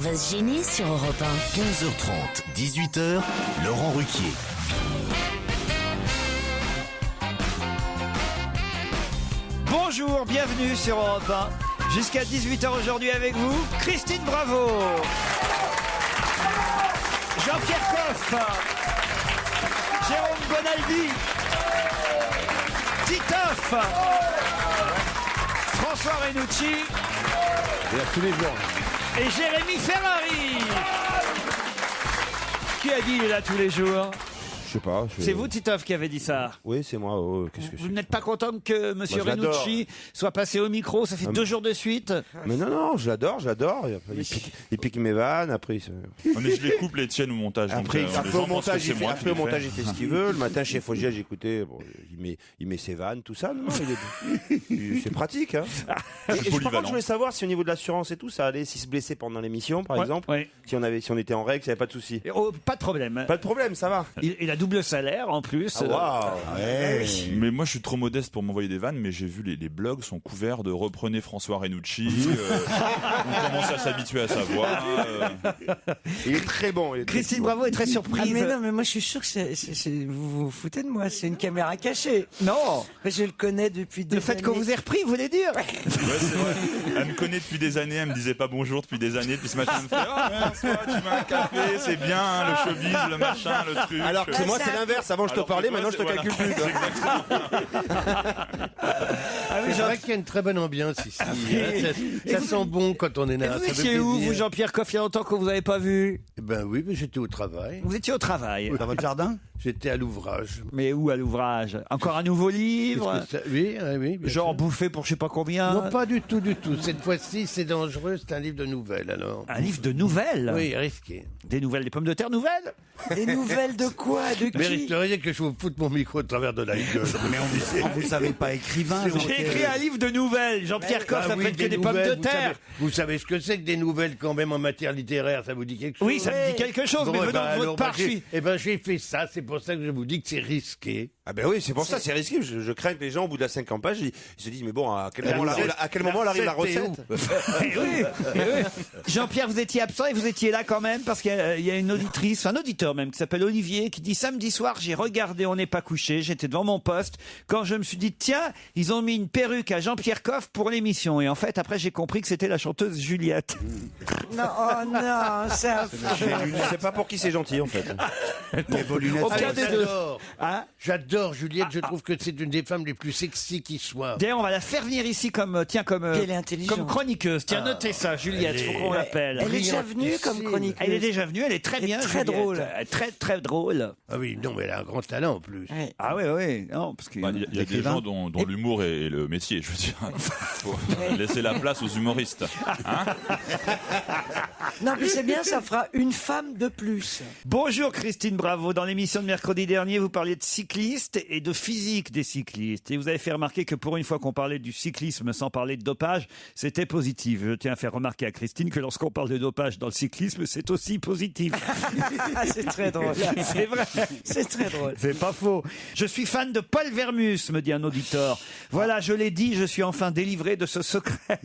va se gêner sur Europe 1. 15h30, 18h, Laurent Ruquier. Bonjour, bienvenue sur Europe 1. Jusqu'à 18h aujourd'hui avec vous, Christine Bravo, Jean-Pierre Coff, Jérôme Bonaldi, Titoff, François Renucci et Jérémy Ferrari. Qui a dit il est là tous les jours? Je sais pas. C'est vous, Titoff, qui avez dit ça? Oui, c'est moi. Oh, qu'est-ce que Vous c'est n'êtes pas content que Monsieur Moi, je l'adore. Renucci soit passé au micro? Ça fait 2 jours de suite. Mais non, j'adore. Il pique mes vannes, après... Mais je les coupe les tiennes au montage. Après, donc, les après gens au pensent que montage, c'est moi qui les fais. il fait ce qu'il veut. Le matin, chez Fogia, j'écoutais. Bon, il met ses vannes, tout ça. Non, c'est pratique. Hein. Et par contre, polyvalent. je voulais savoir si au niveau de l'assurance et tout, ça allait, s'il se blessait pendant l'émission, par exemple. Ouais. Si on était en règle, ça n'y avait pas de souci. Oh, pas de problème. Pas de problème, ça va. Il a double salaire en plus. Ah, waouh. Mais moi, je suis trop modeste pour m'envoyer des vannes, mais j'ai vu les blogs sont couverts de reprenez François Renucci. On commence à s'habituer à sa voix. Il est très bon. Christine Bravo est très surprise. Ah mais non, mais moi je suis sûr que vous vous foutez de moi, c'est une caméra cachée. Non, Mais je le connais depuis des le fait années. qu'on vous ait repris, vous voulez dire? Ouais, c'est vrai. Elle me connaît depuis des années, elle me disait pas bonjour depuis des années, puis ce matin elle me fait François, tu veux un café, c'est bien, hein, le showbiz, le machin, le truc. Alors que moi, c'est l'inverse. Avant, je te Alors que parlais, toi, maintenant, je te c'est- calcule voilà. plus. C'est vrai qu'il y a une très bonne ambiance ici. Ça sent bon quand on est Et là. vous ça fait étiez où, plaisir. vous, Jean-Pierre Coff? Il y a longtemps qu'on vous avait pas vu. Ben oui, mais j'étais au travail. Vous étiez au travail. Dans votre jardin? J'étais à l'ouvrage. Mais où à l'ouvrage? Encore un nouveau livre? Oui, oui. bien Genre sûr. bouffé pour je sais pas combien? Non, pas du tout, du tout. Cette fois-ci, c'est dangereux, c'est un livre de nouvelles, alors. Un livre de nouvelles? Oui, risqué. Des nouvelles, des pommes de terre nouvelles? Des nouvelles de quoi? De qui? Mériteriez que je vous foute mon micro de travers de la gueule. Vous savez pas écrivain, J'ai écrit un livre de nouvelles. Jean-Pierre Coff, ça fait que des pommes de terre. Vous savez ce que c'est que des nouvelles quand même en matière littéraire, ça vous dit quelque chose? Oui, ça me dit quelque chose, mais Bon, venant de votre part, je suis... j'ai fait ça, c'est pour ça que je vous dis que c'est risqué. Ah ben oui, c'est pour ça, c'est risqué. Je crains que les gens, au bout de la 50 pages, ils se disent, mais bon, à quel moment arrive la recette? Eh oui, eh oui. Jean-Pierre, vous étiez absent et vous étiez là quand même parce qu'il y a une auditrice, un auditeur même, qui s'appelle Olivier, qui dit samedi soir, j'ai regardé On n'est pas couché, j'étais devant mon poste, quand je me suis dit, tiens, ils ont mis une perruque à Jean-Pierre Coff pour l'émission. Et en fait, après, j'ai compris que c'était la chanteuse Juliette. Non, oh non, ça. Je sais pas pour qui c'est gentil, en fait. Mais vos lunettes. Aucun des deux. J'adore. Hein? J'adore Juliette, je trouve que c'est une des femmes les plus sexy qui soit. D'ailleurs, on va la faire venir ici comme, Elle est intelligente. comme chroniqueuse. Tiens, notez ça, Juliette, faut qu'on l'appelle. Elle est déjà venue comme chroniqueuse. Elle est déjà venue, elle est très Elle est bien. très Juliette. drôle. Très, très drôle. Ah oui, non, mais elle a un grand talent en plus. Ouais. Ah oui, oui. Non, parce que. Bah, il y a des gens dont l'humour est le métier, je veux dire. Faut laisser la place aux humoristes. Hein. Non, mais c'est bien, ça fera une femme de plus. Bonjour Christine Bravo. Dans l'émission de mercredi dernier, vous parliez de cyclistes et de physique des cyclistes. Et vous avez fait remarquer que pour une fois qu'on parlait du cyclisme sans parler de dopage, c'était positif. Je tiens à faire remarquer à Christine que lorsqu'on parle de dopage dans le cyclisme, c'est aussi positif. C'est très drôle. C'est vrai. C'est très drôle. C'est pas faux. Je suis fan de Paul Vermus, me dit un auditeur. Voilà, je l'ai dit, je suis enfin délivré de ce secret.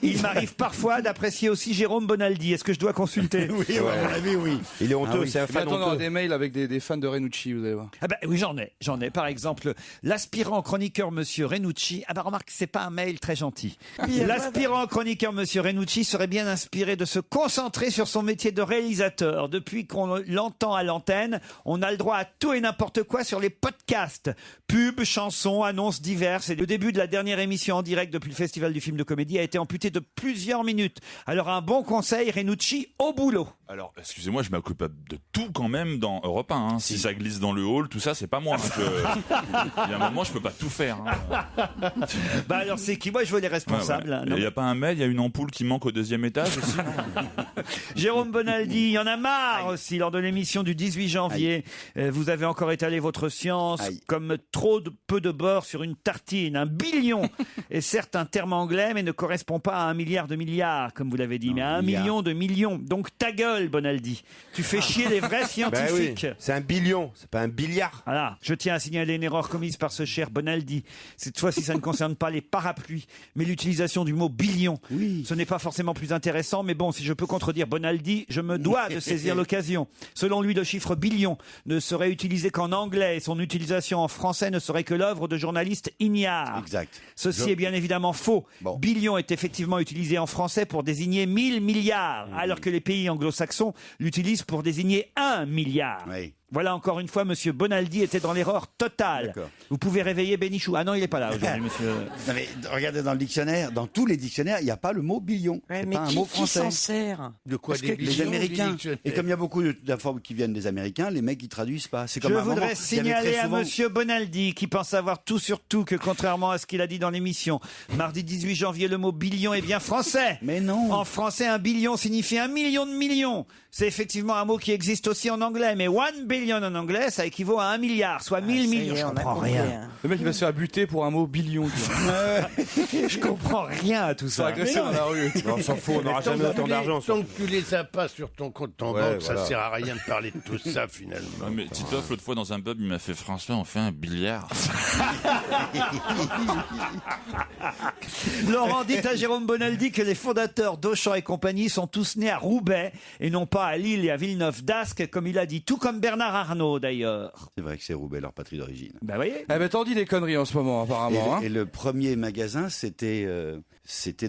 Il m'arrive parfois d'apprécier aussi Jérôme Bonaldi. Est-ce que je dois consulter? Oui, à mon avis, oui. Il est honteux, c'est un Mais fan attends, on aura honteux. des mails avec des fans de Renucci, vous allez voir. Ah ben oui, j'en ai. Par exemple, l'aspirant chroniqueur Monsieur Renucci. Ah ben remarque, c'est pas un mail très gentil. L'aspirant chroniqueur Monsieur Renucci serait bien inspiré de se concentrer sur son métier de réalisateur. Depuis qu'on l'entend à l'antenne, on a le droit à tout et n'importe quoi sur les podcasts. Pubs, chansons, annonces diverses. Et le début de la dernière émission en direct depuis le Festival du film de comédie a été amputé de plusieurs minutes. Alors un bon conseil, Renucci, au boulot. Alors, excusez-moi, je m'occupe de tout quand même dans Europe 1. Hein. Si ça glisse dans le hall, tout ça, c'est pas moi. Il y a un moment, je peux pas tout faire. Hein. Bah alors c'est qui? Moi je veux les responsables. hein, non Il y a pas un mail, il y a une ampoule qui manque au 2e étage aussi. Jérôme Bonaldi, il y en a marre aussi lors de l'émission du 18 janvier. Vous avez encore étalé votre science comme trop peu de beurre sur une tartine. 1 billion est certes un terme anglais, mais ne correspond pas à 1 milliard de milliards, comme vous l'avez dit, mais à 1 million de millions. Donc ta gueule, Bonaldi. Tu fais chier les vrais Ben oui, scientifiques. c'est 1 billion billion, c'est pas un billard. Voilà, je tiens à signaler une erreur commise par ce cher Bonaldi. Cette fois-ci, ça ne concerne pas les parapluies, mais l'utilisation du mot billion. Ce n'est pas forcément plus intéressant, mais bon, si je peux contredire Bonaldi, je me dois de saisir l'occasion. Selon lui, le chiffre billion ne serait utilisé qu'en anglais et son utilisation en français ne serait que l'œuvre de journalistes ignares. Exact. Ceci est bien évidemment faux. Bon. Billion est effectivement utilisé en français pour désigner 1000 milliards, alors que les pays anglo-saxons l'utilisent pour désigner 1 milliard. Oui. Voilà, encore une fois, monsieur Bonaldi était dans l'erreur totale. D'accord. Vous pouvez réveiller Bénichou. Ah non, il n'est pas là aujourd'hui, monsieur. Non, mais regardez dans le dictionnaire, dans tous les dictionnaires, il n'y a pas le mot billion. Ouais, C'est mais pas un qui, mot qui français. s'en sert? De quoi Parce des que Les billions, Américains. du dictionnaire. Et comme il y a beaucoup d'infos qui viennent des Américains, les mecs ils traduisent pas. C'est Je comme un moment, voudrais il y avait signaler très à souvent- monsieur Bonaldi, qui pense savoir tout sur tout, que contrairement à ce qu'il a dit dans l'émission, mardi 18 janvier, le mot billion est bien français. Mais non. En français, un billion signifie 1 million de millions. C'est effectivement un mot qui existe aussi en anglais, mais 1 billion en anglais, ça équivaut à 1 milliard, soit 1000 millions. Je comprends rien. Le mec, il va se faire buter pour un mot billion. Tu vois. Je comprends rien à tout Se faire ça. agresser dans la rue. Non, on s'en fout, on n'aura jamais autant d'argent. Tant que tu les as pas sur ton compte en Ouais, banque, voilà. ça sert à rien de parler de tout ça finalement. Ouais, mais Titoff, l'autre fois dans un pub, il m'a fait François, on fait un billard. Laurent dit à Jérôme Bonaldi que les fondateurs d'Auchan et compagnie sont tous nés à Roubaix et non pas à Lille et à Villeneuve d'Ascq, comme il a dit, tout comme Bernard Arnault d'ailleurs. C'est vrai que c'est Roubaix, leur patrie d'origine. Ben voyez. Eh ben, t'en dis des conneries en ce moment, apparemment. Et le premier magasin, c'était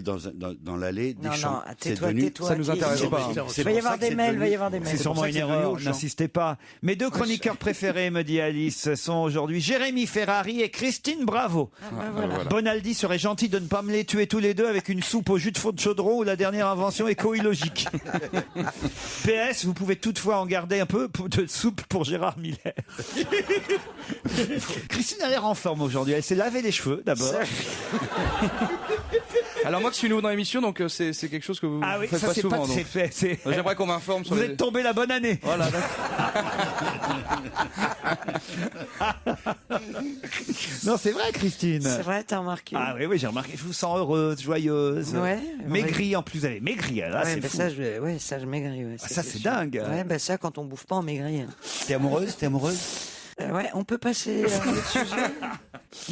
dans l'allée des Non, champs. non, C'est tais-toi, devenu- tais-toi. Ça nous intéresse Il pas. C'est va pour y ça avoir que des c'est mails, devenu- il va y avoir des mails. C'est sûrement ça une que c'est devenu erreur, Auchan. n'insistez pas. Mes deux chroniqueurs préférés, me dit Alice, sont aujourd'hui Jérémy Ferrari et Christine Bravo. Voilà. Bonaldi serait gentil de ne pas me les tuer tous les deux avec une soupe au jus de fond de chaudron ou la dernière invention éco-illogique. PS, vous pouvez toutefois en garder un peu de soupe pour Gérard Miller. Christine a l'air en forme aujourd'hui. Elle s'est lavé les cheveux d'abord. Alors moi, je suis nouveau dans l'émission, donc c'est quelque chose que vous Ah oui, faites ça pas c'est souvent. pas. donc. c'est- J'aimerais qu'on m'informe sur Vous les... êtes tombé la bonne année. Voilà, donc. Non, c'est vrai, Christine. C'est vrai, t'as remarqué? Ah oui, oui, j'ai remarqué. Je vous sens heureuse, joyeuse. Ouais. Maigrie en plus, elle est maigrie. Là, Ouais, c'est bah fou. ça, je maigris. Ouais, Ah, ça, c'est sûr. dingue. Ouais, bah ça, quand on bouffe pas, on maigrit. Hein. T'es amoureuse Ouais, on peut passer à autre sujet.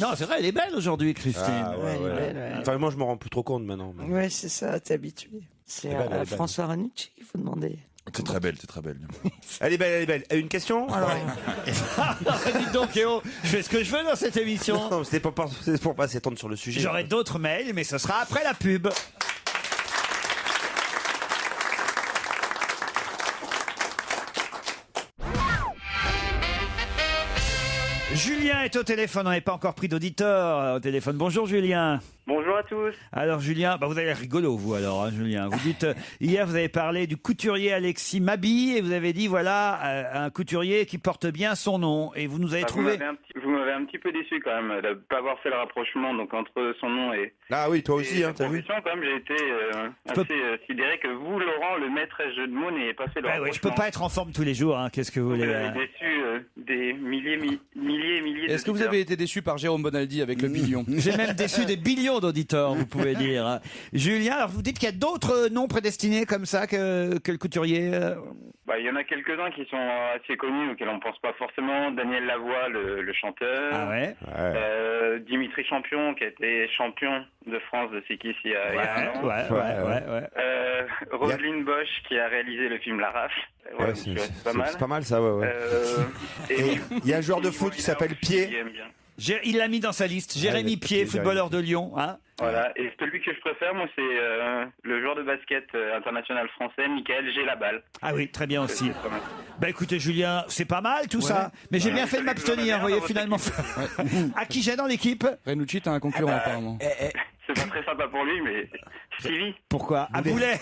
Non, c'est vrai, elle est belle aujourd'hui, Christine. Ah, Ouais, ouais, elle est ouais. belle, ouais. Enfin, moi, je me rends plus trop compte maintenant. Ouais, c'est ça, t'es habitué. C'est Elle est belle, elle à est belle. François Ranucci qu'il faut demander. T'es très belle, t'es très belle. Elle est belle, elle est belle. Une question alors Dites donc, Léo, je fais ce que je veux dans cette émission. Non, c'était pour pas s'étendre sur le sujet. J'aurai d'autres mails, mais ce sera après la pub. Julien est au téléphone, on n'est pas encore pris d'auditeur au téléphone. Bonjour Julien. Bonjour à tous. Alors Julien, vous avez l'air rigolo vous alors, hein, Julien. Vous dites, hier vous avez parlé du couturier Alexis Mabi et vous avez dit voilà, un couturier qui porte bien son nom. Et vous nous avez trouvé... Vous m'avez un petit peu déçu quand même de ne pas avoir fait le rapprochement donc, entre son nom et... Ah oui, toi aussi, hein, t'as vu profession, quand même, j'ai été assez sidéré que vous, Laurent, le maître jeu de mots, n'ayez pas fait le Ouais, rapprochement. je peux pas être en forme tous les jours, hein. Qu'est-ce que vous Vous voulez avez déçu des milliers et milliers Est-ce que vous avez été déçu par Jérôme Bonaldi avec le billion? J'ai même déçu des billions d'auditeurs, vous pouvez dire. Julien, alors vous dites qu'il y a d'autres noms prédestinés comme ça que le couturier Bah, il y en a quelques-uns qui sont assez connus, auxquels on pense pas forcément. Daniel Lavoie, le chanteur. Ah ouais. Dimitri Champion, qui a été champion de France de Sikis il y a un an. Ouais. Roselyne Bosch, qui a réalisé le film La Rafle. Ouais, c'est pas mal. C'est pas mal ça, ouais. Et il y a un joueur de foot qui s'appelle Pied. Il l'a mis dans sa liste. Jérémy Pied, footballeur de Lyon. Hein. Voilà, et celui que je préfère, moi, c'est le joueur de basket international français, Michael Gélaballe. Ah oui, très bien aussi. Bah écoutez, Julien, c'est pas mal tout ça, mais j'ai bien fait de m'abstenir, vous voyez, finalement. À qui j'ai dans l'équipe? Renucci, t'as un concurrent apparemment. C'est pas très sympa pour lui, mais Stevie. Pourquoi? À Boulet.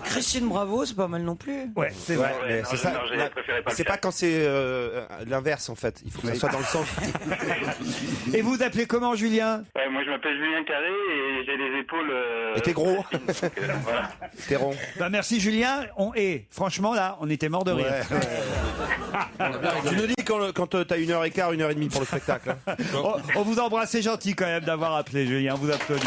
Christine Bravo, c'est pas mal non plus. Ouais, c'est vrai. Ouais, c'est ça. C'est pas quand c'est l'inverse en fait. Il faut que ça soit dans le sens. Et vous appelez comment, Julien? Ouais, moi, je m'appelle Julien Carré et j'ai les épaules. Et t'es gros. Voilà. T'es rond. Bah merci, Julien. Franchement, là, on était mort de rire. Tu nous dis quand t'as 1h15, 1h30 pour le spectacle. Hein. On vous embrasse, c'est gentil quand même d'avoir appelé, Julien. On vous applaudit.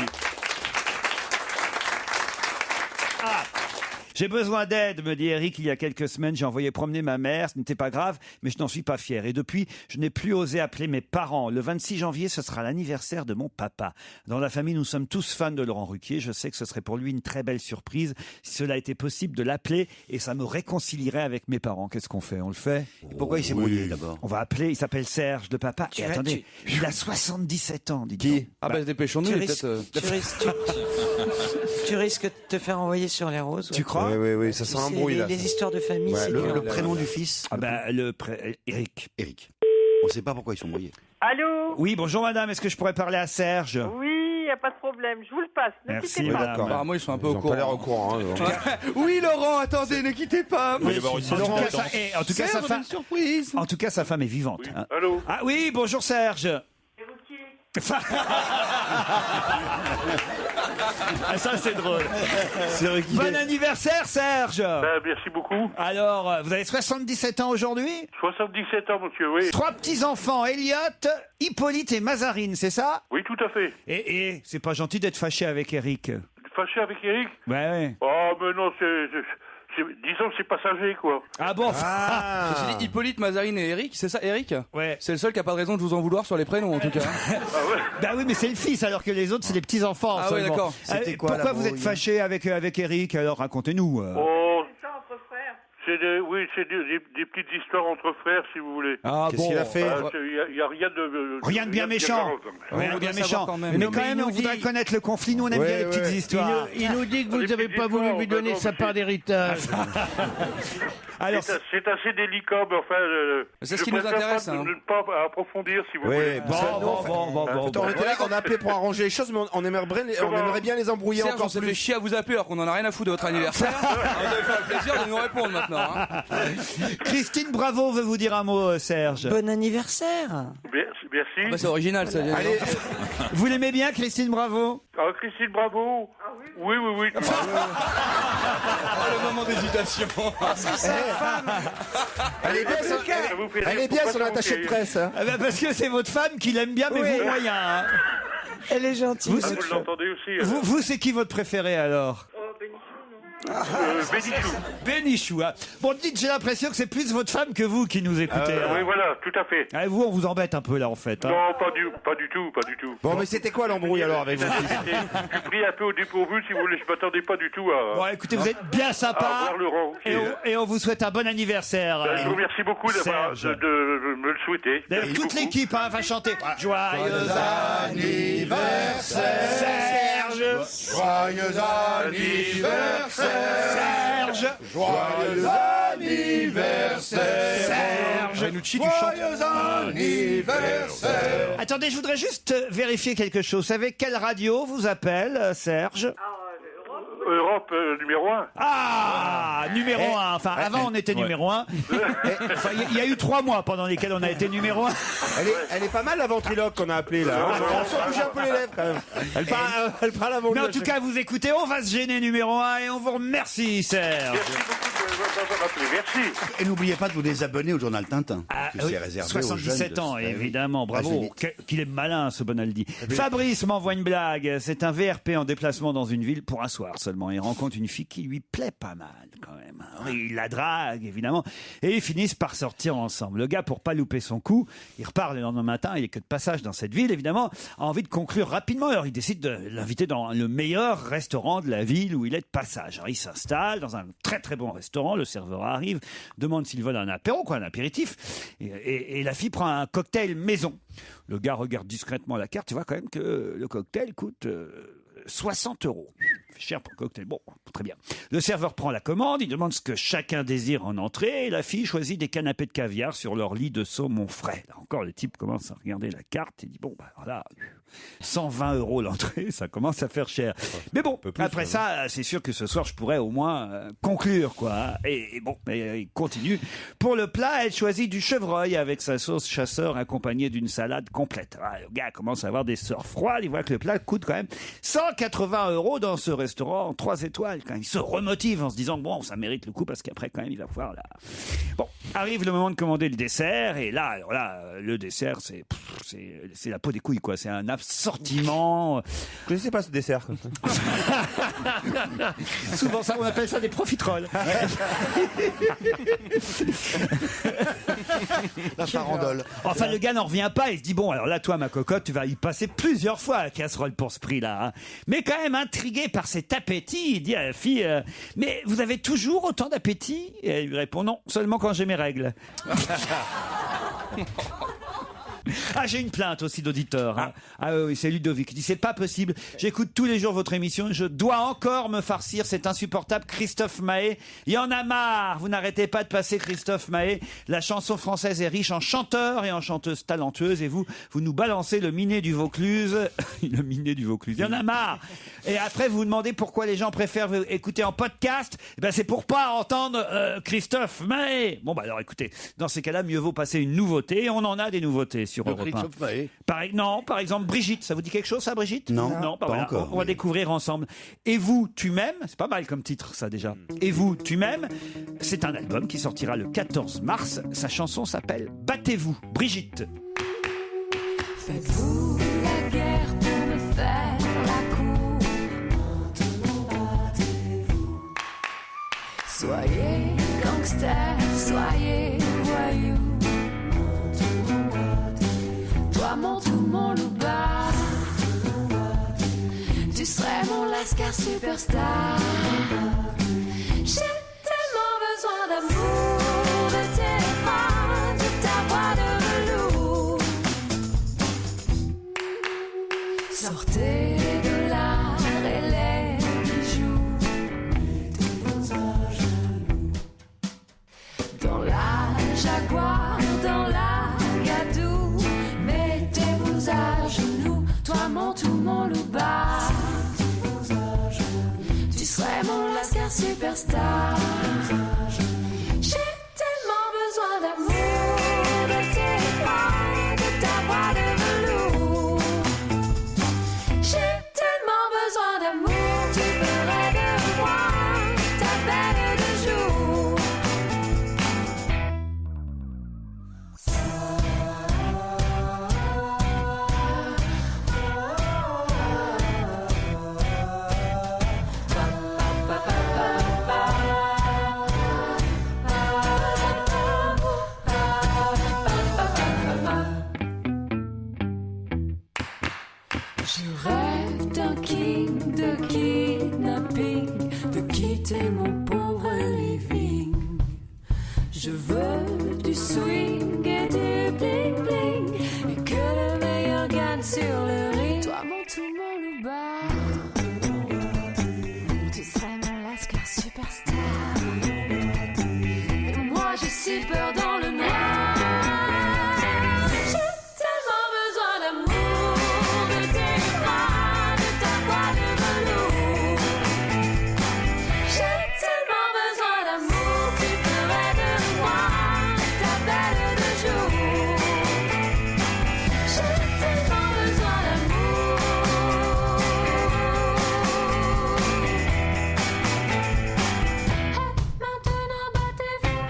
J'ai besoin d'aide, me dit Eric. Il y a quelques semaines, j'ai envoyé promener ma mère. Ce n'était pas grave, mais je n'en suis pas fier. Et depuis, je n'ai plus osé appeler mes parents. Le 26 janvier, ce sera l'anniversaire de mon papa. Dans la famille, nous sommes tous fans de Laurent Ruquier. Je sais que ce serait pour lui une très belle surprise si cela était possible de l'appeler et ça me réconcilierait avec mes parents. Qu'est-ce qu'on fait? On le fait? Pourquoi il s'est mouillé d'abord? On va appeler, il s'appelle Serge, le papa. Et attendez, il a 77 ans, dites Qui? Ah bah dépêchons-nous. Tu risques de te faire envoyer sur les roses. Tu crois? Oui, ça sent un bruit là. Les histoires de famille, c'est dur. Le prénom du fils? Ah bah, Eric. Eric. On ne sait pas pourquoi ils sont mouillés. Allô? Oui, bonjour madame, est-ce que je pourrais parler à Serge? Oui, il n'y a pas de problème, je vous le passe. Ne Merci, quittez pas. madame. Apparemment, ils sont un peu Ils au ont pas l'air au courant. courant. Hein, Oui, Laurent, attendez, ne quittez pas. Il va y avoir aussi En tout Laurent cas, Temps. en tout cas, sa femme, surprise. en tout cas, sa femme est vivante. Hein. Allô? Ah oui, bonjour Serge. Ah, ça c'est drôle. Bon anniversaire Serge. Merci beaucoup. Alors, vous avez 77 ans aujourd'hui? 77 ans, monsieur, oui. 3 petits-enfants, Elliot, Hippolyte et Mazarine, c'est ça? Oui, tout à fait. Et c'est pas gentil d'être fâché avec Eric. Fâché avec Eric? Ouais. Oh, mais non, disons que c'est passager, quoi. Ah bon? Ceci dit, Hippolyte, Mazarine et Eric, c'est ça, Eric? Ouais. C'est le seul qui a pas de raison de vous en vouloir sur les prénoms, en tout cas. Bah oui, mais c'est le fils, alors que les autres, c'est les petits-enfants. Ah ouais, seulement. d'accord. C'était quoi, Pourquoi la vous êtes brouille fâché avec Eric? Alors, racontez-nous. Oh, C'est ça entre frères. c'est des petites histoires entre frères, si vous voulez. Ah Qu'est-ce qu'il a fait? Il n'y a rien de... Rien de bien méchant. grave. Rien de voudrait bien savoir méchant. quand même. Mais Non, quand mais même, il on nous voudrait dit- connaître le conflit. Nous, on aime bien les petites histoires. Il nous dit que vous Les n'avez petites pas voulu histoires, lui donner non, sa mais part d'héritage. Alors, C'est assez délicat, mais enfin... C'est ce je qui nous préfère intéresse, pas hein. ne pas approfondir, si vous Oui, voulez. Attends, on était là, on a appelé pour arranger les choses, mais on aimerait bien les embrouiller Serge, on encore s'est fait plus. chier à vous appeler alors qu'on en a rien à foutre de votre anniversaire. Vous allez faire le plaisir de nous répondre maintenant. Hein. Christine Bravo veut vous dire un mot, Serge. Bon anniversaire. Merci. Ah bah, c'est original, ça. Allez, Vous l'aimez bien, Christine Bravo? Ah, Christine, bravo. Oui. Le moment d'hésitation. elle est bien son attaché de presse. Hein. Ah bah, parce que c'est votre femme qui l'aime bien, mais vous, moyen. Hein. Elle est gentille. Vous, Vous l'entendez aussi. vous, c'est qui votre préféré, alors? Bénichou. Bénichou. Hein. Bon, dites, j'ai l'impression que c'est plus votre femme que vous qui nous écoutez. hein. Oui, voilà, tout à fait. Ah, vous, on vous embête un peu, là, en fait. Hein. Non, pas du tout. Bon, mais c'était quoi l'embrouille alors avec vous? Je suis pris un peu au dépourvu, si vous voulez. Je m'attendais pas du tout à... Bon, écoutez, vous êtes bien à sympa. voir Laurent. Et on vous souhaite un bon anniversaire. Je vous remercie beaucoup d'avoir Serge. de me le souhaiter. D'ailleurs, Merci toute beaucoup. l'équipe va chanter. Joyeux anniversaire, Serge. Joyeux anniversaire, Serge. joyeux anniversaire, Serge. Renucci, tu chantes. joyeux anniversaire. Attendez, je voudrais juste vérifier quelque chose. Vous savez quelle radio vous appelle, Serge? Europe numéro 1. Ah, numéro 1. Enfin, avant, on était numéro 1. Enfin, il y a eu 3 mois pendant lesquels on a été numéro 1. Elle est pas mal la ventriloque qu'on a appelée là. Hein. On s'en bouge un peu les lèvres quand même. Elle parle avant Mais nous. en tout cas, vous écoutez, on va se gêner numéro 1 et on vous remercie, Serge. Merci beaucoup de m'avoir appelé. Merci. Et n'oubliez pas de vous désabonner au journal Tintin. Ah, que oui, c'est réservé 77 aux jeunes ans, de- évidemment, bravo. Rajeunit. Qu'il est malin, ce Bonaldi. Fabrice m'envoie une blague. C'est un VRP en déplacement dans une ville pour un soir seulement. Il rencontre une fille qui lui plaît pas mal, quand même. Alors, il la drague, évidemment. Et ils finissent par sortir ensemble. Le gars, pour pas louper son coup, il repart le lendemain matin. Il est que de passage dans cette ville, évidemment. A envie de conclure rapidement. Alors, il décide de l'inviter dans le meilleur restaurant de la ville où il est de passage. Alors, il s'installe dans un très très bon restaurant. Le serveur arrive, demande s'il veut un apéro, un apéritif. Et la fille prend un cocktail maison. Le gars regarde discrètement la carte. Tu vois quand même que le cocktail coûte 60 €. Cher pour le cocktail. Bon, très bien. Le serveur prend la commande, il demande ce que chacun désire en entrée, et la fille choisit des canapés de caviar sur leur lit de saumon frais. Là encore, le type commence à regarder la carte et dit, bon, bah voilà, 120 € l'entrée, ça commence à faire cher. Mais bon, après ça, c'est sûr que ce soir, je pourrais au moins conclure, quoi. Et bon, mais il continue. Pour le plat, elle choisit du chevreuil avec sa sauce chasseur accompagnée d'une salade complète. Ah, le gars commence à avoir des sueurs froides, il voit que le plat coûte quand même 180 € dans ce restaurant 3 étoiles. Quand même. Il se remotive en se disant, bon, ça mérite le coup parce qu'après, quand même, il va pouvoir là. Bon, arrive le moment de commander le dessert, et là, alors là, le dessert, c'est la peau des couilles, quoi. C'est un assortiment. Je connaissais pas ce dessert. Comme ça. Souvent ça, on appelle ça des profiteroles. La farandole. Enfin, le gars n'en revient pas. Il se dit bon, alors là, toi, ma cocotte, tu vas y passer plusieurs fois à la casserole pour ce prix-là. Hein. Mais quand même intrigué par cet appétit, il dit à la fille mais vous avez toujours autant d'appétit? Et elle lui répond non, seulement quand j'ai mes règles. Ah, j'ai une plainte aussi d'auditeur. Hein. Ah oui, c'est Ludovic. Il dit c'est pas possible. J'écoute tous les jours votre émission. Je dois encore me farcir. C'est insupportable. Christophe Maé. Il y en a marre. Vous n'arrêtez pas de passer Christophe Maé. La chanson française est riche en chanteurs et en chanteuses talentueuses. Et vous nous balancez le minet du Vaucluse. Le minet du Vaucluse. Il y en a marre. Et après, vous vous demandez pourquoi les gens préfèrent écouter en podcast. Eh ben, c'est pour pas entendre Christophe Maé. Bon, bah alors écoutez, dans ces cas-là, mieux vaut passer une nouveauté. Et on en a des nouveautés sur Europe 1. Christophe Maé. Par exemple, Brigitte. Ça vous dit quelque chose, ça, Brigitte? Non, bah pas voilà, encore. On va découvrir ensemble. Et vous, tu m'aimes? C'est pas mal comme titre, ça, déjà. Et vous, tu m'aimes? C'est un album qui sortira le 14 mars. Sa chanson s'appelle Battez-vous. Brigitte. Faites-vous la guerre pour me faire la cour. Soyez gangster, soyez voyou. Toi mon tout, mon loupard. Tu serais mon lascar superstar. J'ai tellement besoin d'amour, de tes bras, de ta voix de velours. Sortez de l'art et les bijoux. Dans la Jaguar, dans la Gadou. Mettez-vous à genoux, toi mon tout, mon loupard. Tu serais mon lascar superstar. J'ai tellement besoin d'amour, de tes bras, de ta voix de velours. J'ai tellement besoin d'amour, tu ferais de moi ta belle de jour. Je rêve d'un king, de kidnapping, de quitter mon pauvre living. Je veux du swing et du bling bling, et que le meilleur gagne sur le ring. Toi mon tout, mon loupard. Tu serais mon lascar superstar. Et moi j'ai si peur dans le noir. J'ai tellement besoin d'amour, de tes bras, de ta voix de velours. J'ai tellement besoin d'amour, tu ferais de moi ta belle de jour. J'ai tellement besoin d'amour. Hey, maintenant battez-vous.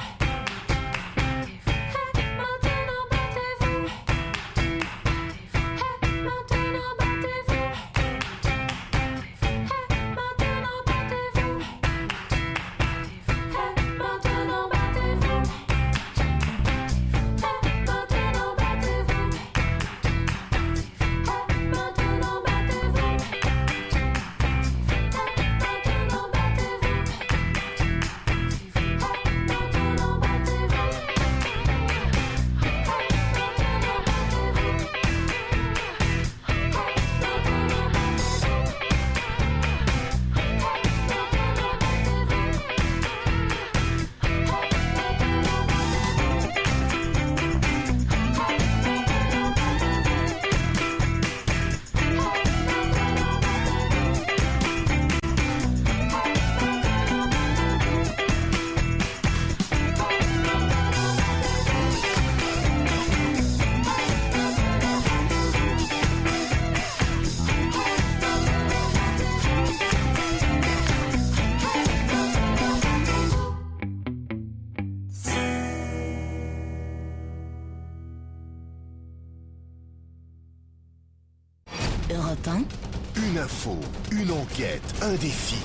info, une enquête, un défi.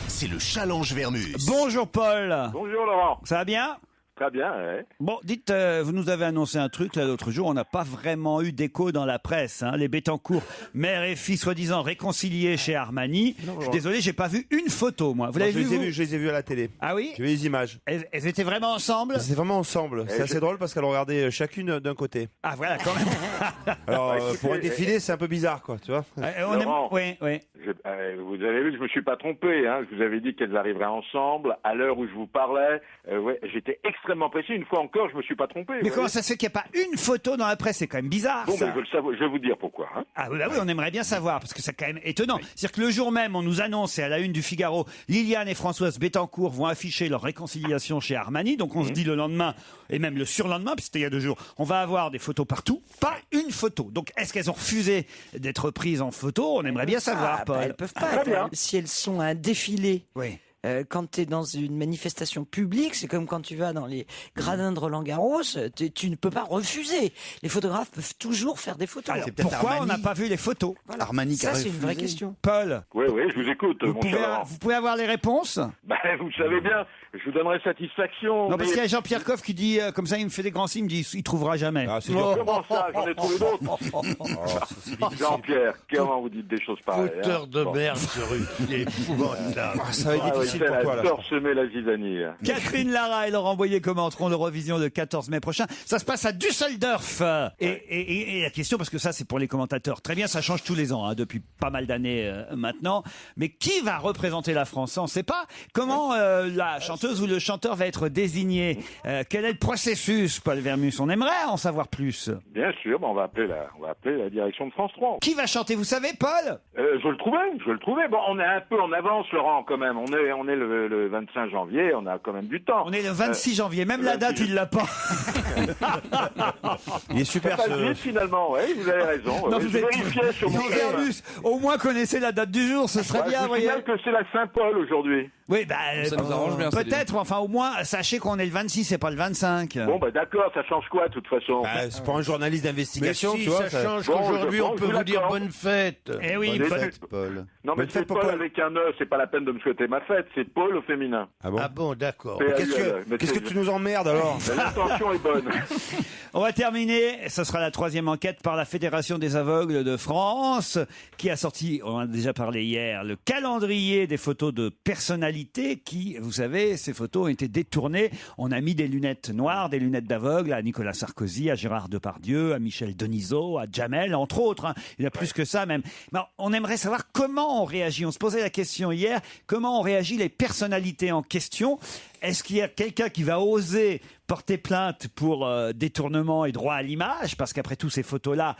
C'est le Challenge Vermus. Bonjour Paul. Bonjour Laurent. Ça va bien? Très bien, ouais. Bon, dites, vous nous avez annoncé un truc là l'autre jour, on n'a pas vraiment eu d'écho dans la presse. Hein. Les Bettencourt, mère et fille soi-disant réconciliés chez Armani. Je suis désolé, j'ai pas vu une photo, moi. Vous l'avez vu, Je les ai vus à la télé. Ah oui? J'ai vu les images. Elles étaient vraiment ensemble? C'est vraiment ensemble. C'est assez drôle parce qu'elles regardaient chacune d'un côté. Ah voilà, quand même. Alors, écoutez, pour un défilé, c'est un peu bizarre, quoi, tu vois. Laurent, Oui. vous avez vu, je me suis pas trompé. Hein. Je vous avais dit qu'elles arriveraient ensemble. À l'heure où je vous parlais, j'étais extrêmement précis. Une fois encore, je me suis pas trompé. Mais comment ça se fait qu'il n'y a pas une photo dans la presse? C'est quand même bizarre, Bon, ça. ben, je vais vous dire pourquoi. Hein. Ah oui, bah oui, on aimerait bien savoir, parce que c'est quand même étonnant. C'est-à-dire que le jour même, on nous annonce, et à la une du Figaro, Liliane et Françoise Bettencourt vont afficher leur réconciliation chez Armani. Donc on se dit le lendemain, et même le surlendemain, puis c'était il y a 2 jours, on va avoir des photos partout, pas une photo. Donc est-ce qu'elles ont refusé d'être prises en photo? On aimerait bien savoir, Paul. Elles peuvent pas. Si elles sont à un défilé. Oui. Quand tu es dans une manifestation publique, c'est comme quand tu vas dans les gradins de Roland-Garros, tu ne peux pas refuser. Les photographes peuvent toujours faire des photos. Alors, pourquoi on n'a pas vu les photos? Voilà. Armani Ça, c'est une vraie question. Paul, Oui, je vous écoute, mon cher Laurent. vous pouvez avoir les réponses? Ben, vous le savez bien, je vous donnerai satisfaction. Non, parce mais- qu'il y a Jean-Pierre Coff qui dit, comme ça, il me fait des grands signes, il me dit, il trouvera jamais. Ah, c'est dur. Comment ça? J'en ai trouvé d'autres. Jean-Pierre, comment vous dites des choses pareilles? Fauteur hein de Bon. merde, ce rue. Il est épouvantable. Ça va être difficile pour toi, là. Semer la zizanie. Hein. Catherine Lara et Laurent Boyer commenteront l'Eurovision le 14 mai prochain. Ça se passe à Düsseldorf. Et la question, parce que ça, c'est pour les commentateurs. Très bien, ça change tous les ans, hein, depuis pas mal d'années maintenant. Mais qui va représenter la France? On ne sait pas. Comment la chanteuse ou le chanteur va être désigné? Quel est le processus, Paul Vermus? On aimerait en savoir plus. Bien sûr, on va appeler la direction de France 3. Qui va chanter? Vous savez, Paul? Je le trouvais. Bon, on est un peu en avance, Laurent, quand même. On est le 25 janvier, on a quand même du temps. On est le 26 janvier. Même la date, il l'a pas. Il est super, Ça passe vite, finalement, oui, vous avez raison. Non, Je vous êtes- vérifiais sur mon Non, Vermus, au moins connaissez la date du jour, ce serait bien, Je vous voyez. signale que c'est la Saint-Paul aujourd'hui. Oui, bah, Ça nous arrange bien, peut-être, mais enfin, au moins, sachez qu'on est le 26, c'est pas le 25. Bon, bah d'accord, ça change quoi, de toute façon? C'est pour un journaliste Mais d'investigation, si, tu vois. ça change Bon, qu'aujourd'hui, je on pense, peut je vous dire l'accorde. bonne fête. Eh oui, Bonne Paul. fête. Paul. Non, mais Bonne c'est fête, Paul Paul. avec un E, c'est pas la peine de me souhaiter ma fête, c'est Paul au féminin. Ah bon? Ah bon, d'accord. Qu'est-ce que tu nous emmerdes alors? L'intention est bonne. On va terminer, ce sera la 3e enquête par la Fédération des aveugles de France, qui a sorti, on en a déjà parlé hier, le calendrier des photos de personnalités qui, vous savez, ces photos ont été détournées. On a mis des lunettes noires, des lunettes d'aveugle à Nicolas Sarkozy, à Gérard Depardieu, à Michel Denisot, à Jamel, entre autres. Hein. Il y a plus que ça même. Mais on aimerait savoir comment on réagit. On se posait la question hier, comment on réagit les personnalités en question. Est-ce qu'il y a quelqu'un qui va oser porter plainte pour détournement et droit à l'image? Parce qu'après tout, ces photos-là,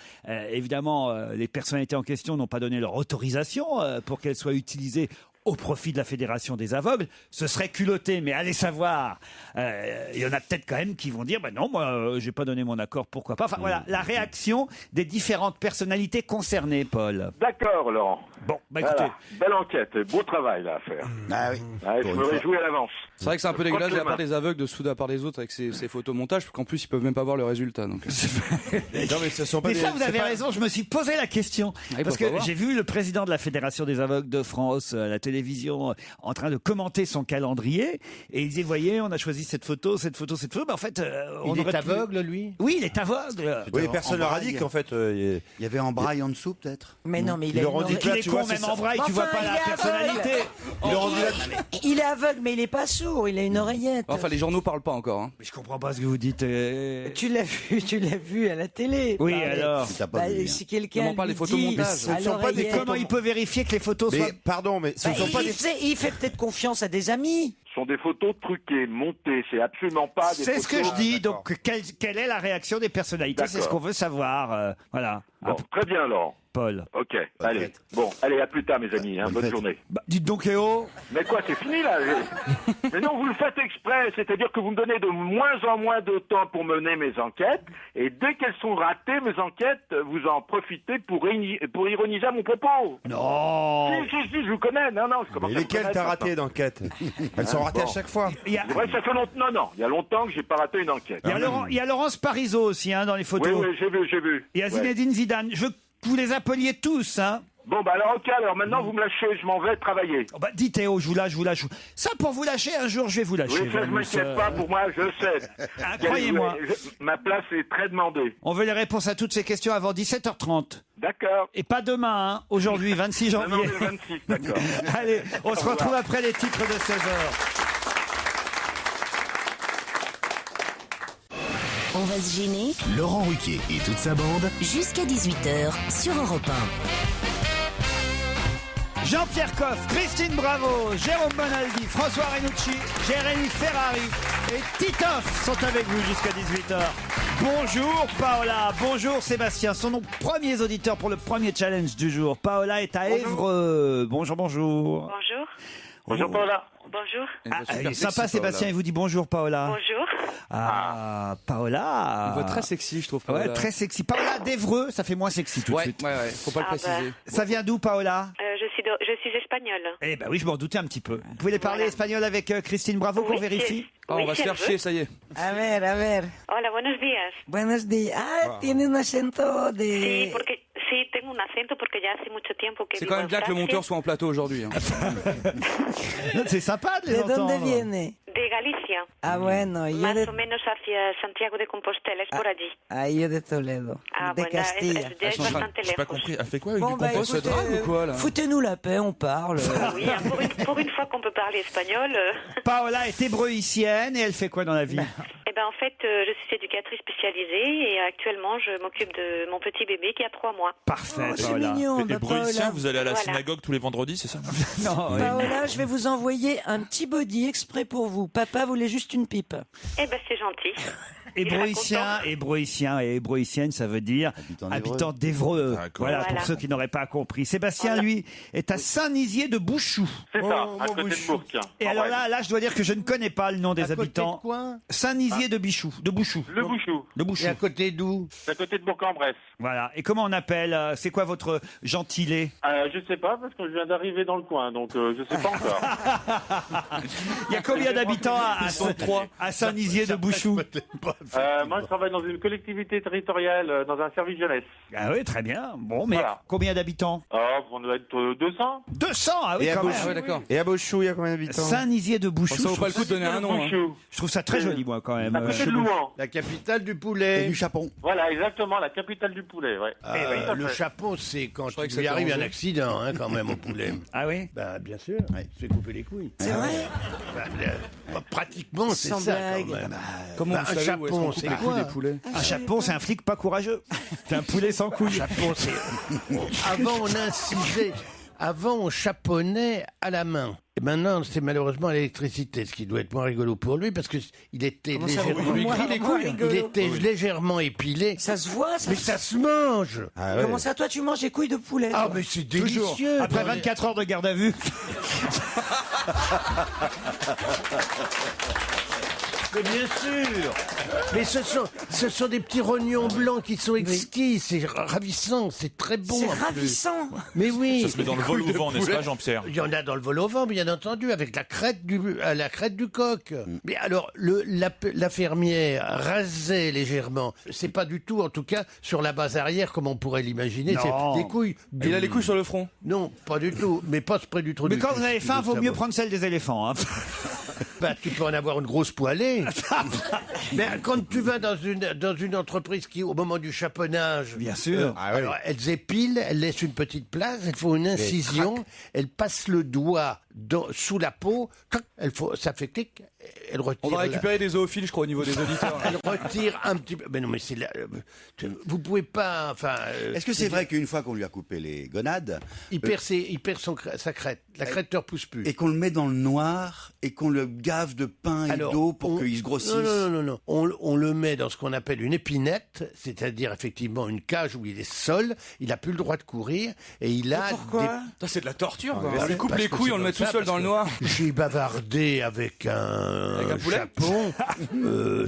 évidemment, les personnalités en question n'ont pas donné leur autorisation pour qu'elles soient utilisées au profit de la Fédération des aveugles. Ce serait culotté, mais allez savoir. Il y en a peut-être quand même qui vont dire, bah non, moi, j'ai pas donné mon accord, pourquoi pas. Enfin, voilà, la réaction des différentes personnalités concernées, Paul. D'accord, Laurent. Bon, bah écoutez. Voilà. Belle enquête, beau travail là à faire. Ah oui. Ouais, je me réjouis à l'avance. C'est vrai que c'est un peu dégueulasse de la part Complètement. des aveugles de se foutre à part des autres avec ces photomontages, parce qu'en plus ils peuvent même pas voir le résultat. Donc. Non, mais ce sont pas Mais des. ça, vous c'est avez pas- raison, je me suis posé la question. ils Parce peuvent pas que voir. j'ai vu le président de la Fédération des aveugles de France à la télévision en train de commenter son calendrier. Et il disait, voyez, on a choisi cette photo. Mais en fait, on Il est aurait pu- aveugle, lui? Oui, il est aveugle. Oui, personne leur a dit braille. qu'en fait. Il y avait en braille en dessous, peut-être. Mais non, mais il Ils a leur une ont dit oreille- que là, Il est tu con, vois, même c'est en ça. braille, tu Enfin, vois pas il la est personnalité. Ils leur ont dit là. Il est aveugle, mais il est pas sourd, il a une oreillette. Enfin, les journaux parlent pas encore. Hein. Mais je comprends pas ce que vous dites. Tu l'as vu à la télé. Oui, parler. alors. T'as pas Bah, vu, hein. si quelqu'un Comment parle lui des photomontages dit Ce à ne sont pas des l'oreillette- Comment il peut vérifier que les photos soient... Mais pardon, mais ce ne Bah, sont pas des. il fait peut-être confiance à des amis. Ce sont des photos truquées, montées, c'est absolument pas des C'est ce que photos. je dis. d'accord. Donc, quelle est la réaction des personnalités? C'est ce D'accord. qu'on veut savoir. Voilà. Bon, très bien, Laurent. Paul. Ok, allez. fête. Bon, allez, à plus tard, mes amis. Hein, Bonne bonne fête. journée. Bah, dites donc, Léo. Mais quoi, c'est fini là Mais non, vous le faites exprès, c'est-à-dire que vous me donnez de moins en moins de temps pour mener mes enquêtes, et dès qu'elles sont ratées, mes enquêtes, vous en profitez pour ironiser à mon propos. Non. Si, je vous connais. Non, je commence Mais à vous lesquelles connaître t'as maintenant. ratées d'enquête? Elles sont ratées à Bon. chaque fois. Il y a, C'est vrai que ça fait longtemps. Non, il y a longtemps que j'ai pas raté une enquête. il y a Laurence Parisot aussi hein, dans les Oui, photos. j'ai vu. Il y a Ouais. Zinedine Zidane. Je veux que vous les appeliez tous, hein. Bon, bah alors, ok, alors maintenant vous me lâchez, je m'en vais travailler. Oh, bah, dis Théo, je vous lâche. Ça, pour vous lâcher, un jour, je vais vous lâcher. Oui, ça, je m'inquiète pas, pour moi, je sais. Croyez-moi. Ma place est très demandée. On veut les réponses à toutes ces questions avant 17h30. D'accord. Et pas demain, hein. Aujourd'hui, 26 janvier. Non, le 26, d'accord. Allez, on se retrouve après les titres de 16h. On va se gêner. Laurent Ruquier et toute sa bande. Jusqu'à 18h sur Europe 1. Jean-Pierre Coff, Christine Bravo, Jérôme Bonaldi, François Renucci, Jérémy Ferrari et Titoff sont avec vous jusqu'à 18h. Bonjour Paola, bonjour Sébastien, sont nos premiers auditeurs pour le premier challenge du jour. Paola est à Évreux. Bonjour. Bonjour. Bonjour, Paola. Bonjour. Il est sympa Sébastien, il vous dit bonjour Paola. Bonjour. Ah, Paola. Une voix très sexy, je trouve. Paola. Ouais, très sexy. Paola d'Évreux, ça fait moins sexy tout de suite. Ouais, faut pas le préciser. Ça vient d'où Paola? Je suis espagnole. Eh ben oui, je m'en redoutais un petit peu. Vous pouvez les parler espagnol avec Christine Bravo qu'on vérifie? On va se faire chier, ça y est. A ver. Hola, buenos días. Buenos días. Ah, tiene un acento de... Sí, tengo un acento porque ya hace mucho tiempo que C'est vivo quand même en bien que le Francia. monteur soit en plateau aujourd'hui. Hein. C'est sympa de les ¿De entendre. dónde viene? De Galicia. Ah, bueno, yo Más de... o menos hacia Santiago de Compostela, es por allí. Ah, yo de Toledo. Ah, de bueno, Castilla. ya es bastante J'ai pas lejos. compris. Elle fait quoi avec Bon, du bah, compost? écoutez, drague ou quoi, là foutez-nous la paix, on parle. Oui, pour une fois qu'on peut parler espagnol. Paola est hébréicienne et elle fait quoi dans la vie? Eh ben, en fait, je suis éducatrice spécialisée et actuellement, je m'occupe de mon petit bébé qui a 3 mois. Parfait, C'est Paola. mignon, Et bah, Bruyicien, Paola. vous allez à la Voilà. synagogue tous les vendredis, c'est ça? Non, oui. Paola, je vais vous envoyer un petit body exprès pour vous. Papa voulait juste une pipe. Eh ben, c'est gentil. Hébréicien et hébréicienne, ça veut dire habitant d'Évreux. D'accord. Voilà, pour Voilà. ceux qui n'auraient pas compris. Sébastien, lui, est à Saint-Nizier de Bouchou. C'est ça, à côté de Bourg. Et alors là, je dois dire que je ne connais pas le nom des À côté habitants. de quoi? Saint-Nizier de Bouchou. Le Bouchou. De Bouchou. Et à côté d'où? C'est à côté de Bourg-en-Bresse. Voilà. Et comment on appelle C'est quoi votre gentilé? Je sais pas, parce que je viens d'arriver dans le coin, donc je sais pas encore. Il y a combien d'habitants à Saint-Nizier de Bouchou? Moi, je travaille dans une collectivité territoriale, dans un service jeunesse. Ah oui, très bien. Bon, mais Voilà. combien d'habitants? On doit être 200. 200, ah oui, Et à quand Bouchou, même. Ouais, d'accord. Et à Beauchou, il y a combien d'habitants? Saint-Nizier de Bouchou. Ça vaut pas le coup de donner un nom. Hein. Bouchou. Je trouve ça très joli, moi, quand même. À côté de Louan. La capitale du poulet. Et du Chapon. Voilà, exactement, la capitale du poulet, ouais. Ah, Oui, tout à le fait. Chapon, c'est quand croyais que il lui c'était arrive un Angers. accident, hein, quand même, au poulet. Ah oui? Ben, bien sûr, il se fait couper les couilles. C'est vrai? Pratiquement, c'est Sans ça, blague. quand même. Comment Bah, vous un savez où est-ce Chapon, qu'on coupe c'est les couilles quoi? des poulets? Un Chapon, c'est un flic pas courageux. C'est un poulet sans couilles. Chapon, c'est... Avant, on incisait... Avant, on chaponnait à la main. Et maintenant, c'est malheureusement à l'électricité, ce qui doit être moins rigolo pour lui, parce que il était Comment ça, légèrement... on lui grille les couilles, Il était légèrement épilé. Ça se voit, ça Mais ça se mange. Ah ouais. Comment ça, toi, tu manges des couilles de poulet? Ah, toi mais c'est Toujours. délicieux. Après 24 heures de garde à vue. Mais bien sûr. Mais ce sont des petits rognons blancs qui sont exquis. C'est ravissant. C'est très bon. C'est en plus. ravissant. Mais oui. Ça se met dans le vol au vent, n'est-ce pas, Jean-Pierre? Il y en a dans le vol au vent, bien entendu, avec la crête du coq. Mais alors, la fermière rasait légèrement. C'est pas du tout, en tout cas, sur la base arrière, comme on pourrait l'imaginer. Non. C'est des couilles. Il a les couilles sur le front. Non, pas du tout. Mais pas près du trou Mais du quand cul, vous avez si faim, tu vaut veux mieux savoir. prendre celle des éléphants. Hein. Bah, tu peux en avoir une grosse poêlée. Mais quand tu vas dans une entreprise qui, au moment du chaponnage, Bien sûr. alors, elles épilent, elles laissent une petite place, elles font une incision, elles passent le doigt sous la peau, ça fait clic, elles retirent. On va récupérer des zoophiles, je crois, au niveau des auditeurs. Elles retirent un petit peu. Mais non, mais c'est vous pouvez pas. Enfin. Est-ce que c'est vrai qu'une fois qu'on lui a coupé les gonades, il perd sa crête. La crête ne repousse plus. et qu'on le met dans le noir et qu'on le gave de pain et d'eau pour qu'il se grossisse? Non. On le met dans ce qu'on appelle une épinette, c'est-à-dire effectivement une cage où il est seul, il n'a plus le droit de courir et il a. Pourquoi? Putain, c'est de la torture. Quoi. Ouais, On lui coupe parce les que couilles, c'est on le met comme tout ça, seul dans parce le que noir. J'ai bavardé avec un poulet Chapon.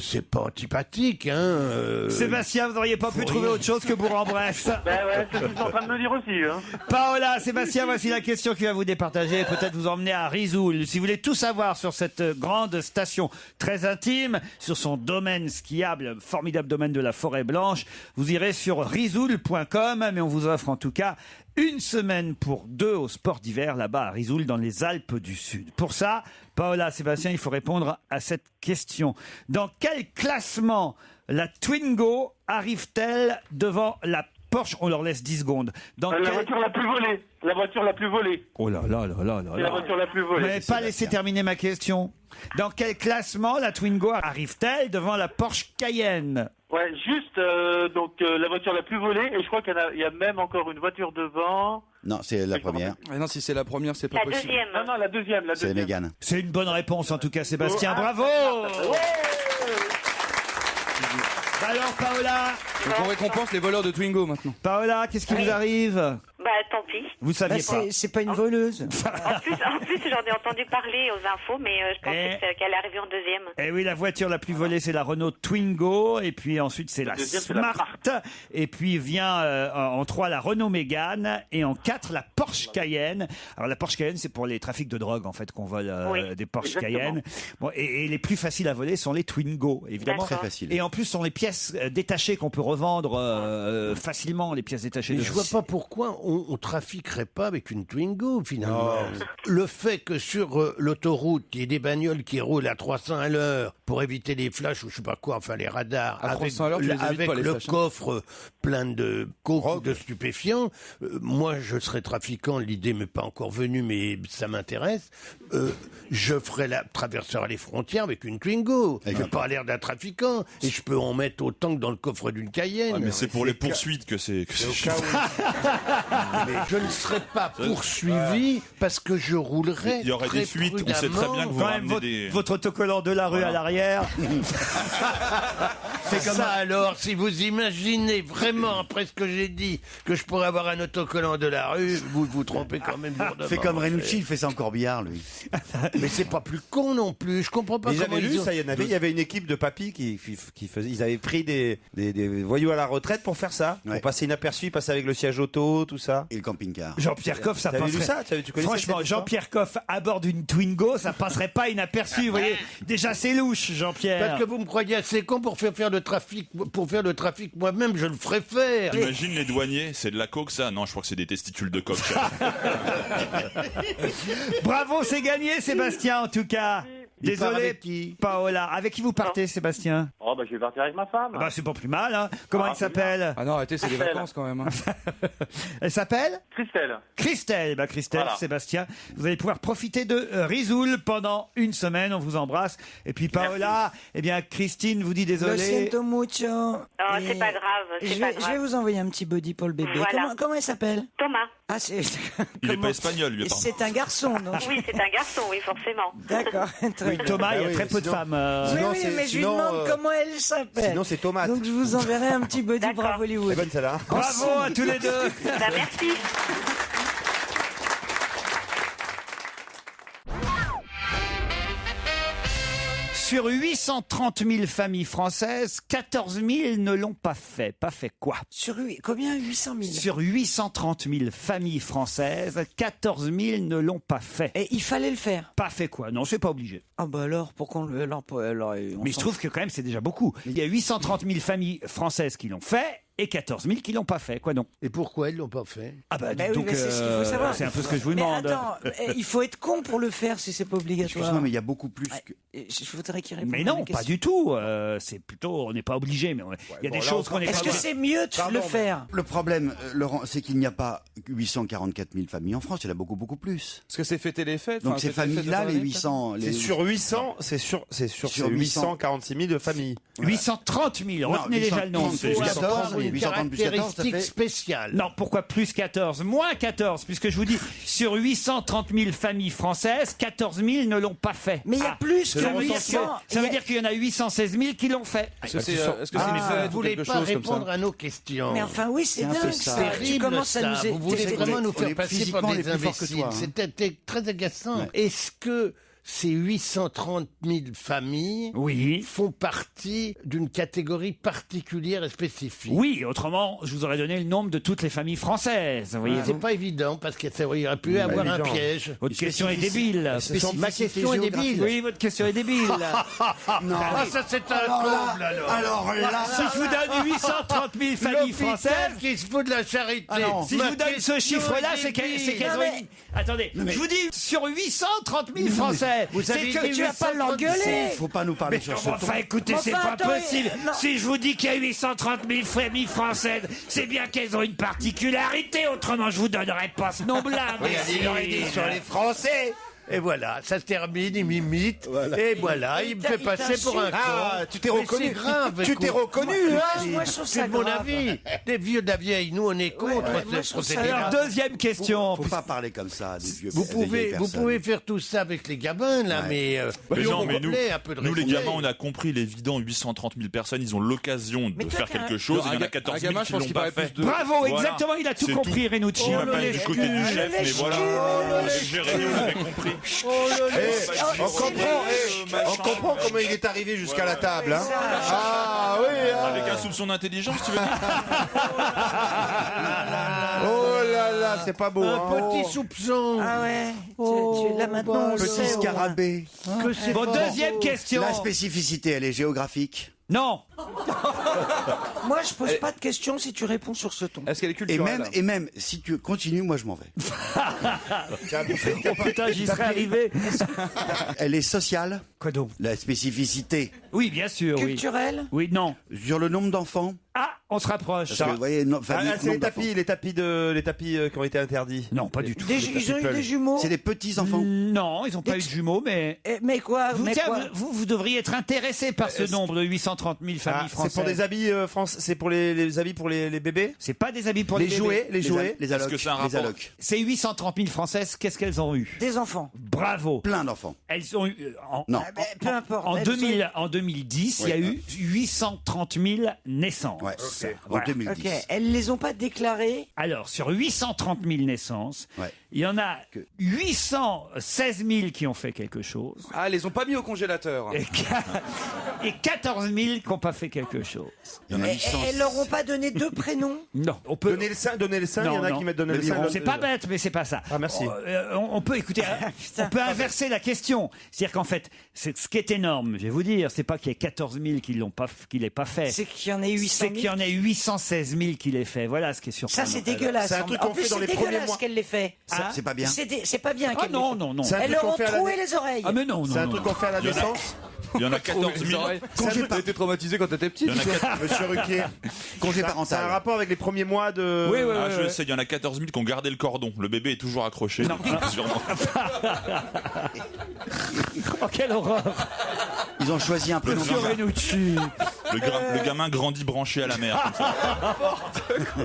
C'est pas antipathique, hein. Sébastien, vous n'auriez pas pu trouver autre chose que Bourg-en-Bresse. Ben ouais, c'est ce que je suis en train de me dire aussi. Hein. Paola, Sébastien, voici la question qui va vous départager et peut-être vous emmener à Risoul. Si vous voulez tout savoir sur cette cette grande station très intime sur son domaine skiable, formidable domaine de la Forêt Blanche. Vous irez sur risoul.com, mais on vous offre en tout cas une semaine pour 2 au sport d'hiver là-bas à Risoul dans les Alpes du Sud. Pour ça, Paola, Sébastien, il faut répondre à cette question. Dans quel classement la Twingo arrive-t-elle devant la Porsche? On leur laisse 10 secondes. Dans La voiture la plus volée. La voiture la plus volée. Oh là là là là là. C'est la voiture la plus volée. Vous n'avez pas laissé terminer ma question. Dans quel classement la Twingo arrive-t-elle devant la Porsche Cayenne? Ouais, juste la voiture la plus volée, et je crois qu'il y a même encore une voiture devant. Non, c'est la première. Non, si c'est la première, c'est pas possible. Non, la deuxième. C'est Mégane. C'est une bonne réponse en tout cas, Sébastien. Bravo. Alors Paola, Donc on récompense les voleurs de Twingo maintenant. Paola, qu'est-ce qui vous arrive? Bah tant pis. Vous saviez pas. C'est pas une voleuse. En plus, j'en ai entendu parler aux infos, mais je pensais qu'elle est arrivée en deuxième. Eh oui, la voiture la plus volée, c'est la Renault Twingo. Et puis ensuite, c'est la deuxième, c'est la Smart. Et puis vient en 3 la Renault Mégane. Et en 4, la Porsche Cayenne. Alors la Porsche Cayenne, c'est pour les trafics de drogue, en fait, qu'on vole des Porsche exactement. Cayenne. Bon, et les plus faciles à voler sont les Twingo, évidemment. Très facile. Et en plus, sont les pièces détachées qu'on peut revendre facilement, les pièces détachées. Mais de je vois pas pourquoi on trafiquerait pas avec une Twingo, finalement. Le fait que sur l'autoroute, il y ait des bagnoles qui roulent à 300 à l'heure pour éviter les flashs ou je sais pas quoi, enfin les radars, À 300 à l'heure, tu les évites avec pas, les le flashs, hein. coffre plein de coke, de stupéfiants, moi je serais trafiquant, l'idée m'est pas encore venue, mais ça m'intéresse, je ferais la traverserai les frontières avec une Twingo. Je n'ai pas l'air d'un trafiquant, et je peux en mettre autant que dans le coffre d'une Cayenne. Ouais, mais c'est pour les poursuites que c'est. Mais je ne serais pas poursuivi parce que je roulerais. Il y aurait des fuites, on sait très bien que vous Quand même, ramenez votre autocollant de la rue à l'arrière. C'est comme ça alors, si vous imaginez vraiment, après ce que j'ai dit, que je pourrais avoir un autocollant de la rue, vous vous trompez quand même lourdement. Fait comme Renucci, il fait ça en corbillard, lui. Mais c'est pas plus con non plus, je comprends pas Mais comment j'avais ils lu ont... ça, il y avait une équipe de papis qui faisait, ils avaient pris des voyous à la retraite pour faire ça, pour passer inaperçu, ils passaient avec le siège auto, tout ça. Et le camping-car. Jean-Pierre Coff, ça T'avais lu passerait. ça? Tu connaissais Franchement, cette histoire? Jean-Pierre Coff à bord d'une Twingo, ça passerait pas inaperçu. Vous voyez, déjà c'est louche, Jean-Pierre. Parce que vous me croyez assez con pour faire le trafic, moi-même, je le ferais faire. Imagine les douaniers, c'est de la coke ça? Non, je crois que c'est des testicules de coq. Bravo, c'est gagné, Sébastien, en tout cas. Il part Désolé, avec qui Paola. Avec qui vous partez, Sébastien? Oh, bah, je vais partir avec ma femme. Bah, c'est pas plus mal, hein. Comment elle s'appelle? Ah non, arrêtez, c'est des Christelle. vacances quand même. Hein. Elle s'appelle Christelle. Christelle. Bah, Christelle, Voilà. Sébastien, vous allez pouvoir profiter de Risoul pendant une semaine. On vous embrasse. Et puis, Paola, eh bien, Christine vous dit Lo désolé. siento mucho. Non, c'est pas grave, c'est Je pas vais, je vais grave. vous envoyer un petit body pour le bébé. Voilà. Comment elle s'appelle? Thomas. Ah, c'est. Il est pas espagnol, lui, pardon. C'est un garçon, non? Oui, c'est un garçon, oui, forcément. D'accord. Très Oui, bien. Thomas, il y a oui, très peu de sinon- femmes. Oui, Sinon, oui, c'est- mais je lui sinon, demande comment elle s'appelle. Sinon, c'est tomate. Donc je vous enverrai un petit body D'accord. Bravo Hollywood. C'est bonne celle-là. Bravo à tous les deux. Bah, merci. Sur 830 000 familles françaises, 14 000 ne l'ont pas fait. Pas fait quoi? Combien? 800 000. Sur 830 000 familles françaises, 14 000 ne l'ont pas fait. Et il fallait le faire. Pas fait quoi? Non, c'est pas obligé. Ah bah alors, pourquoi on le... Alors, on Mais je s'en trouve que quand même c'est déjà beaucoup. Il y a 830 000 familles françaises qui l'ont fait et 14 000 qui l'ont pas fait. Quoi donc? Et pourquoi ils l'ont pas fait? Ah bah, Bah oui, donc mais c'est ce qu'il faut savoir. c'est un peu ce que je vous Mais demande. attends, il faut être con pour le faire si c'est pas obligatoire. Excuse-moi, mais il y a beaucoup plus que... Je voudrais qu'il réponde. Mais à non, la pas question. du tout. C'est plutôt, on n'est pas obligé, mais il y a des choses qu'on n'est pas Est-ce que obligé. c'est mieux de le faire? Le problème, Laurent, c'est qu'il n'y a pas 844 000 familles en France, il y en a beaucoup, beaucoup plus. Parce que c'est fêter les fêtes. Donc enfin, ces fêter les fêtes de familles-là, fin les d'année, 800... C'est sur 800, c'est sur Sur 846 000 de familles. 830 000, retenez déjà le nom. 830 plus 14, Une 830 plus 14, ça caractéristique fait... spéciale. Non, pourquoi plus 14? Moins 14, puisque je vous dis, sur 830 000 familles françaises, 14 000 ne l'ont pas fait. Mais il y a plus ça que veut dire 800. ça veut dire qu'il y en a 816 000 qui l'ont fait. Est-ce que c'est une fête Vous ou voulez quelque pas chose comme répondre ça? à nos questions. Mais enfin, oui, c'est C'est un peu dingue ça. ça. Terrible, Tu commences à ça. nous Vous voulez vraiment nous on faire est passer physiquement pour les des plus forts que imbéciles. toi, hein. C'était très agaçant. Ouais. Est-ce que ces 830 000 familles font partie d'une catégorie particulière et spécifique. Oui, autrement, je vous aurais donné le nombre de toutes les familles françaises. Voyez-vous. C'est pas évident parce qu'il aurait pu avoir un piège. Votre question est débile. Ma question est débile. Oui, votre question est débile. Non. Ah, ça c'est un comble alors. Alors là, si je vous donne 830 000 familles françaises, qui se fout de la charité. Si je vous donne ce chiffre-là, c'est qu'elles ont une... Attendez, je vous dis, sur 830 000 Français, c'est que tu vas pas l'engueuler. Faut pas nous parler sur ce ton. Enfin, écoutez, c'est pas possible. Si je vous dis qu'il y a 830 000 familles françaises, c'est bien qu'elles ont une particularité. Autrement, je vous donnerais pas ce nombre-là. Regardez sur les Français. Et voilà, ça se termine, il m'imite, et voilà, il me fait passer pour un con. Ah, tu t'es reconnu. C'est grave. Tu t'es reconnu, hein. Moi, je trouve ça C'est mon grave. avis. Des vieux de la vieille, nous on est contre ce procédé-là. Alors, deuxième question. Faut pas parler comme ça des vieux. Vous des vieilles pouvez personnes. faire tout ça avec les gamins, là, mais non, mais nous, un peu de nous les respect. gamins, on a compris l'évident. 830 000 personnes, ils ont l'occasion de faire quelque chose. Il y en a 14 000 qui l'ont pas fait. Bravo, Voilà. exactement, il a tout C'est compris, Renucci. On m'a pas du côté du chef, mais voilà. Jérémy, on avait compris. On comprend comment il est arrivé jusqu'à la table. Hein. Ah oui. Avec un soupçon d'intelligence, tu veux dire? Oh là là, c'est pas beau. Un petit soupçon. Ah ouais. Là maintenant, on Petit sait. scarabée. Que c'est Bon, pas deuxième question. La spécificité, elle est géographique. Non. Moi, je pose pas de questions si tu réponds sur ce ton. Est-ce qu'elle est culturelle? Et même, si tu continues, moi je m'en vais. Oh putain, j'y serais arrivé. Elle est sociale. Quoi donc? La spécificité. Oui, bien sûr. Oui. Culturel? Oui, non. Sur le nombre d'enfants. Ah, on se rapproche. Parce que, vous voyez, famille, C'est les tapis qui ont été interdits. Non, pas du tout. Ils ont eu des jumeaux? C'est des petits enfants. Non, ils n'ont pas eu de jumeaux, mais... Mais quoi? Vous, Mais tiens, quoi vous devriez être intéressé par ce nombre de 830 000 familles françaises. C'est pour des habits c'est pour les habits pour les bébés. C'est pas des habits pour les jouets, les jouets. Les Est-ce allocs. que c'est un Les rapport? allocs. Ces 830 000 françaises, qu'est-ce qu'elles ont eu? Des enfants. Bravo. Plein d'enfants. Elles ont eu... Non. Peu importe. En, Elles 2010, il y a eu 830 000 naissances. Ouais. Voilà. En 2010. Ok. Elles les ont pas déclarées. Alors, sur 830 000 naissances, Ouais. il y en a 816 000 qui ont fait quelque chose Ah, ils les ont pas mis au congélateur. et 14 000 qui n'ont pas fait quelque chose. Il y en a 800. Elles leur ont pas donné deux prénoms. Non, on peut... Donner le sein, il y en a Non, qui mettent donner le sein. C'est pas bête, mais c'est pas ça. Ah, merci. On peut écouter, on peut inverser la question. C'est-à-dire qu'en fait, ce qui est énorme, je vais vous dire, c'est pas qu'il y ait 14 000 qui l'aient pas fait. C'est qu'il y en ait 800 C'est 000. qu'il y en ait 816 000 qui l'aient fait. Voilà ce qui est surprenant. Ça, c'est dégueulasse. C'est un truc En qu'on plus, fait dans c'est les premiers dégueulasse mois. qu'elle l'ait fait. C'est pas bien. C'est pas bien Ah qu'elle non, l'ait fait. non, non. C'est un Elles truc leur qu'on ont fait à troué l'année. les oreilles. Ah mais non, non, C'est un non, truc non. qu'on fait à la naissance. Il y en a 14 000. T'as été traumatisé quand t'étais petit? Il y en a 4... Monsieur Ruquier. Congé C'est un parental. rapport avec les premiers mois de. Oui, oui, Ah, oui, je oui. sais, il y en a 14 000 qui ont gardé le cordon. Le bébé est toujours accroché. Sûrement. Oh, quelle horreur. Ils ont choisi un prénom Monsieur bizarre. Renucci. Le gamin grandit branché à la mère. Comme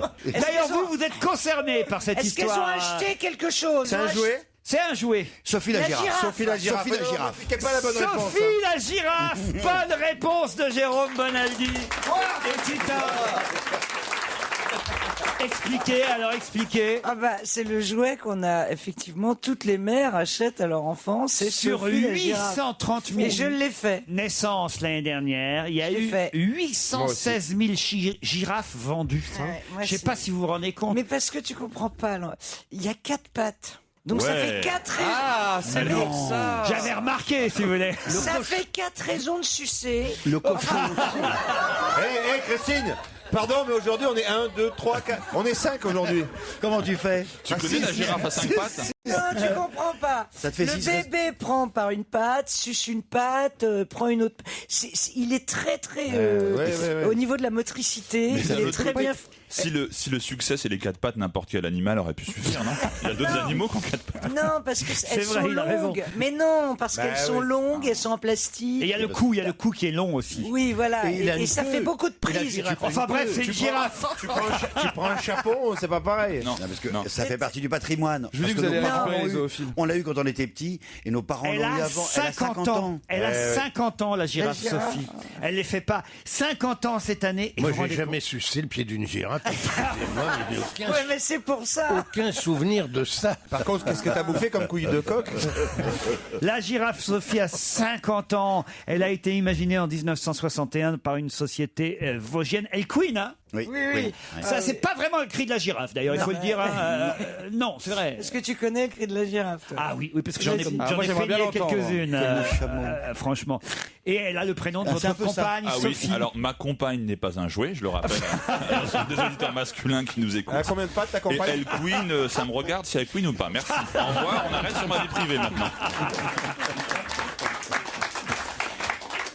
ça. D'ailleurs, vous êtes concerné par cette Est-ce qu'elles histoire. ont acheté quelque chose? C'est un jouet. C'est un jouet. Sophie la La girafe. girafe. Sophie la girafe. Sophie la girafe. Qui est pas la bonne réponse. Sophie la girafe. Bonne réponse de Jérôme Bonaldi. Et Tita. Expliquez, alors expliquez. Ah bah c'est le jouet qu'on a effectivement toutes les mères achètent à leur enfant. C'est Sur Sophie la girafe. 830 000 Et je l'ai fait. naissances l'année dernière, il y a Je l'ai eu fait. 816 000 girafes vendues. Ouais, moi, Je sais c'est- pas si vous vous rendez compte. Mais parce que tu comprends pas. là. Il y a 4 pattes. Donc ça Ouais. fait 4 raisons. Ah, c'est pour ça. J'avais remarqué, si vous voulez. Ça fait 4 raisons de sucer. Le cochon. Hé, Christine. Pardon, mais aujourd'hui on est 1, 2, 3, 4. On est 5 aujourd'hui. Comment tu fais? Tu connais la girafe à 5 pattes? Non, tu comprends pas. Ça te fait le six bébé prend par une patte, suce une patte, prend une autre. Il est très très ouais. au niveau de la motricité. Mais Il d'un est autre très côté, bien. Si le succès c'est les 4 pattes, n'importe quel animal aurait pu suffire, non? Il y a d'autres animaux qui ont 4 pattes. Non, parce que elles vrai, sont il a raison. longues. Mais non, parce Bah qu'elles sont oui. longues, elles sont en plastique. Et il y a le cou qui est long aussi. Oui, voilà. Et il a Et une ça queue. fait beaucoup de Et la prises. girafe a Enfin une bref, queue. c'est une girafe. Tu prends un chapeau, c'est pas pareil. Non. Non, parce que Non. ça fait partie du patrimoine. Je vous dis Parce que vous que allez nos On l'a eu quand on était petit et nos parents Elle l'ont eu a avant. 50 ans. Elle a 50 ans, la girafe Sophie. Elle les fait pas. 50 ans cette année. Et Moi, vous j'ai rendez jamais sucé le pied d'une girafe. Excusez-moi, mais j'ai Ouais, mais c'est pour ça. aucun souvenir de ça. Par contre, qu'est-ce que t'as bouffé comme couille de coq? La girafe Sophie a 50 ans. Elle a été imaginée en 1961 par une société vosgienne. Elle queen, hein? Oui. Ça, c'est pas vraiment le cri de la girafe, d'ailleurs, il faut le dire. Hein. Non, c'est vrai. Est-ce que tu connais le cri de la girafe, toi? Ah oui, parce que j'en ai, Vas-y. j'en ai j'aimerais bien fait l'entendre. quelques-unes, franchement. Et elle a le prénom de votre compagne, Ah oui, Sophie. alors ma compagne n'est pas un jouet, je le rappelle. à l'ensemble des auditeurs masculins qui nous écoutent. Elle a combien de pattes ta Et compagne? elle queen, ça me regarde si elle queen ou pas. Merci. Au revoir, on arrête sur ma vie privée maintenant.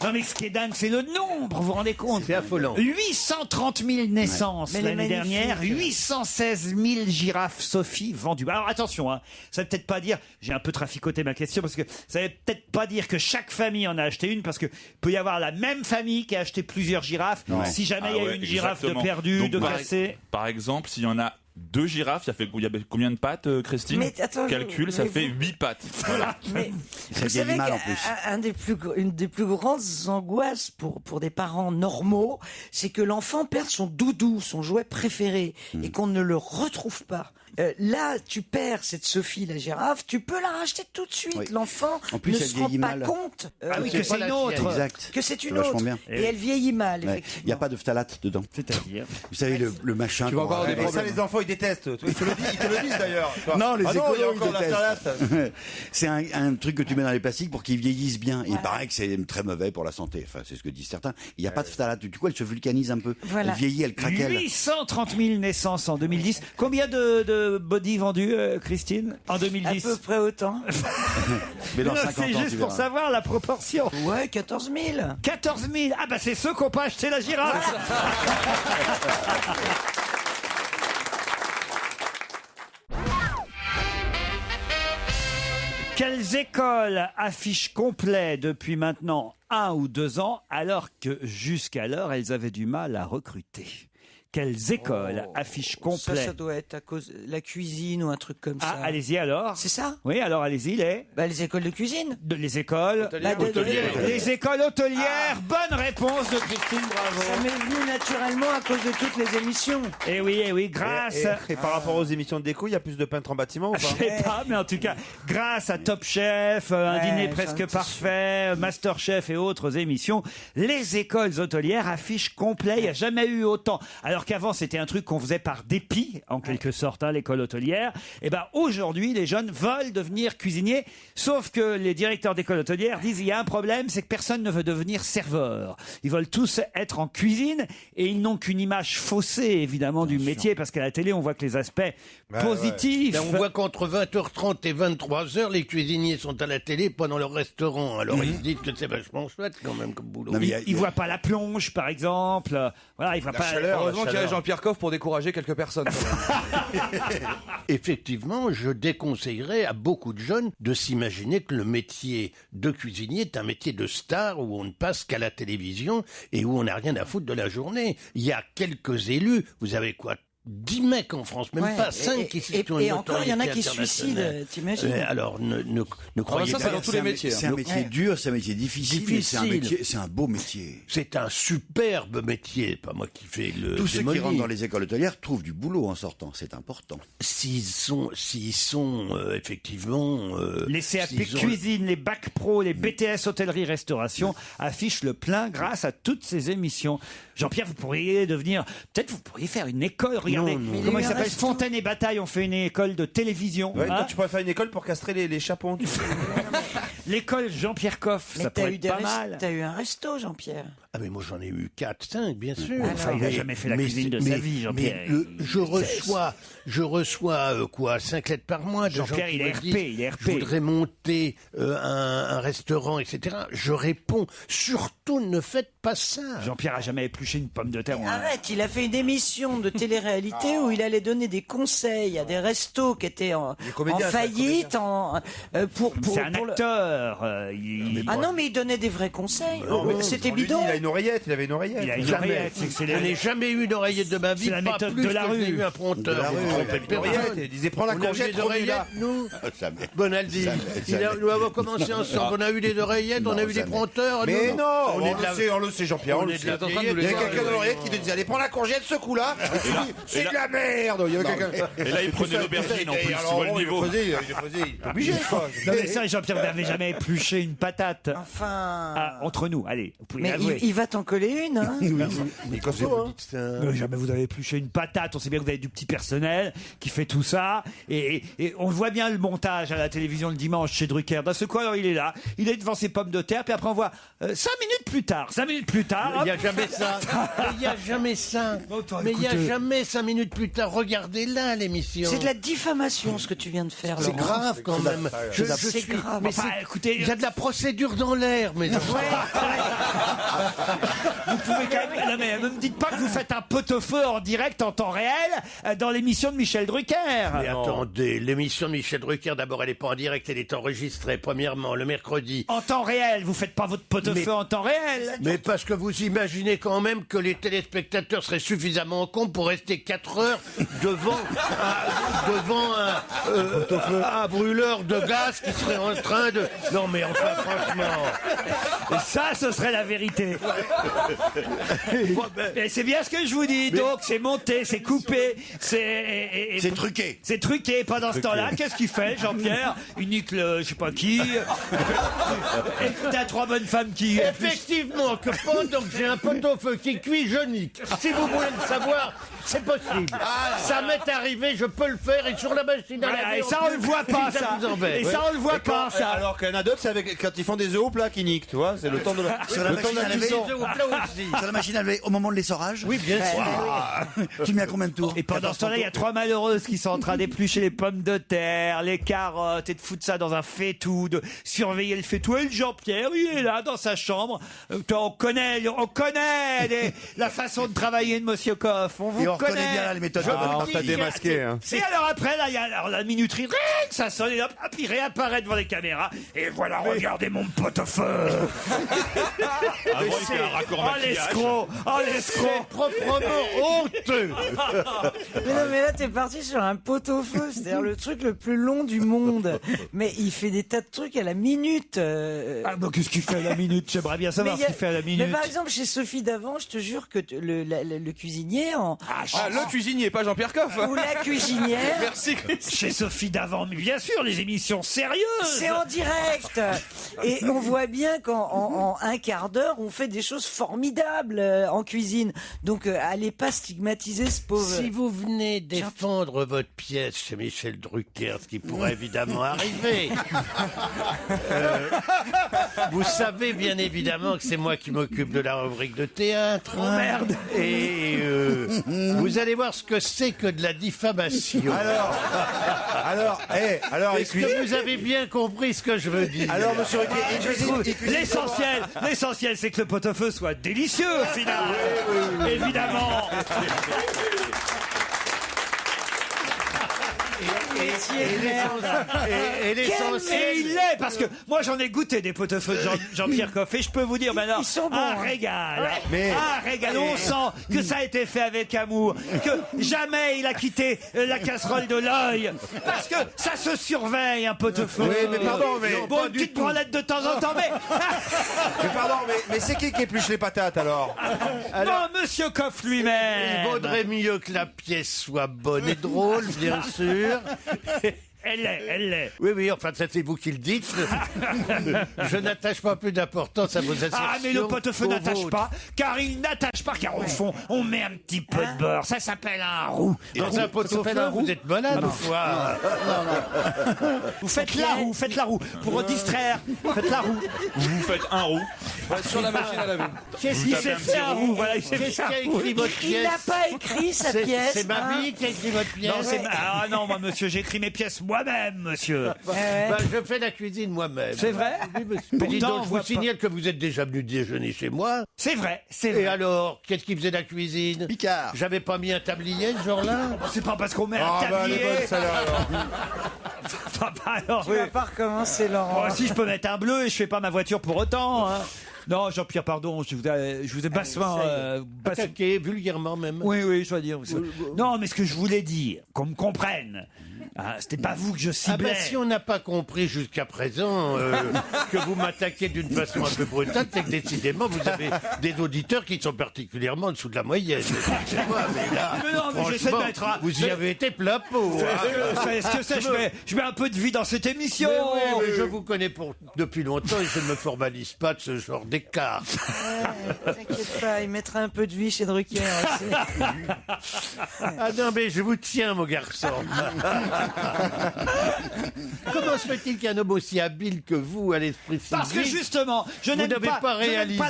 Non mais ce qui est dingue, c'est le nombre, vous vous rendez compte? C'est affolant. 830 000 naissances Mais elle est l'année dernière, magnifique. 816 000 girafes Sophie vendues. Alors attention, hein, ça veut peut-être pas dire, j'ai un peu traficoté ma question, parce que ça veut peut-être pas dire que chaque famille en a acheté une, parce que peut y avoir la même famille qui a acheté plusieurs girafes. Si jamais il y a ouais, une girafe exactement. de perdue, Donc, de cassée. Par exemple, s'il y en a 2 girafes, il y a combien de pattes, Christine? Mais attends, Calcul, ça fait 8 pattes. Voilà. Mais Ça vous savez vieillit mal en plus. une des plus grandes angoisses pour des parents normaux, c'est que l'enfant perde son doudou, son jouet préféré, et qu'on ne le retrouve pas. Là, tu perds cette Sophie, la girafe, tu peux la racheter tout de suite. Oui. L'enfant En plus, ne elle se rend vieillit pas mal. compte oui, c'est que c'est pas une la autre. sienne. Exact. que c'est une vachement autre. bien. Et elle vieillit mal, Ouais. Il effectivement. n'y a pas de phtalate dedans. C'est-à-dire. Vous savez, le machin. Tu vas encore avoir des Et ça, problèmes. les enfants, ils détestent. Ils te le disent d'ailleurs. Non, les ah non, il y a écolos, encore ils la détestent. salade. C'est un truc que tu mets dans les plastiques pour qu'ils vieillissent bien. Et il paraît que c'est très mauvais pour la santé. Enfin, c'est ce que disent certains. Il n'y a pas de phtalate. Du coup, elle se vulcanise un peu. Voilà. Elle vieillit, elle craquelle. 830 000 naissances en 2010. Combien de body vendus, Christine, en 2010? À peu près autant. Mais dans Non, 50 c'est ans, tu juste pour verras. savoir la proportion. Ouais, 14 000. 14 000. Ah bah c'est ceux qui n'ont pas acheté la girafe. Quelles écoles affichent complet depuis maintenant 1 ou 2 ans, alors que jusqu'alors elles avaient du mal à recruter? Quelles écoles affichent complet? Ça doit être à cause de la cuisine ou un truc comme ça. Ah, allez-y alors. C'est ça? Oui, alors allez-y, Les écoles de cuisine. les écoles. Les écoles hôtelières. Bonne réponse de Christine, bravo. Ça m'est venu naturellement à cause de toutes les émissions. Eh oui, grâce. Et par rapport aux émissions de déco, il y a plus de peintres en bâtiment ou Je pas? sais pas, mais en tout cas, grâce à Top Chef, un Ouais, dîner presque parfait, Master Chef et autres émissions, les écoles hôtelières affichent complet. Il n'y a jamais eu autant. Alors qu'avant, c'était un truc qu'on faisait par dépit, en quelque sorte, hein, l'école hôtelière. Et ben aujourd'hui, les jeunes veulent devenir cuisiniers, sauf que les directeurs d'école hôtelière disent il y a un problème, c'est que personne ne veut devenir serveur. Ils veulent tous être en cuisine et ils n'ont qu'une image faussée, évidemment, du métier, parce qu'à la télé, on voit que les aspects positifs. Là, on voit qu'entre 20h30 et 23h, les cuisiniers sont à la télé, pas dans leur restaurant. Alors ils se disent que c'est vachement chouette quand même comme boulot. Non, mais Ils voient pas la plonge, par exemple. Voilà, ils voient pas. Heureusement qu'il y a Jean-Pierre Coff pour décourager quelques personnes. Effectivement, je déconseillerais à beaucoup de jeunes de s'imaginer que le métier de cuisinier est un métier de star où on ne passe qu'à la télévision et où on n'a rien à foutre de la journée. Il y a quelques élus, vous avez quoi, 10 mecs en France, même Ouais, pas 5 qui ont et une encore, il y en a qui notoriété suicident, internationale. t'imagines. Alors, ne croyez ça, pas. c'est dans tous les métiers. C'est un métier dur, c'est un métier difficile, mais c'est un métier, c'est un beau métier. C'est un superbe métier, pas moi qui fais le Tous ceux qui démoli. rentrent dans les écoles hôtelières trouvent du boulot en sortant, c'est important. S'ils sont effectivement Les CAP s'ils ont- cuisine, les bacs pro, les BTS hôtellerie-restauration affichent le plein grâce à toutes ces émissions. Jean-Pierre, vous pourriez peut-être vous pourriez faire une école. Regardez, Non, non. comment Mais il s'appelle, resto. Fontaine et Bataille ont fait une école de télévision. Ouais, hein. toi, tu pourrais faire une école pour castrer les chapons. L'école Jean-Pierre Coff, Mais ça pourrait être pas mal. t'as eu un resto, Jean-Pierre. Ah mais moi j'en ai eu 4, 5 bien sûr. Enfin, il n'a jamais fait la cuisine de sa vie, Jean-Pierre. Je reçois quoi, 5 lettres par mois de gens Jean-Pierre, qui il est me RP, disent, il est RP. je voudrais monter un restaurant, etc. Je réponds, surtout ne faites pas ça. Jean-Pierre a jamais épluché une pomme de terre. Arrête, il a fait une émission de télé-réalité où il allait donner des conseils à des restos qui étaient en faillite, pour C'est un pour le- acteur. Ah non, mais il donnait des vrais conseils. Non, mais C'était on lui dit, bidon. une oreillette, il avait une oreillette. Il a une Jamais. oreillette. Je n'ai jamais eu une oreillette de ma vie. C'est la pas méthode plus de la que j'ai rue. eu un prompteur. De la Vous rue, vous trompez ouais. de Une oreillette, personne. il disait prends la On a eu courgette, des oreillettes, là. nous. Jamais. Bonaldi. Jamais. Nous avons commencé ensemble. On a eu des oreillettes, on a eu des jamais. prompteurs. Mais nous. non, on est de la- on le sait, Jean-Pierre, on on le est de sait. la en train de vieillette. nous Il y les avait voir, quelqu'un dans l'oreillette qui te disait allez prends la courgette ce coup-là. Et tu dis c'est de la merde. Il y avait quelqu'un. Et là, il prenait l'aubergine en plus, tu vois le niveau. Il est obligé quoi. Non mais ça, Jean-Pierre, vous n'avez jamais épluché une patate. Enfin. Ah, entre nous, allez, vous pouvez Mais l'avouer. il va t'en coller une, hein. Mais quand vous dites ça. Mais jamais vous avez épluché une patate. On sait bien que vous avez du petit personnel qui fait tout ça. Et on voit bien le montage à la télévision le dimanche chez Drucker. D'un seul coup, alors il est là. Il est devant ses pommes de terre. Puis après, on voit 5 minutes plus tard. Il n'y a jamais ça. Il n'y a jamais ça. Mais il n'y a écoutez. jamais 5 minutes plus tard. Regardez là l'émission. C'est de la diffamation ce que tu viens de faire. C'est Laurent. grave quand même. C'est grave. Mais Enfin, écoutez, il y a de la procédure dans l'air, mais vous pouvez quand même. Non, mais ne me dites pas que vous faites un pot-au-feu en direct en temps réel dans l'émission de Michel Drucker. Mais attendez, l'émission de Michel Drucker, d'abord, elle n'est pas en direct, elle est enregistrée, premièrement, le mercredi. En temps réel, vous faites pas votre pot-au-feu Mais- en temps réel. Mais parce que vous imaginez quand même que les téléspectateurs seraient suffisamment cons pour rester 4 heures devant un brûleur de gaz qui serait en train de... Non mais enfin, franchement... Et ça, ce serait la vérité. Et c'est bien ce que je vous dis. Donc, c'est monté, c'est coupé, C'est truqué. C'est truqué. Pendant ce temps-là, qu'est-ce qu'il fait, Jean-Pierre? Il nique le, je sais pas qui. Et t'as 3 bonnes femmes qui. Effectivement, que pendant que j'ai un pot-au-feu qui cuit, je nique. Si vous voulez le savoir, c'est possible. Ça m'est arrivé, je peux le faire, et sur la machine à Voilà, laver... et ça, on le voit pas, si ça. vous embête. Et ça, on le voit pas, ça. Alors qu'il y en a d'autres, c'est avec quand ils font des œufs au plat qui niquent, tu vois, c'est le temps de la Sur la le temps de machine à la laver. cuisson. Au plat aussi. Sur la machine à laver au moment de l'essorage. Oui, bien sûr. Tu mets à combien de tours? Et pendant ce temps-là, il y a 3 malheureuses qui sont en train d'éplucher les pommes de terre, les carottes, et de foutre ça dans un faitout, de surveiller le faitout. Et le Jean-Pierre, il est là, dans sa chambre. On connaît la façon de travailler de Monsieur Coff. On vous Et on reconnaît connaît. bien là les méthodes Je de vous votre le parti. dis. démasqué, hein. Et alors après, là, il y a alors, la minuterie, ring, ça sonne, et hop, il réapparaît devant les caméras. Et voilà, regardez mon pot-au-feu. Avant, il fait un raccord Oh maquillage. l'escroc. Oh l'escroc. Proprement honteux. Mais non, mais là, t'es parti sur un pot-au-feu, c'est-à-dire le truc le plus long du monde. Mais il fait des tas de trucs à la minute. Ah, bah, qu'est-ce qu'il fait à la minute? J'aimerais bien savoir Mais ce il y qu'il a- fait à la minute. Mais par exemple, chez Sophie Davant, je te jure que le cuisinier Le cuisinier, pas Jean-Pierre Coff. ou la cuisinière, Merci Chris. Chez Sophie Davant, mais bien sûr, les émissions sérieuses. c'est en direct. Et on voit bien qu'en un quart d'heure, on fait des choses formidables en cuisine. Donc, allez pas stigmatiser ce pauvre. Si vous venez défendre votre pièce chez Michel Drucker, ce qui pourrait évidemment arriver, vous savez bien évidemment que c'est moi qui m'occupe de la rubrique de théâtre. Oh merde. Et vous allez voir ce que c'est que de la diffamation. Alors, Est-ce que vous avez bien compris ce que je veux dire? alors, monsieur Ruquier, il cuisine L'essentiel, c'est que le pot-au-feu soit délicieux, au final. Évidemment. Et l'essentiel... Et il l'est, parce que moi j'en ai goûté des pot-au-feu de Jean-Pierre Coff, et je peux vous dire maintenant, Ils sont bons, un hein. régal. Mais- Un régal. On sent que ça a été fait avec amour, que jamais il a quitté la casserole de l'œil, parce que ça se surveille un pot-au-feu. Oui, mais pardon, mais- bon, pas une du petite tout. branlette de temps en temps, mais Mais pardon, mais c'est qui épluche les patates alors? non, Monsieur Coff lui-même. Il vaudrait mieux que la pièce soit bonne et drôle, bien sûr. Elle l'est. Oui, enfin, ça c'est vous qui le dites. Je n'attache pas plus d'importance à vos assertions. Ah, mais le pot-au-feu qu'aux n'attache vôtres. pas, car il n'attache pas, car au fond, on met un petit peu de beurre. Ça s'appelle un roux. Dans un pot-au-feu, vous êtes malade ou quoi? Vous faites la roue, pour distraire. Faites la roue. Vous faites un roux. Sur la machine à laver. Qu'est-ce Vous qu'il tapez s'est un fait petit un roux. roux? Voilà, il s'est Qu'est-ce fait un qu'a roux. écrit votre Il pièce? n'a pas écrit sa pièce. C'est ma hein. vie qui a écrit votre pièce. Non, ah non, moi, monsieur, j'écris mes pièces moi-même, monsieur. Bah, je fais la cuisine moi-même. C'est vrai? Oui, mais dis Pourtant, donc, on je voit vous signale que vous êtes déjà venu déjeuner chez moi. C'est vrai, c'est Et vrai. alors, qu'est-ce qui faisait la cuisine? Picard. J'avais pas mis un tablier ce jour-là? C'est pas parce qu'on met un Ah, bah, elle est tablier. bonne, celle-là, alors. Enfin, bah, alors, Tu vas pas recommencer, Laurent. Moi aussi, je peux mettre un bleu et je fais pas ma voiture pour autant. Hein. Non, Jean-Pierre, pardon, je vous ai bassement... Attaqué, vulgairement même. Oui, je dois dire. Non, mais ce que je voulais dire, qu'on me comprenne, c'était pas vous que je ciblais. Si on n'a pas compris jusqu'à présent que vous m'attaquez d'une façon un peu brutale, c'est que décidément vous avez des auditeurs qui sont particulièrement en dessous de la moyenne. Excusez-moi, mais là, Mais non, mais j'essaie de franchement, mettre vous y avez été plat pot. Est-ce que c'est je mets un peu de vie dans cette émission. Mais je vous connais depuis longtemps et je ne me formalise pas de ce genre d'écart. T'inquiète pas, il mettra un peu de vie chez Drucker aussi. Ah non, mais je vous tiens, mon garçon. Comment se fait-il qu'un homme aussi habile que vous, à l'esprit physique... Parce que justement, je n'aime pas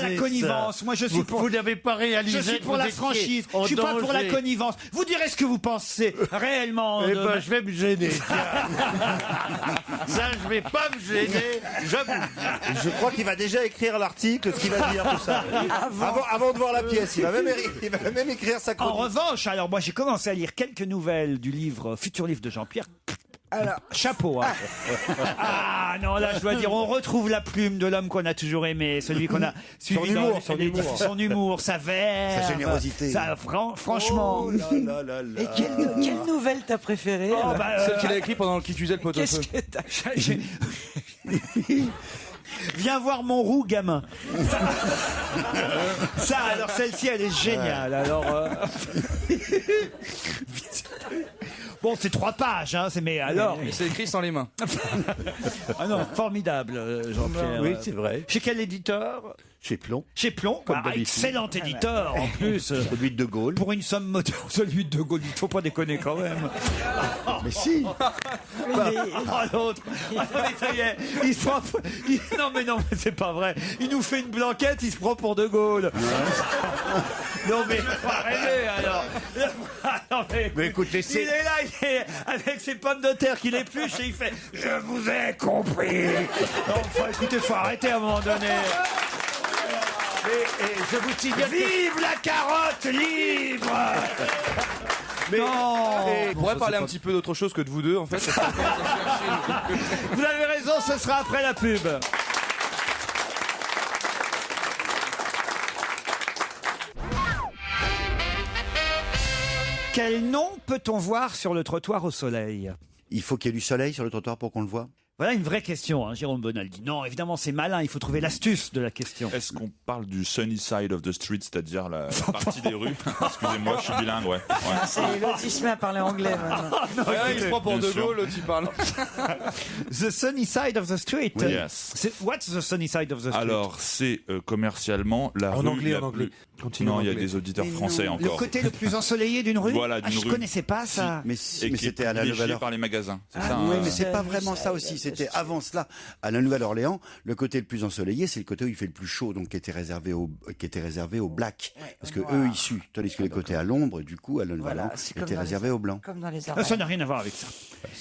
la connivence. Moi, je suis pour... Vous n'avez pas réalisé... Je suis pour la franchise. Je suis pas pour la connivence. Vous direz ce que vous pensez réellement. Eh ben, je vais me gêner. Ça, je vais pas me gêner. Je crois qu'il va déjà écrire l'article, ce qu'il va dire, tout ça. Avant de voir la pièce, il va même écrire sa chronique. En revanche, alors moi j'ai commencé à lire quelques nouvelles du futur livre de Jean-Pierre. Alors, chapeau. Hein. Ah non, là je dois dire, on retrouve la plume de l'homme qu'on a toujours aimé, celui qu'on a suivi son humour, sa verve, sa générosité. Franchement. Oh là là là. Et quelle nouvelle t'as préférée Celle qu'il a écrite pendant qu'il utilisait le pot-au-feu. Qu'est-ce que t'as Viens voir mon roux, gamin. Ça, alors celle-ci, elle est géniale. Alors, bon, c'est 3 pages, hein. Mais alors. C'est écrit sans les mains. Ah non, formidable, Jean-Pierre. Oui, c'est vrai. Chez quel éditeur? Chez Plomb. Chez Plomb, Comme d'habitude. excellent éditeur en plus. Celui de De Gaulle. Pour une somme moderne, celui de De Gaulle, il ne faut pas déconner quand même. Mais si. L'autre. Ah, mais ça y est, il se prend. Non, mais c'est pas vrai. Il nous fait une blanquette, il se prend pour De Gaulle. Non, mais faut arrêter alors. Non, mais écoutez, il est là, il est avec ses pommes de terre qu'il épluche et il fait je vous ai compris. Non, écoutez, faut arrêter à un moment donné. Et je vous signale Vive la carotte libre. Non. On pourrait parler un petit peu d'autre chose que de vous deux, en fait. Vous avez raison, ce sera après la pub. Quel nom peut-on voir sur le trottoir au soleil? Il faut qu'il y ait du soleil sur le trottoir pour qu'on le voit. Voilà une vraie question, hein, Jérôme Bonaldi. Non, évidemment, c'est malin, il faut trouver l'astuce de la question. Est-ce qu'on parle du sunny side of the street, c'est-à-dire la partie des rues? Excusez-moi, je suis bilingue, ouais. C'est l'autre, il se met à parler anglais maintenant. Il se prend pour De Gaulle, l'autre il parle. The sunny side of the street. Yes. What's the sunny side of the street? Alors, c'est commercialement la rue. En anglais. Continue Non, en il y a anglais. des auditeurs français Le encore. côté le plus ensoleillé d'une rue? Voilà, d'une je rue. connaissais pas ça. Mais Et qui c'était est à la privilégié Nouvelle-Orléans. par les magasins. C'est Ah, ça, oui, hein. mais c'est pas vraiment ça aussi. C'était avant cela. À la Nouvelle-Orléans, le côté le plus ensoleillé, c'est le côté où il fait le plus chaud, donc qui était réservé aux blacks, parce que eux ils suent. Tandis que les côtés à l'ombre, du coup, à la Nouvelle-Orléans, étaient réservés aux blancs. Comme dans les Ça n'a rien à voir avec ça.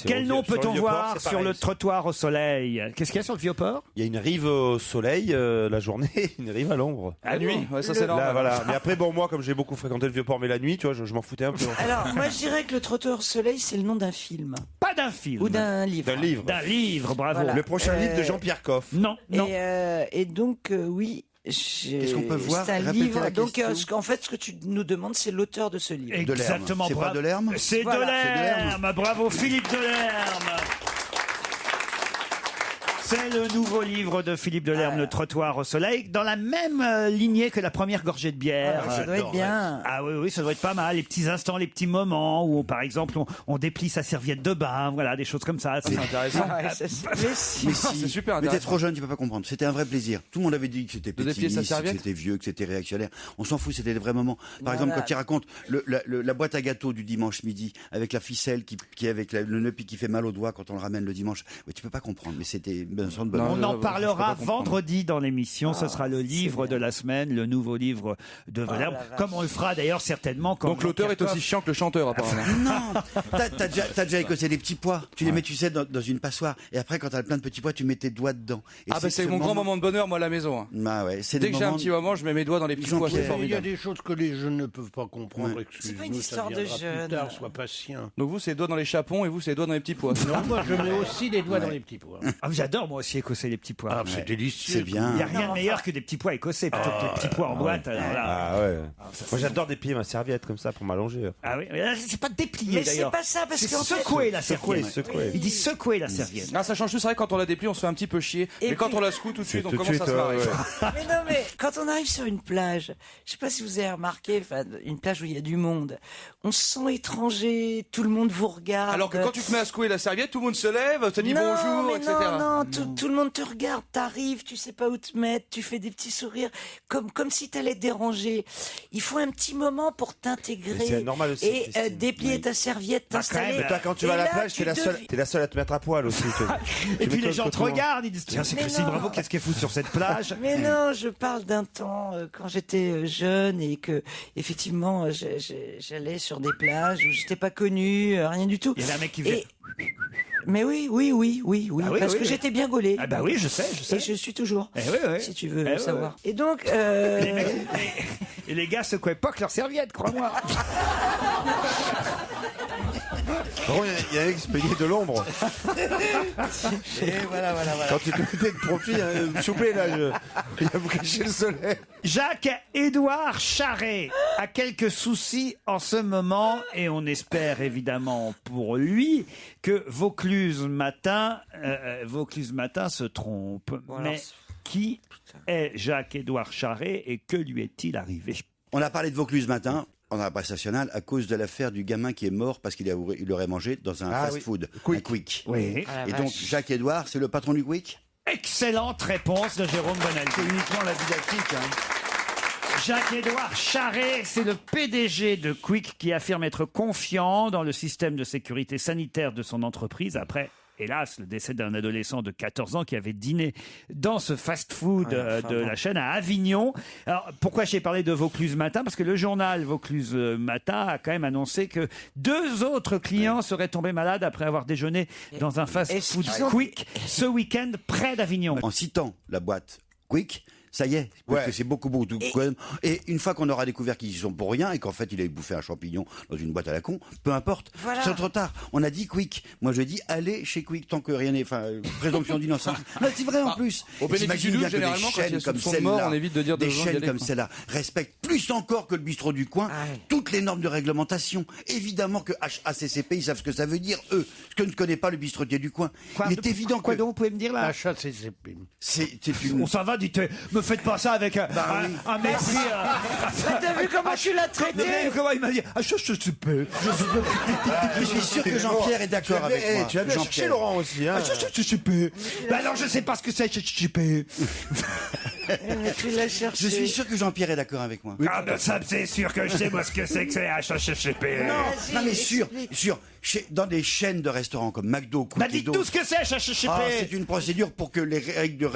Quel nom peut-on voir sur le trottoir au soleil? Qu'est-ce qu'il y a sur le Vieux-Port? Il y a une rive au soleil la journée, une rive à l'ombre. La nuit, ouais, ça c'est Là, normal. voilà. Mais après, bon, moi, comme j'ai beaucoup fréquenté le Vieux-Port, mais la nuit, tu vois, je m'en foutais un peu. Alors, moi, je dirais que le trottoir au soleil, c'est le nom d'un film. Pas d'un film. Ou d'un livre. D'un livre. D'un livre, bravo. Voilà. Le prochain livre de Jean-Pierre Coff. Non. Et donc, oui. Qu'est-ce qu'on peut voir? C'est un Répétez livre. la Donc, question. en fait, ce que tu nous demandes, c'est l'auteur de ce livre. Exactement. C'est pas Delerme? C'est Voilà. Delerme. Bravo, Philippe Delerme. C'est le nouveau livre de Philippe Delerme, Le trottoir au soleil, dans la même lignée que la première gorgée de bière. Ça doit être bien. Ah oui, ça doit être pas mal. Les petits instants, les petits moments où, par exemple, on déplie sa serviette de bain, voilà, des choses comme ça. C'est intéressant. Mais si. Mais C'est super Mais t'es intéressant. trop jeune, tu peux pas comprendre. C'était un vrai plaisir. Tout le monde avait dit que c'était De déplier sa pétiliste, que serviette c'était vieux, que c'était réactionnaire. On s'en fout, c'était des vrais moments. Par Voilà. exemple, quand il raconte la boîte à gâteaux du dimanche midi, avec la ficelle qui est avec le nœud qui fait mal aux doigts quand on le ramène le dimanche. Ouais, tu peux pas comprendre, mais c'était une sorte de bonheur. On en parlera je peux pas comprendre. vendredi dans l'émission. Ce sera le livre de la semaine, le nouveau livre de Delerme, la vache. comme on le fera d'ailleurs certainement quand Donc l'auteur est aussi chiant que le chanteur, apparemment. Non, t'as déjà écossé des petits pois. Tu les mets, tu sais, dans une passoire. Et après, quand t'as plein de petits pois, tu mets tes doigts dedans. Et Ah bah c'est ce mon grand moment de bonheur, moi, à la maison. hein. Bah ouais, c'est Dès des que j'ai un moments- petit moment, je mets mes doigts dans les petits pois, c'est Il y a formidable. des choses que les jeunes ne peuvent pas comprendre. Ouais. C'est pas une Excuse-nous, histoire ça de viendra jeunes. plus tard, sois patient. Donc vous, c'est doigts dans les chapons et vous, c'est doigts dans les petits pois. Non, moi, je mets aussi les doigts dans les petits pois. Ah, j'adore. J'adore moi aussi écosser les petits pois. Ah, c'est délicieux. C'est bien. Il n'y a rien de meilleur que des petits pois écossais plutôt que des petits pois en boîte. Alors là. Ah ouais. Moi j'adore déplier ma serviette comme ça pour m'allonger. Ah oui, mais là, c'est pas déplier Mais c'est d'ailleurs. pas ça, parce C'est qu'en fait- secouer la serviette. Secouer. Il dit secouer la serviette. Ah, ça change tout, c'est vrai, quand on la déplie, on se fait un petit peu chier. Et mais quand puis- on la secoue, tout de suite, on tout de commence à suite, se marrer. Mais non, mais quand on arrive sur une plage, je sais pas si vous avez remarqué, enfin, une plage où il y a du monde, on se sent étranger, tout le monde vous regarde. Alors que quand tu te mets à secouer la serviette, tout le monde se lève, te dit non, bonjour, mais etc. Non, tout le monde te regarde, t'arrives, tu sais pas où te mettre, tu fais des petits sourires, comme si t'allais te déranger. Il faut un petit moment pour Mais t'intégrer. c'est normal aussi, Et Christine. déplier ta serviette, t'installer. Mais toi quand tu vas à Et la là, plage, tu t'es la seule à te mettre à poil aussi. Et puis les gens te regardent, ils disent tiens, c'est Mais Christine non. Bravo, qu'est-ce qu'elle fout sur cette plage? Mais non, je parle d'un temps quand j'étais jeune et que effectivement j'allais sur des plages où j'étais pas connue, rien du tout. Il y avait un mec qui faisait. Mais oui, Ah oui, parce oui, que oui. j'étais bien gaulée. Ah bah oui, je sais. Et je suis toujours. Eh oui, oui. Si tu veux Eh oui, savoir. oui. Et donc. Et les gars secouaient pas que leurs serviettes, crois-moi. Il y a un mec qui se plaignait de l'ombre. Et voilà. Quand tu te mettais de profit, s'il vous plaît, là, il a vous caché le soleil. Jacques-Édouard Charret a quelques soucis en ce moment et on espère évidemment pour lui que Vaucluse Matin se trompe. Voilà. Mais qui est Jacques-Édouard Charret et que lui est-il arrivé? On a parlé de Vaucluse Matin en la presse nationale à cause de l'affaire du gamin qui est mort parce qu'il aurait mangé dans un fast-food, un Quick. Oui. Et donc Jacques-Édouard, c'est le patron du Quick? Excellente réponse de Jérôme Bonaldi. C'est uniquement la didactique. Jacques-Édouard Charret, c'est le PDG de Quick qui affirme être confiant dans le système de sécurité sanitaire de son entreprise après, hélas, le décès d'un adolescent de 14 ans qui avait dîné dans ce fast-food de la chaîne à Avignon. Alors, pourquoi j'ai parlé de Vaucluse Matin? Parce que le journal Vaucluse Matin a quand même annoncé que 2 autres clients seraient tombés malades après avoir déjeuné dans un fast-food Quick ce week-end près d'Avignon. En citant la boîte Quick, ça y est, parce que c'est beaucoup. Et une fois qu'on aura découvert qu'ils y sont pour rien et qu'en fait il avait bouffé un champignon dans une boîte à la con, peu importe, c'est trop tard. On a dit Quick. Moi je dis allez chez Quick tant que rien n'est, présomption d'innocence. Non, c'est vrai en plus. Au bénéfice du doute, généralement, quand il y a soupçon de mort, on évite de dire des de gens d'y chaînes aller, comme quoi. celle-là respectent plus encore que le bistrot du coin toutes les normes de réglementation. Évidemment que HACCP, ils savent ce que ça veut dire eux, ce que ne connaît pas le bistrotier du coin. Il est évident Quoi que donc, vous pouvez me dire là? HACCP. c'est une. On s'en va, dites, me faites pas ça avec un mépris. T'as vu comment tu l'as traité? Comment il m'a dit? Ah, je suis peu. Je suis sûr que Jean-Pierre est d'accord avec moi. Tu as bien cherché Jean-Pierre. Laurent aussi. Hein. Je suis peu. Bah alors, je sais pas ce que c'est, je suis peu. Mais tu l'as cherché. Je suis sûr que Jean-Pierre est d'accord avec moi. Ah, ben ça, c'est sûr que je sais, moi, ce que c'est HHCP. Non, mais sûr. Dans des chaînes de restaurants comme McDo, Quick Bah, et dites d'autres. tout ce que c'est HHCP. C'est une procédure pour que les règles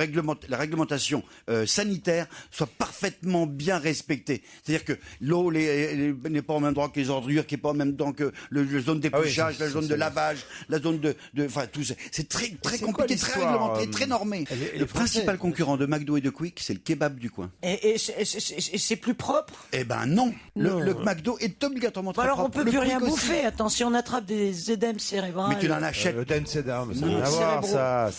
la réglementation sanitaire soit parfaitement bien respectée. C'est-à-dire que l'eau n'est pas au même endroit que les ordures, qui n'est pas au même endroit que la zone d'épluchage, la zone de lavage, la zone enfin tout ça. C'est très compliqué, très réglementé, très normé. Le principal concurrent de McDo et de Quick, c'est le kebab du coin. Et c'est plus propre? Eh ben non. Le McDo est obligatoirement très Alors on propre. peut Le plus rien Quick aussi. bouffer. Attends, si on attrape des œdèmes cérébrales. Mais tu en achètes. Œdème Sédar, ça n'a Non, rien à voir, cérébraux. ça.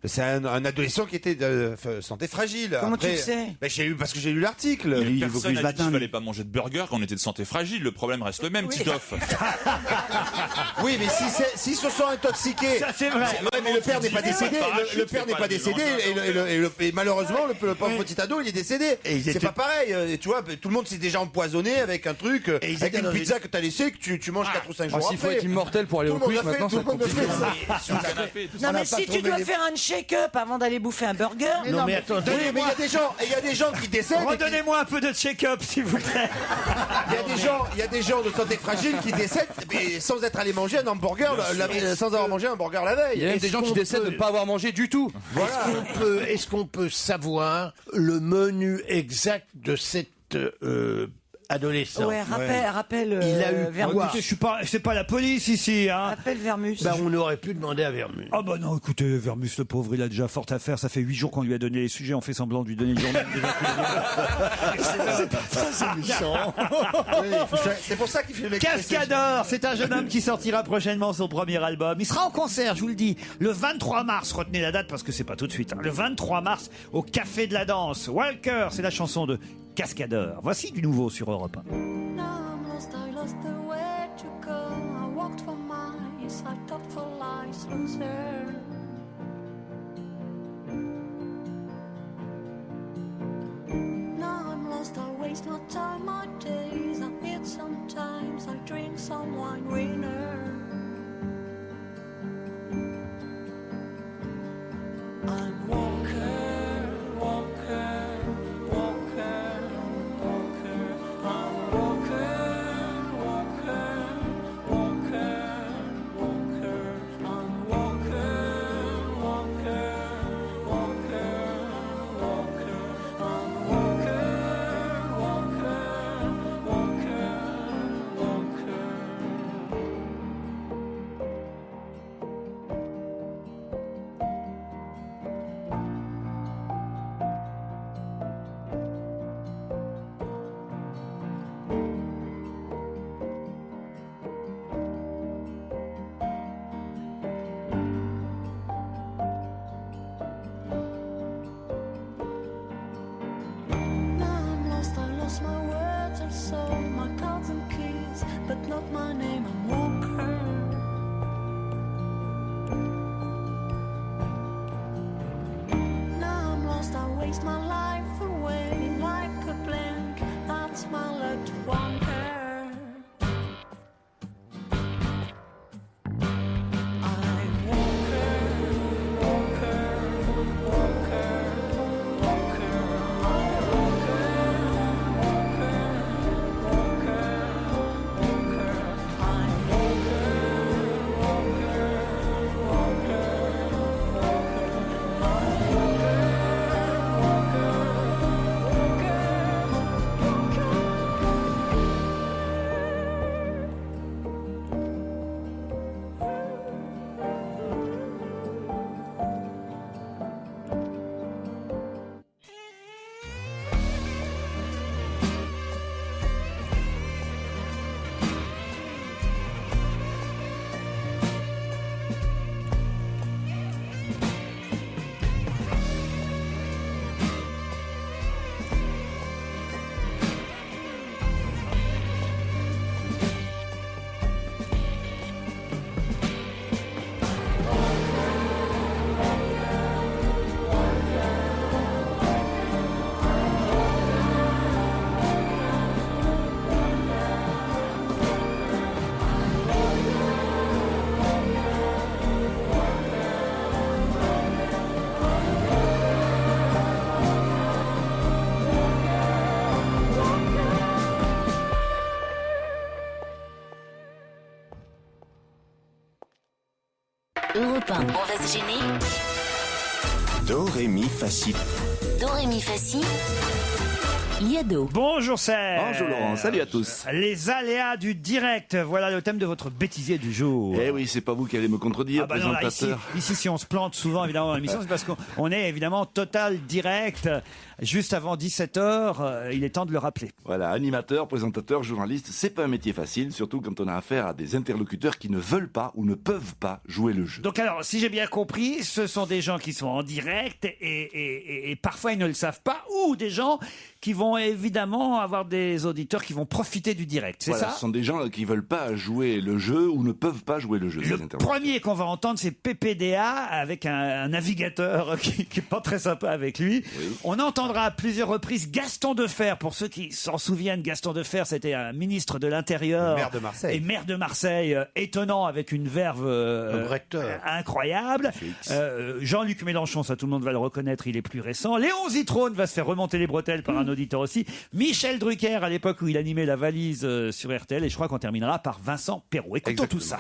C'est un adolescent qui était de santé fragile. Comment tu le sais? Parce que j'ai lu l'article. Il Personne Vaucluse n'a dit Matin, qu'il lui. fallait pas manger de burger quand on était de santé fragile. Le problème reste le même, Titoff. Oui, mais s'ils se sont intoxiqués. Ça, c'est vrai. Ouais, mais le père n'est pas décédé. Le père n'est pas décédé. Et malheureusement, le pauvre petit ado, il est décédé. C'est pas pareil. Et tu vois, tout le monde s'est déjà empoisonné avec un truc, avec une pizza que t'as laissé, que tu manges 4 ou 5 jours S'il faut après. être immortel pour aller au quick, maintenant, c'est compliqué. Non, mais si tu dois faire un shake-up avant d'aller bouffer un burger. Non, mais attends, Oui, mais il y a des gens qui décèdent. Redonnez-moi un peu de check-up, s'il vous plaît. Il y a des gens de santé fragile qui décèdent mais sans être allés manger un hamburger, sans avoir mangé un hamburger la veille. Il y a même des gens qui décèdent de ne pas avoir mangé du tout. Est-ce qu'on peut savoir le menu exact de cette adolescent. Ouais, rappelle Il a eu Vermus. quoi Écoutez, c'est pas la police ici, hein. Rappelle Vermus. On aurait pu demander à Vermus. Ah bah non, écoutez, Vermus, le pauvre, il a déjà fort à faire. Ça fait 8 jours qu'on lui a donné les sujets. On fait semblant de lui donner le journal. C'est méchant. C'est pour ça qu'il fait le mec. Cascadeur, c'est un jeune homme qui sortira prochainement son premier album. Il sera en concert, je vous le dis, le 23 mars. Retenez la date parce que c'est pas tout de suite. Hein. Le 23 mars au Café de la Danse. Walker, c'est la chanson de Cascadeur. Voici du nouveau sur Europe 1. Now I'm lost, I lost the way to go. I walked for miles, I talked for lies, loser. Now I'm lost, I waste my time, my days. I eat sometimes, I drink some wine, winner. I'm walker, walker, walker, walker. I'm walker, walker, walker, walker. I'm walker, walker, walker, walker. I'm walker, walker, walker, walker. Now I'm lost, I lost my words and soul, my cards and keys, but not my name, I'm Walker. Now I'm lost, I waste my life away like a blank, that's my luck to wander. I'm Walker, Walker, Walker, Walker. Europe 1, on va se gêner. Do, ré, mi, fa, si. Do, ré, mi, fa, si. Liado. Bonjour Serge. Bonjour Laurent, salut à tous. Les aléas du direct, voilà le thème de votre bêtisier du jour. Eh oui, c'est pas vous qui allez me contredire, Ah bah non, là, présentateur. ici, si on se plante souvent évidemment dans l'émission, c'est parce qu'on est évidemment total direct. Juste avant 17h, il est temps de le rappeler. Voilà, animateur, présentateur, journaliste, c'est pas un métier facile, surtout quand on a affaire à des interlocuteurs qui ne veulent pas ou ne peuvent pas jouer le jeu. Donc alors, si j'ai bien compris, ce sont des gens qui sont en direct et parfois ils ne le savent pas, ou des gens qui vont évidemment avoir des auditeurs qui vont profiter du direct, c'est Voilà, ça? ce sont des gens qui veulent pas jouer le jeu ou ne peuvent pas jouer le jeu. Le premier qu'on va entendre, c'est PPDA avec un navigateur qui est pas très sympa avec lui. Oui. On entendra à plusieurs reprises Gaston Defferre. Pour ceux qui s'en souviennent, Gaston Defferre, c'était un ministre de l'Intérieur Maire de Marseille. et maire de Marseille, étonnant avec une verve incroyable. Jean-Luc Mélenchon, ça tout le monde va le reconnaître, il est plus récent. Léon Zitrone va se faire remonter les bretelles par un auditeur aussi. Michel Drucker, à l'époque où il animait la valise sur RTL, et je crois qu'on terminera par Vincent Perrault. Écoutons tout ça.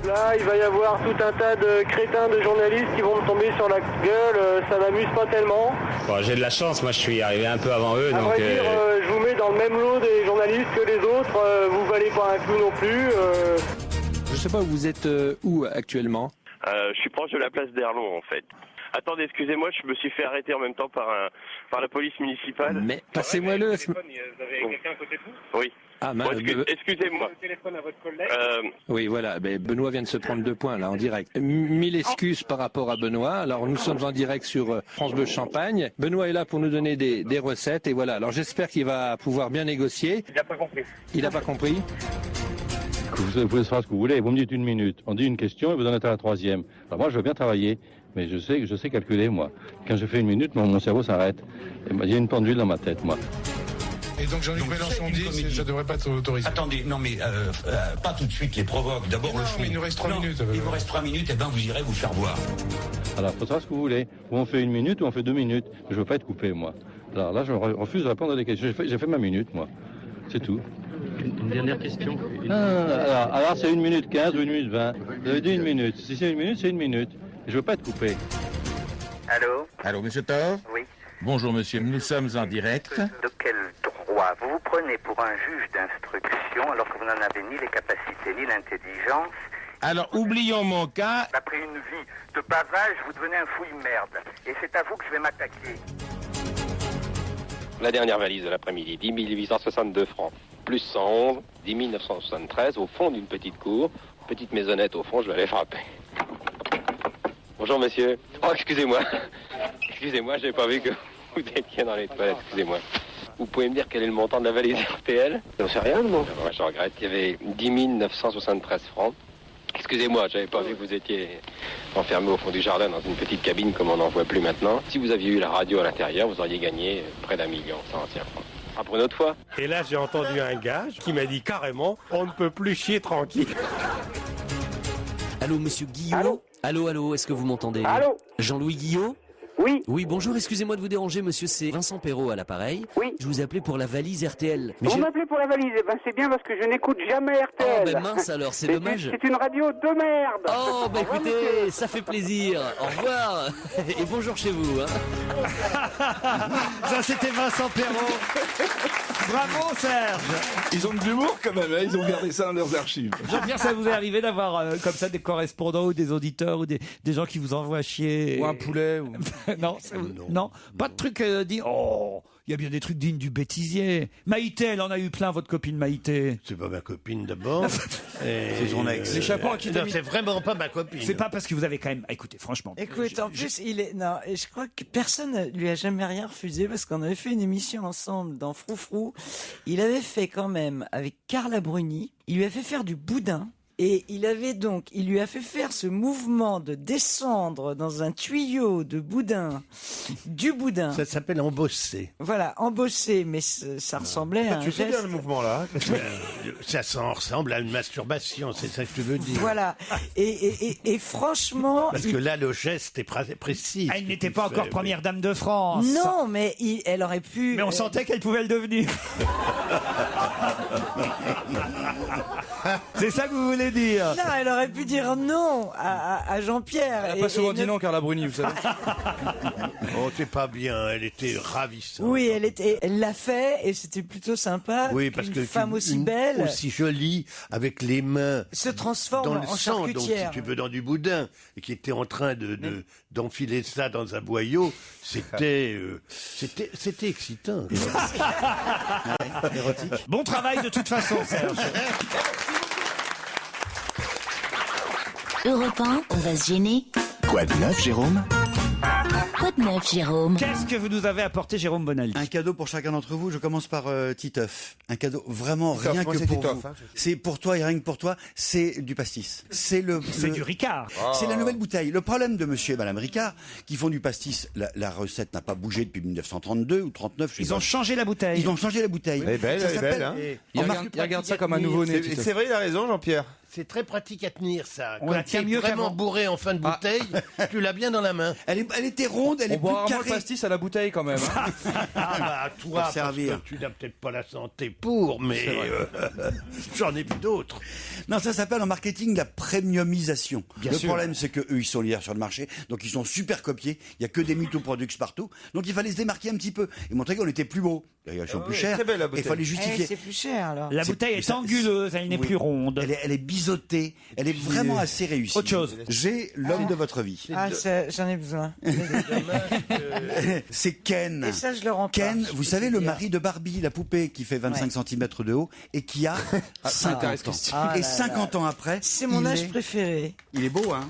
Là, il va y avoir tout un tas de crétins de journalistes qui vont me tomber sur la gueule. Ça m'amuse pas tellement. Bon, j'ai de la chance, moi je suis arrivé un peu avant eux. À vrai dire, je vous mets dans le même lot des journalistes que les autres. Vous valez pas un clou non plus. Je sais pas, vous êtes où actuellement? Je suis proche de la place d'Erlon en fait. Attendez, excusez-moi, je me suis fait arrêter en même temps par la police municipale. Mais passez-moi le. Vous avez quelqu'un à côté de vous? Oui. Ah, bon, excusez-moi. Téléphone à votre collègue. Oui, voilà. Ben, Benoît vient de se prendre 2 points là en direct. 1000 excuses par rapport à Benoît. Alors nous sommes en direct sur France Bleu Champagne. Benoît est là pour nous donner des recettes et voilà. Alors j'espère qu'il va pouvoir bien négocier. Il n'a pas compris. Il n'a pas compris. Vous pouvez faire ce que vous voulez. Vous me dites 1 minute. On dit une question et vous en êtes à la 3e. Alors moi, je veux bien travailler. Mais je sais calculer, moi. Quand je fais 1 minute, mon cerveau s'arrête. Il y a une pendule dans ma tête, moi. Et donc Jean-Luc Mélenchon dit ça devrait pas être autorisé. Attendez, non mais pas tout de suite les provoques. D'abord le fond. Mais il nous reste 3 minutes. Il vous reste 3 minutes, et ben vous irez vous faire voir. Alors, faut savoir ce que vous voulez. Ou on fait 1 minute ou on fait 2 minutes. Je veux pas être coupé, moi. Alors là, je refuse de répondre à des questions. J'ai fait ma minute, moi. C'est tout. Une dernière question. Alors c'est 1 minute 15 ou 1 minute 20. Vous avez dit 1 minute. Si c'est 1 minute, c'est 1 minute. Je veux pas être coupé. Allô? Allô, monsieur Thor? Oui. Bonjour, monsieur. Nous sommes en direct. De quel droit? Vous vous prenez pour un juge d'instruction alors que vous n'en avez ni les capacités ni l'intelligence. Alors, oublions mon cas. Après une vie de bavage, vous devenez un fouille-merde. Et c'est à vous que je vais m'attaquer. La dernière valise de l'après-midi, 10 862 francs. Plus 111, 10 973 au fond d'une petite cour. Petite maisonnette au fond, je vais aller frapper. Bonjour monsieur. Oh, excusez-moi. Excusez-moi, j'ai pas vu que vous étiez dans les toilettes, excusez-moi. Vous pouvez me dire quel est le montant de la valise RTL? J'en sais rien, non. Moi, je regrette. Il y avait 10 973 francs. Excusez-moi, j'avais pas vu que vous étiez enfermé au fond du jardin dans une petite cabine comme on n'en voit plus maintenant. Si vous aviez eu la radio à l'intérieur, vous auriez gagné près d'1 million, ça en tient. Ah, pour une autre fois. Et là, j'ai entendu un gars qui m'a dit carrément, on ne peut plus chier tranquille. Allô, monsieur Guillot? Allô, est-ce que vous m'entendez? Allô? Jean-Louis Guillot? Oui. Oui, bonjour, excusez-moi de vous déranger, monsieur, c'est Vincent Perrault à l'appareil. Oui. Je vous appelais pour la valise RTL. Vous m'appelez pour la valise? Eh ben c'est bien parce que je n'écoute jamais RTL. Oh, ben mince alors, c'est dommage. C'est une radio de merde. Oh, bah écoutez, ça fait plaisir. Au revoir. Et bonjour chez vous. Ça, c'était Vincent Perrault. Bravo, Serge. Ils ont de l'humour quand même, hein, ils ont gardé ça dans leurs archives. Jean-Pierre, ça vous est arrivé d'avoir comme ça des correspondants ou des auditeurs ou des gens qui vous envoient chier? Ou un poulet ou... non, pas de truc dit. Oh, il y a bien des trucs dignes du bêtisier. Maïté, elle en a eu plein, votre copine Maïté. C'est pas ma copine d'abord. C'est son ex. Les chapeaux qui non, c'est vraiment pas ma copine. C'est pas parce que vous avez quand même. Écoutez, franchement. Écoute, en plus, non, et je crois que personne lui a jamais rien refusé parce qu'on avait fait une émission ensemble dans Froufrou. Il avait fait quand même avec Carla Bruni. Il lui a fait faire du boudin. Et il lui a fait faire ce mouvement de descendre dans un tuyau de boudin, du boudin. Ça s'appelle embosser. Voilà, embosser, mais ça ressemblait à un Tu sais geste. bien le mouvement là. Ça ressemble à une masturbation, c'est ça que tu veux dire. Voilà. Et franchement. Parce que là, le geste est précis. Elle n'était pas encore première dame de France. Non, mais elle aurait pu. Mais on sentait qu'elle pouvait le devenir. C'est ça que vous voulez dire? Non, elle aurait pu dire non à Jean-Pierre. Elle n'a pas souvent dit non, Carla Bruni, vous savez. Oh, c'est pas bien, elle était ravissante. Oui, elle l'a fait et c'était plutôt sympa. Oui, parce que une femme aussi belle, aussi jolie, avec les mains se transforme dans le en sang, charcutière. donc si tu veux, dans du boudin, et qui était en train d'enfiler ça dans un boyau, c'était excitant. Érotique. Bon travail de toute façon, Serge. Europe 1, on va se gêner. Quoi de neuf, Jérôme? Quoi de neuf, Jérôme? Qu'est-ce que vous nous avez apporté, Jérôme Bonaldi? Un cadeau pour chacun d'entre vous. Je commence par Titeuf. Un cadeau vraiment Titeuf, rien moi, que c'est pour Titeuf, vous. hein. C'est pour toi et rien que pour toi. C'est du pastis. C'est du Ricard. C'est la nouvelle bouteille. Le problème de monsieur et madame Ricard, qui font du pastis, la recette n'a pas bougé depuis 1932 ou 39. Ils ont changé la bouteille. Ils ont changé la bouteille. Elle est belle, Ça elle est belle. s'appelle- Hein. Il regarde ça comme un nouveau-né. C'est vrai, il a raison, Jean-Pierre. C'est très pratique à tenir, ça. On Quand la tient t'es mieux vraiment qu'avant. bourré en fin de bouteille, tu l'as bien dans la main. Elle était ronde, elle On est boit plus rarement le carrée. pastis à la bouteille quand même. Hein. Ah bah toi, Pour parce servir. que tu n'as peut-être pas la santé pour, mais j'en ai vu d'autres. Non, ça s'appelle en marketing la premiumisation. Bien le sûr. problème, c'est que eux, ils sont leaders sur le marché, donc ils sont super copiés. Il y a que des MeToo Products partout. Donc il fallait se démarquer un petit peu et montrer qu'on était plus beau. Elles sont plus chères. très belle, la Et il bouteille. fallait justifier. C'est plus cher alors. La bouteille est anguleuse, elle n'est plus ronde. Elle est biseautée. Elle est vraiment assez réussie. Autre chose. J'ai l'homme de votre vie. Ah, j'en ai besoin. C'est Ken. Et ça, je le rends pas. Ken, je vous peux savez, te le dire. mari de Barbie, la poupée qui fait 25 cm de haut et qui a 50 ans. Ah Et là 50 ans après, C'est mon il âge est- préféré. Il est beau, hein.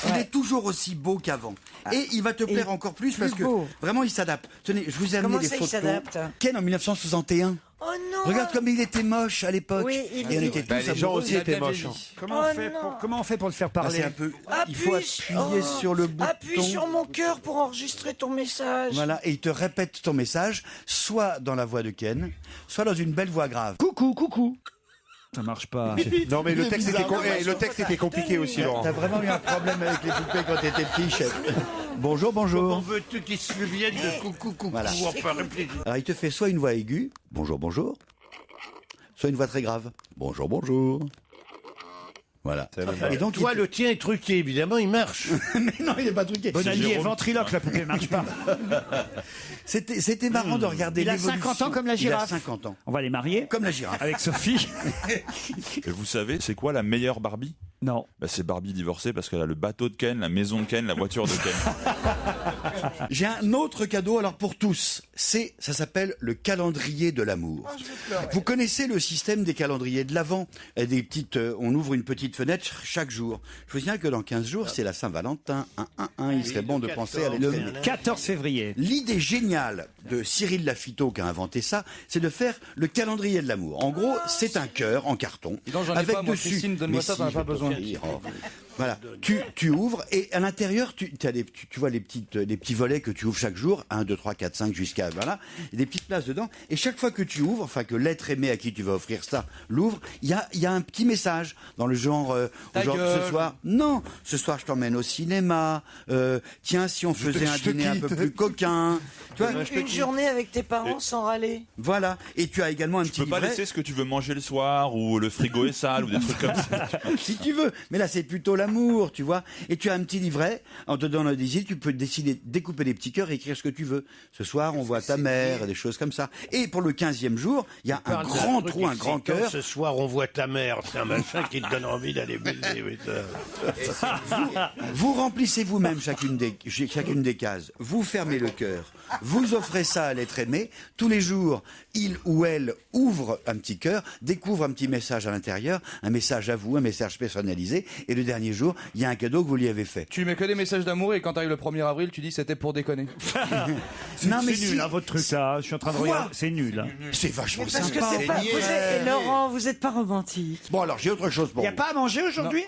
Il Ouais. est toujours aussi beau qu'avant. Et il va te plaire encore plus parce que beau. vraiment il s'adapte. Tenez, je vous ai amené Comment des ça, il photos. s'adapte Ken en 1961. Oh non. Regarde comme il était moche à l'époque. Oui, il Et on est- était tous Bah, les gens amoureux. aussi étaient moches. Comment, Oh on fait non. comment on fait pour le faire Ah, parler c'est un peu. Il faut appuyer sur le bouton. Appuie sur mon cœur pour enregistrer ton message. Voilà, et il te répète ton message, soit dans la voix de Ken, soit dans une belle voix grave. Coucou, coucou. Ça marche pas. Non, mais le texte, bizarre. le texte était compliqué aussi, Laurent. T'as vraiment eu un problème avec les poupées quand t'étais petit, chef. Bonjour, Comment bonjour. veux-tu qu'ils se souviennent de coucou, coucou, Voilà. enfin, réfléchis. Alors il te fait soit une voix aiguë, bonjour, bonjour, soit une voix très grave, bonjour, bonjour. Voilà. Et donc, Toi, le tien est truqué, évidemment, il marche. Mais non, il est pas truqué. Bonaldi est ventriloque, la poupée marche pas. C'était marrant de regarder Il a l'évolution. 50 ans comme la girafe. Il a 50 ans. On va les marier Comme la girafe. avec Sophie. Et vous savez, c'est quoi la meilleure Barbie? Non. Bah, c'est Barbie divorcée parce qu'elle a le bateau de Ken, la maison de Ken, la voiture de Ken. J'ai un autre cadeau alors pour tous. Ça s'appelle le calendrier de l'amour. Vous connaissez le système des calendriers de l'Avent, des petites. On ouvre une petite fenêtre chaque jour. Je vous signale que dans 15 jours, c'est la Saint-Valentin. Il serait bon de penser à Le l'événement. 14 février. L'idée géniale de Cyril Lafitteau qui a inventé ça, c'est de faire le calendrier de l'amour. En gros, c'est un cœur en carton. Non, j'en ai avec pas, moi, dessus. Christine, donne-moi Mais ça, si, t'en as je pas vais besoin. t'offrir. Oh. Voilà, tu ouvres et à l'intérieur, tu vois les petits volets que tu ouvres chaque jour, 1, 2, 3, 4, 5 jusqu'à, voilà, il y a des petites places dedans. Et chaque fois que tu ouvres, enfin que l'être aimé à qui tu vas offrir ça l'ouvre, il y a un petit message dans le genre, Ta genre gueule. ce soir, non, ce soir je t'emmène au cinéma, tiens si on faisait un dîner un peu plus coquin. Tu vois, Une journée avec tes parents sans râler. voilà, et tu as également un Tu petit peux pas livret. laisser ce que tu veux manger le soir ou le frigo est sale ou des trucs comme ça. Si tu veux. Mais là, c'est plutôt l'amour, tu vois. Et tu as un petit livret. En te donnant des idées, tu peux décider, découper des petits cœurs et écrire ce que tu veux. Ce soir, on voit ta mère, et des choses comme ça. Et pour le 15e jour, il y a un Parle d'un grand truc trou, un grand excitant, cœur. Ce soir, on voit ta mère. C'est un machin qui te donne envie d'aller baiser. oui, ça. Vous remplissez vous-même chacune des cases. Vous fermez le cœur. Vous offrez ça à l'être aimé. Tous les jours, il ou elle ouvre un petit cœur, découvre un petit message à l'intérieur, un message à vous, un message personnalisé. Et le dernier jour, il y a un cadeau que vous lui avez fait. Tu lui mets que des messages d'amour et quand t'arrives le 1er avril, tu dis c'était pour déconner. Non, mais C'est nul, hein, votre truc là. Je suis en train de Quoi regarder. C'est nul. Hein. C'est vachement Parce que sympa. c'est pas. Et Laurent, vous êtes pas romantique. Bon, alors j'ai autre chose pour Il n'y a vous. pas à manger aujourd'hui?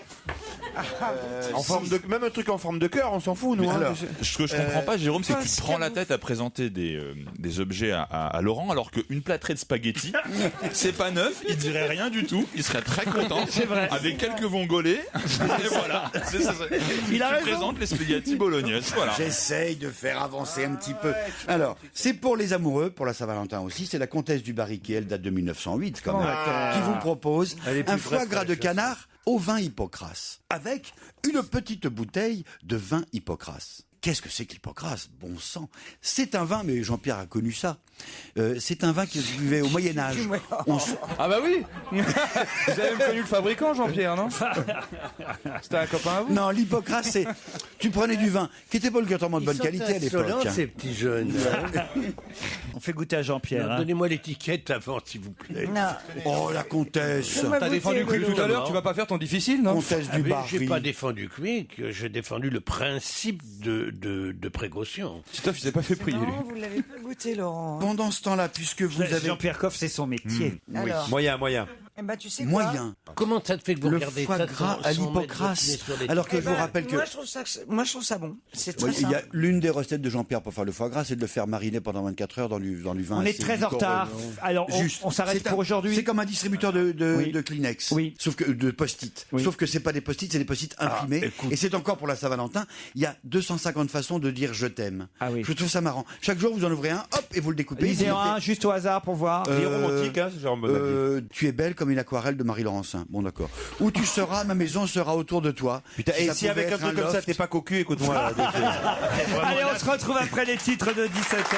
En forme de, même un truc en forme de cœur, on s'en fout, nous. Mais hein. alors, ce que je comprends pas, Jérôme, c'est que tu te Pascal, prends la tête à présenter des objets à Laurent, alors qu'une plâtrée de spaghettis, c'est pas neuf, il dirait rien du tout, il serait très content. C'est vrai. Avec quelques vongolais. Et voilà. Il a tu raison. présentes les spaghettis bolognaises. Voilà. J'essaye de faire avancer un petit peu. Alors, c'est pour les amoureux, pour la Saint-Valentin aussi. C'est la comtesse du Barriquet, elle date de 1908 quand même, qui vous propose un foie gras de canard au vin Hippocrate, avec une petite bouteille de vin Hippocrate. Qu'est-ce que c'est que l'Hippocrate? Bon sang. C'est un vin, mais Jean-Pierre a connu ça. C'est un vin qui se buvait au Moyen-Âge. Ah bah oui. Vous avez même connu le fabricant, Jean-Pierre, non? C'était un copain à vous? Non, l'Hippocrate, c'est. Tu prenais du vin qui n'était pas obligatoirement de bonne qualité à l'époque. Insolents, hein. ces petits jeunes. On fait goûter à Jean-Pierre. Hein. Donnez-moi l'étiquette avant, s'il vous plaît. Non. Oh, la comtesse. Fais-moi T'as goûter, défendu Quick Bruno. tout à l'heure, tu vas pas faire ton difficile, non? Comtesse Ah, du mais Barry. j'ai pas défendu Quick, j'ai défendu le principe de précaution. Christophe, il s'est pas fait prier, lui. Non, vous l'avez pas goûté, Laurent. Pendant ce temps-là, puisque vous avez. Jean-Pierre Coff, c'est son métier. Alors. Moyen. Eh ben, tu sais quoi Moyen. Comment ça te fait que vous Le regardez foie ça gras sans à mettre votre l'hypocrase. nez sur les Alors que trucs je vous rappelle que... Moi, je trouve ça bon. C'est très Oui, il y a simple. l'une des recettes de Jean-Pierre pour faire le foie gras, c'est de le faire mariner pendant 24 heures dans du vin. On est assez très en retard. liquoreux. Alors, on s'arrête C'est pour aujourd'hui. C'est comme un distributeur de Oui. Kleenex. Oui. Sauf que de post-it. Oui. Sauf que c'est pas des post-it, c'est des post-it imprimés. écoute. Et c'est encore pour la Saint-Valentin. Il y a 250 façons de dire je t'aime. Ah oui. Je trouve ça marrant. Chaque jour, vous en ouvrez un, hop, et vous le découpez. Lisez Vous un, mettez- juste au hasard pour voir. Il est romantique, hein, ce genre de Tu es belle comme une aquarelle de Marie-Laurencin. Bon, d'accord. Où tu seras, ma maison sera autour de toi. Putain, et Ça si pouvait avec un être truc comme ça, loft. t'es pas cocu, écoute-moi. là, Allez, on se retrouve après les titres de 17h.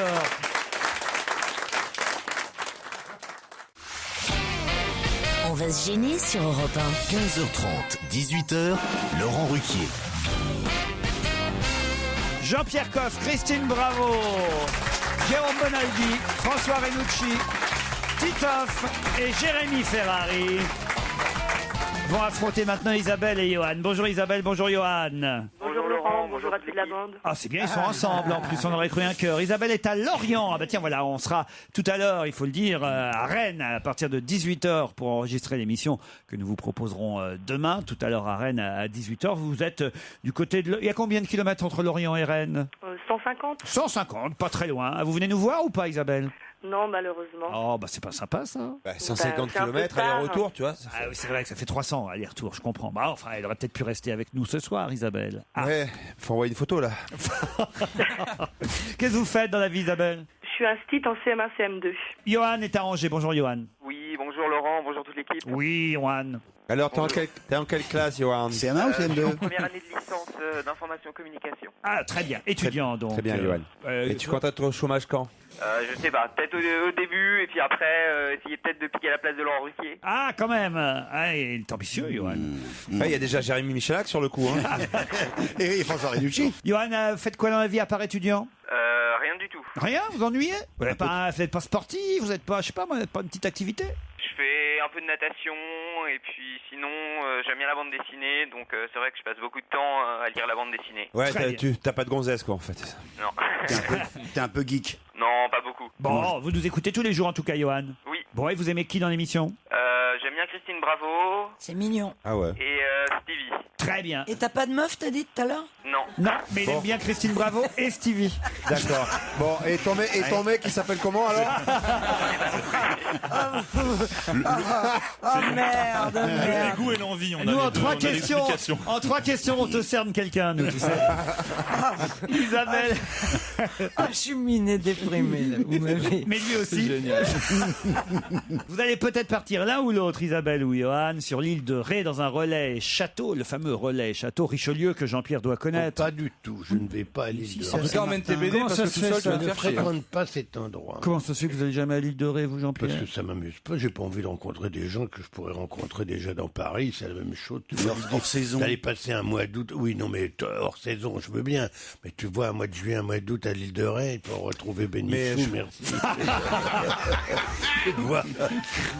On va se gêner sur Europe 1. 15h30, 18h, Laurent Ruquier. Jean-Pierre Coff, Christine Bravo, Jérôme Bonaldi, François Renucci, Titoff et Jérémy Ferrari vont affronter maintenant Isabelle et Johan. Bonjour Isabelle, bonjour Johan. Bonjour Laurent, bonjour à toute la bande. Ah, c'est bien, ils sont ensemble. En plus, on aurait cru un cœur. Isabelle est à Lorient. Ah bah tiens, voilà, on sera tout à l'heure, il faut le dire, à Rennes à partir de 18h pour enregistrer l'émission que nous vous proposerons demain. Tout à l'heure à Rennes à 18h. Vous êtes du côté de... Il y a combien de kilomètres entre Lorient et Rennes 150 150, pas très loin. Vous venez nous voir ou pas, Isabelle? Non, malheureusement. Oh, bah c'est pas sympa ça. 150 c'est un peu km tard. aller-retour, tu vois. Ah oui, c'est vrai que ça fait 300 aller-retour, je comprends. Bah enfin, elle aurait peut-être pu rester avec nous ce soir, Isabelle. Ah. Ouais, faut envoyer une photo là. Qu'est-ce que vous faites dans la vie, Isabelle? Je suis instite en CM1, CM2. Johan est à Angers. Bonjour, Johan. Oui, bonjour Laurent, bonjour toute l'équipe. Oui, Johan. Alors, t'es en quelle classe, Johan? CM1 ou CM2? Première année de licence d'information communication. Ah, très bien. Étudiant, donc. Très bien, Johan. Et tu comptes être au chômage quand? Je sais pas, peut-être au début, et puis après, essayer peut-être de piquer la place de Laurent Ruquier. Ah, quand même. Ah, il est ambitieux, Johan. Il y a déjà Jérémy Michalak sur le coup. Hein. Et François Renucci. Johan, faites quoi dans la vie à part étudiant? Rien du tout. Rien, vous ennuyez? Vous n'êtes pas sportif, vous n'êtes pas, je sais pas, vous n'êtes pas une petite activité? Je fais un peu de natation, et puis sinon, j'aime bien la bande dessinée, donc c'est vrai que je passe beaucoup de temps à lire la bande dessinée. Ouais, t'as pas de gonzesse quoi en fait. Non. T'es un peu geek. Non, pas beaucoup. Bon, vous nous écoutez tous les jours en tout cas, Johan. Oui. Bon, et vous aimez qui dans l'émission? J'aime bien Christine Bravo. C'est mignon. Ah ouais. Et Stevie. Très bien. Et t'as pas de meuf, t'as dit tout à l'heure? Non. Non, mais il aime bien Christine Bravo et Stevie. D'accord. Bon, et ton mec, il s'appelle comment alors? Merde, Les goûts et l'envie, on a Nous, les en deux, trois on a questions, l'explication. on te cerne quelqu'un, nous, tu sais. Isabelle. Ah, je suis miné déprimé, là. Vous m'avez... Mais lui aussi. Vous allez peut-être partir l'un ou l'autre, Isabelle ou Johan, sur l'île de Ré dans un relais château, le fameux relais château Richelieu que Jean-Pierre doit connaître. Pas du tout, je ne vais pas à l'île de En tout cas, emmène tes BD Comment parce ça que se tout fait, seul, tu ça vas te Je ne faire chier. fréquente pas cet endroit. Comment ça se fait que vous n'allez jamais à l'île de Ré, vous, Parce Jean-Pierre? que ça m'amuse pas, j'ai pas envie de rencontrer des gens que je pourrais rencontrer déjà dans Paris, c'est la même chose. Hors saison. D'aller passer un mois d'août, oui, non, mais hors saison, je veux bien. Mais tu vois, un mois de juillet, un mois d'août à l'île de Ré, pour retrouver Bénichou, merci. Tu vois,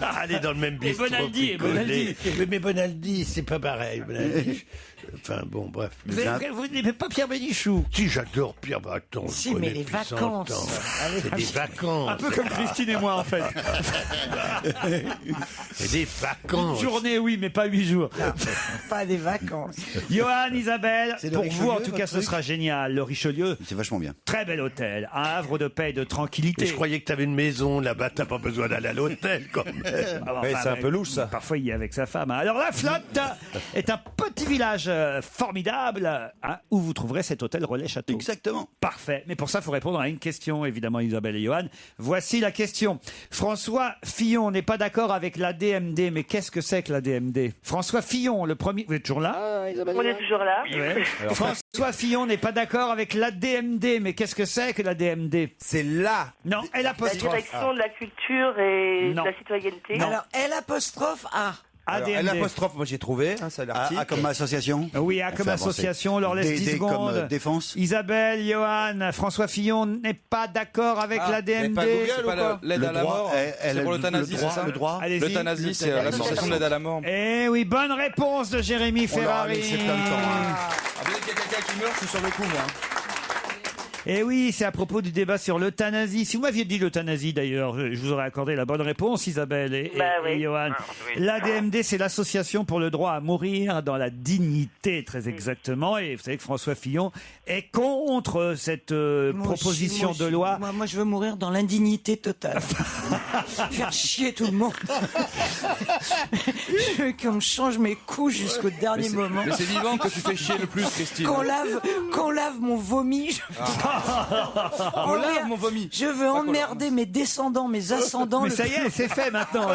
aller dans le même bistrot. Bonaldi, picoler. Mais Bonaldi, c'est pas pareil. Bonaldi. Enfin, bon, bref. Vous n'aimez pas Pierre Bénichou? Si, j'adore Pierre Breton. Si, mais les vacances. C'est des vacances. Un peu comme Christine et moi, en fait. C'est des vacances. Une journée, oui, mais pas 8 jours. Pas des vacances. Johan, Isabelle, C'est le pour Richelieu, vous, en tout cas, votre ce truc sera génial. Le Richelieu, C'est vachement bien. très bel hôtel, un havre de paix et de Mais tranquillité. je croyais que t'avais une maison là-bas, t'as pas besoin d'aller à l'hôtel quand même. Ah, enfin, Ouais, c'est un peu louche, ça. Parfois, il y est avec sa femme. Alors, la Flotte est un petit village formidable hein, où vous trouverez cet hôtel Relais Château. Exactement. Parfait. Mais pour ça, il faut répondre à une question, évidemment, Isabelle et Johan. Voici la question. François Fillon n'est pas d'accord avec la DMD, mais qu'est-ce que c'est que la DMD? François Fillon, le premier... Vous êtes toujours là, Isabelle? On est toujours là. Ouais. François Fillon n'est pas d'accord avec la DMD, mais qu'est-ce que c'est que la DMD? C'est là. Non, elle La apostrophe. direction de la culture et Non. de la citoyenneté. Alors, L apostrophe A. Alors, ADMD. l'apostrophe, moi j'ai trouvé, hein, c'est l'article. A comme association. Oui, A comme fait avancer. association, on leur laisse 10 DD comme secondes. défense. Isabelle, Johan, François Fillon n'est pas d'accord avec la DMD. pas Google ou pas l'aide à la mort? C'est pour l'euthanasie, c'est ça? Le droit. Allez-y. L'euthanasie, c'est l'association de l'aide à la mort. Eh oui, bonne réponse de Jérémy On leur a Ferrari. laissé plein de temps, hein. Ah, bien qu'il y a quelqu'un qui meurt, je suis sur le coup, moi. Et oui, c'est à propos du débat sur l'euthanasie. Si vous m'aviez dit l'euthanasie, d'ailleurs, je vous aurais accordé la bonne réponse, Isabelle et Johan. L'ADMD, c'est l'Association pour le droit à mourir dans la dignité, très exactement. Et vous savez que François Fillon est contre cette proposition de loi. Moi, je veux mourir dans l'indignité totale. Faire chier tout le monde. Je veux qu'on me change mes couches jusqu'au dernier moment. Mais c'est vivant que tu fais chier le plus, Christine. Qu'on lave mon vomi. On lave mon vomi. Je veux emmerder mes descendants, mes ascendants. Mais ça y est, c'est fait maintenant.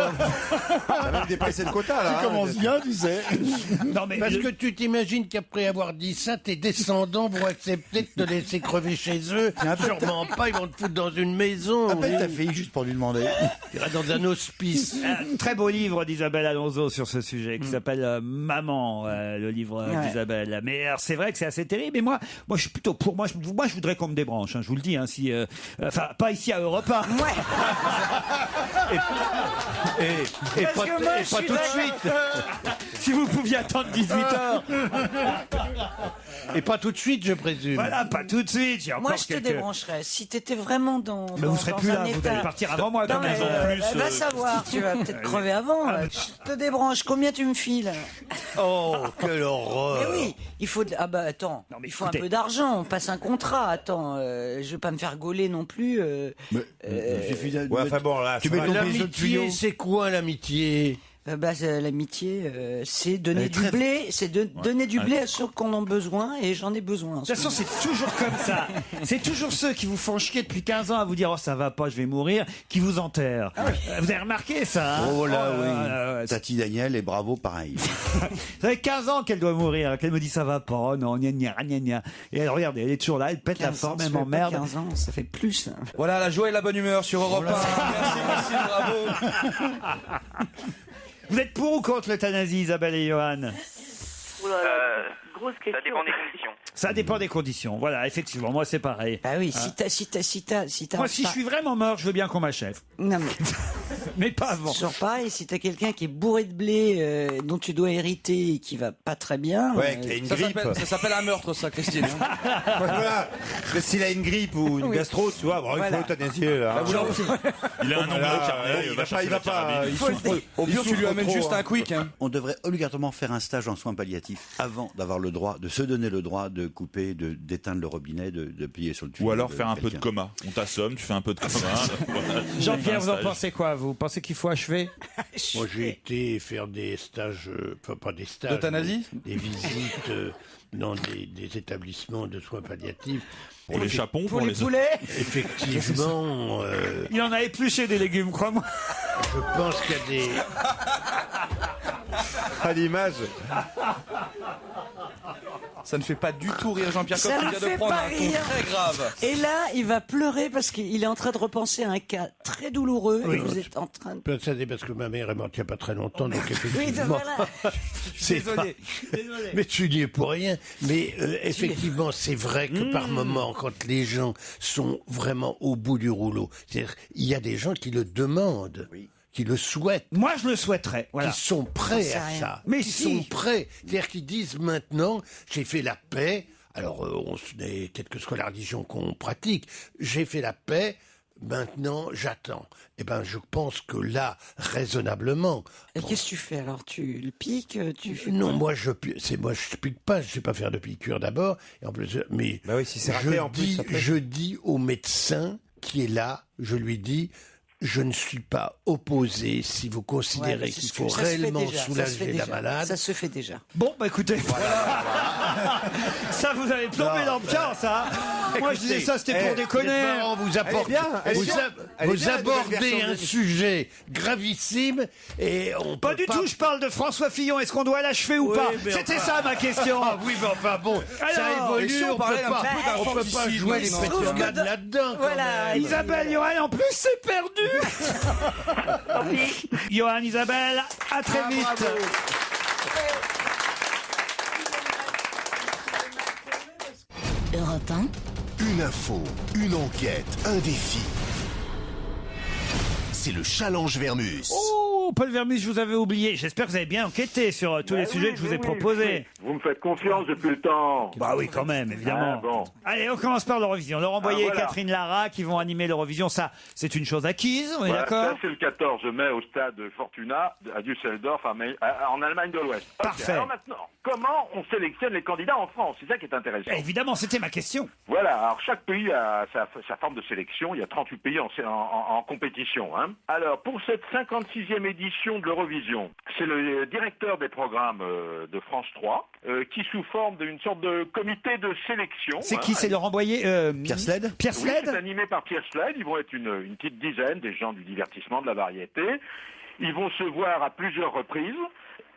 Ça va même dépasser le quota, là. Tu commences bien, tu sais. Non, mais Parce que tu t'imagines qu'après avoir dit ça, tes descendants vont accepter de te laisser crever chez eux. Sûrement pas, ils vont te foutre dans une maison. Appelle ta fille juste pour lui demander. Tu iras dans un hospice. Un très beau livre d'Isabelle Alonso sur ce sujet qui s'appelle Maman, le livre d'Isabelle. Mais alors, c'est vrai que c'est assez terrible. Et moi, je suis plutôt pour. Moi, je voudrais qu'on me débranche. Je vous le dis. Si, enfin, pas ici à Europe 1. Et pas tout de suite. Si vous pouviez attendre 18h. Et pas tout de suite, je présume. Voilà, pas tout de suite. J'ai Moi, encore je te quelques... débrancherais. Si t'étais vraiment dans. Mais vous serez plus là, vous allez partir avant moi quand même. Va savoir, tu vas peut-être crever avant. Je te débranche. Combien tu me files? Oh, quelle horreur. Mais oui, il faut. Ah bah attends, il faut un peu d'argent. On passe un contrat. Attends, je vais pas me faire gauler non plus. Enfin bon, là. L'amitié, c'est quoi l'amitié? L'amitié, c'est donner du blé, donner du blé à ceux qui en ont besoin, et j'en ai besoin. De toute façon, c'est toujours comme ça. C'est toujours ceux qui vous font chier depuis 15 ans à vous dire oh ça va pas, je vais mourir, qui vous enterrent. Vous avez remarqué ça Oh là oui. Tati Daniel et Bravo, pareil. Ça fait 15 ans qu'elle doit mourir, qu'elle me dit ça va pas, non, gna gna gna gna. Et elle, regardez, elle est toujours là, elle pète la forme, elle m'emmerde. 15 ans, ça fait plus. Voilà, la joie et la bonne humeur sur Europe 1. Merci, bravo. Vous êtes pour ou contre l'euthanasie, Isabelle et Johan? Grosse question. Ça dépend des conditions. Ça dépend des conditions. Voilà, effectivement, moi c'est pareil. Ah oui, si t'as. Moi, si je suis vraiment mort, je veux bien qu'on m'achève. Non mais. Mais pas avant. Toujours pareil, si t'as quelqu'un qui est bourré de blé, dont tu dois hériter et qui va pas très bien. Ouais, qui a une grippe. Ça s'appelle un meurtre, ça, Christine. Voilà. S'il a une grippe ou une gastro, tu vois, il faut euthanasier, là. Il a un nombre de carnet, il va pas. Il souffre. Au pire, tu lui amènes juste un quick. On devrait obligatoirement faire un stage en soins palliatifs avant d'avoir le droit, de se donner le droit de couper, d'éteindre le robinet, de plier sur le tuyau. Ou alors faire un peu de coma. On t'assomme, tu fais un peu de coma. Voilà. Jean-Pierre, vous en pensez quoi, vous pensez qu'il faut achever? Moi, j'ai été faire des stages, enfin pas des stages. D'euthanasie? Des visites dans des établissements de soins palliatifs. Pour les chapons, Pour les poulets. Effectivement. Il en a épluché des légumes, crois-moi. Je pense qu'il y a des. À l'image. Ça ne fait pas du tout rire Jean-Pierre Coff, Ça qui ne vient fait de prendre pas un ton rire. très grave. Et là, il va pleurer parce qu'il est en train de repenser à un cas très douloureux. Et vous êtes en train de. Ça, c'est parce que ma mère est morte il n'y a pas très longtemps, donc Oui, effectivement. voilà. C'est pas- Désolé. Mais tu n'y es pour rien. Mais effectivement, c'est vrai que par moment, quand les gens sont vraiment au bout du rouleau, c'est-à-dire, il y a des gens qui le demandent. Qui le souhaitent. Moi, je le souhaiterais. Voilà. Qui sont prêts à ça. Mais qui si. sont prêts. C'est-à-dire qu'ils disent maintenant, j'ai fait la paix. Alors, on est, quelle que soit la religion qu'on pratique, j'ai fait la paix. Maintenant, j'attends. Eh ben, je pense que là, raisonnablement. Et qu'est-ce que tu fais alors? Tu le piques? Non, moi je pique pas. Je sais pas faire de piqûre d'abord. Et en plus, mais Bah oui, si c'est raté, en plus, après. je dis au médecin qui est là, je lui dis. Je ne suis pas opposé si vous considérez qu'il faut réellement soulager la malade. Ça se fait déjà. Bon, bah écoutez, ça vous avez plombé l'ambiance, hein. Moi, je disais ça, c'était pour déconner. Vous abordez un sujet gravissime et on Pas peut du tout, je parle de François Fillon. Est-ce qu'on doit l'achever ou Oui, pas? mais C'était enfin- ça ma question. Ah oui, mais enfin bon, ça Alors, évolue, et si on on parlait peut un pas, petit peu on peut pas d'infanticide, jouer les non. petits Sauf que malades là-dedans. quand Voilà, même. Isabelle, Johan, en plus, c'est perdu. Johan, Isabelle, à très vite. Europe 1. Une info, une enquête, un défi. C'est le challenge Vermus. Oh, Jean-Paul Vermus, je vous avais oublié. J'espère que vous avez bien enquêté sur tous les sujets que je vous ai proposés. Vous me faites confiance depuis le temps. Bah oui, quand même, évidemment. Ah, bon. Allez, on commence par l'Eurovision. Laurent Boyer voilà. et Catherine Lara qui vont animer l'Eurovision. Ça, c'est une chose acquise, on est Voilà, d'accord? ça, c'est le 14 mai au stade Fortuna à Düsseldorf, en Allemagne de l'Ouest. Ok, Parfait. alors maintenant, comment on sélectionne les candidats en France? C'est ça qui est intéressant. Évidemment, c'était ma question. Voilà, alors chaque pays a sa forme de sélection. Il y a 38 pays en compétition. Hein. Alors, pour cette 56e édition de l'Eurovision, c'est le directeur des programmes de France 3 qui, sous forme d'une sorte de comité de sélection... C'est qui? C'est Laurent Boyer? Pierre Sled? Pierre Oui, Sled? c'est animé par Pierre Sled. Ils vont être une petite dizaine, des gens du divertissement, de la variété. Ils vont se voir à plusieurs reprises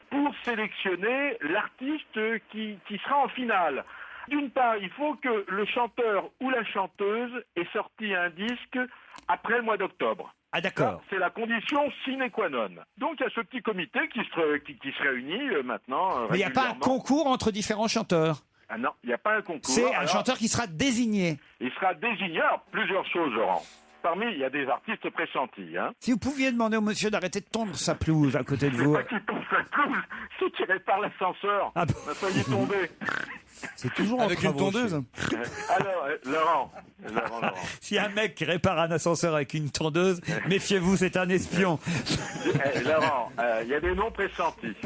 pour sélectionner l'artiste qui sera en finale. D'une part, il faut que le chanteur ou la chanteuse ait sorti un disque après le mois d'octobre. Ah d'accord. C'est la condition sine qua non. Donc il y a ce petit comité qui se réunit maintenant. Mais il n'y a pas un régulièrement. concours entre différents chanteurs? Ah non, il n'y a pas un concours. C'est un Alors, chanteur qui sera désigné. Il sera désigné. Alors, plusieurs choses, Laurent. Parmi, il y a des artistes pressentis. Hein. Si vous pouviez demander au monsieur d'arrêter de tondre sa pelouse à côté de vous. C'est pas qu'il tombe sa pelouse, c'est qu'il répare l'ascenseur. Ah bon. On a failli tomber. C'est toujours Avec une tondeuse. Alors, Laurent. Si un mec qui répare un ascenseur avec une tondeuse, méfiez-vous, c'est un espion. Laurent, il y a des noms pressentis.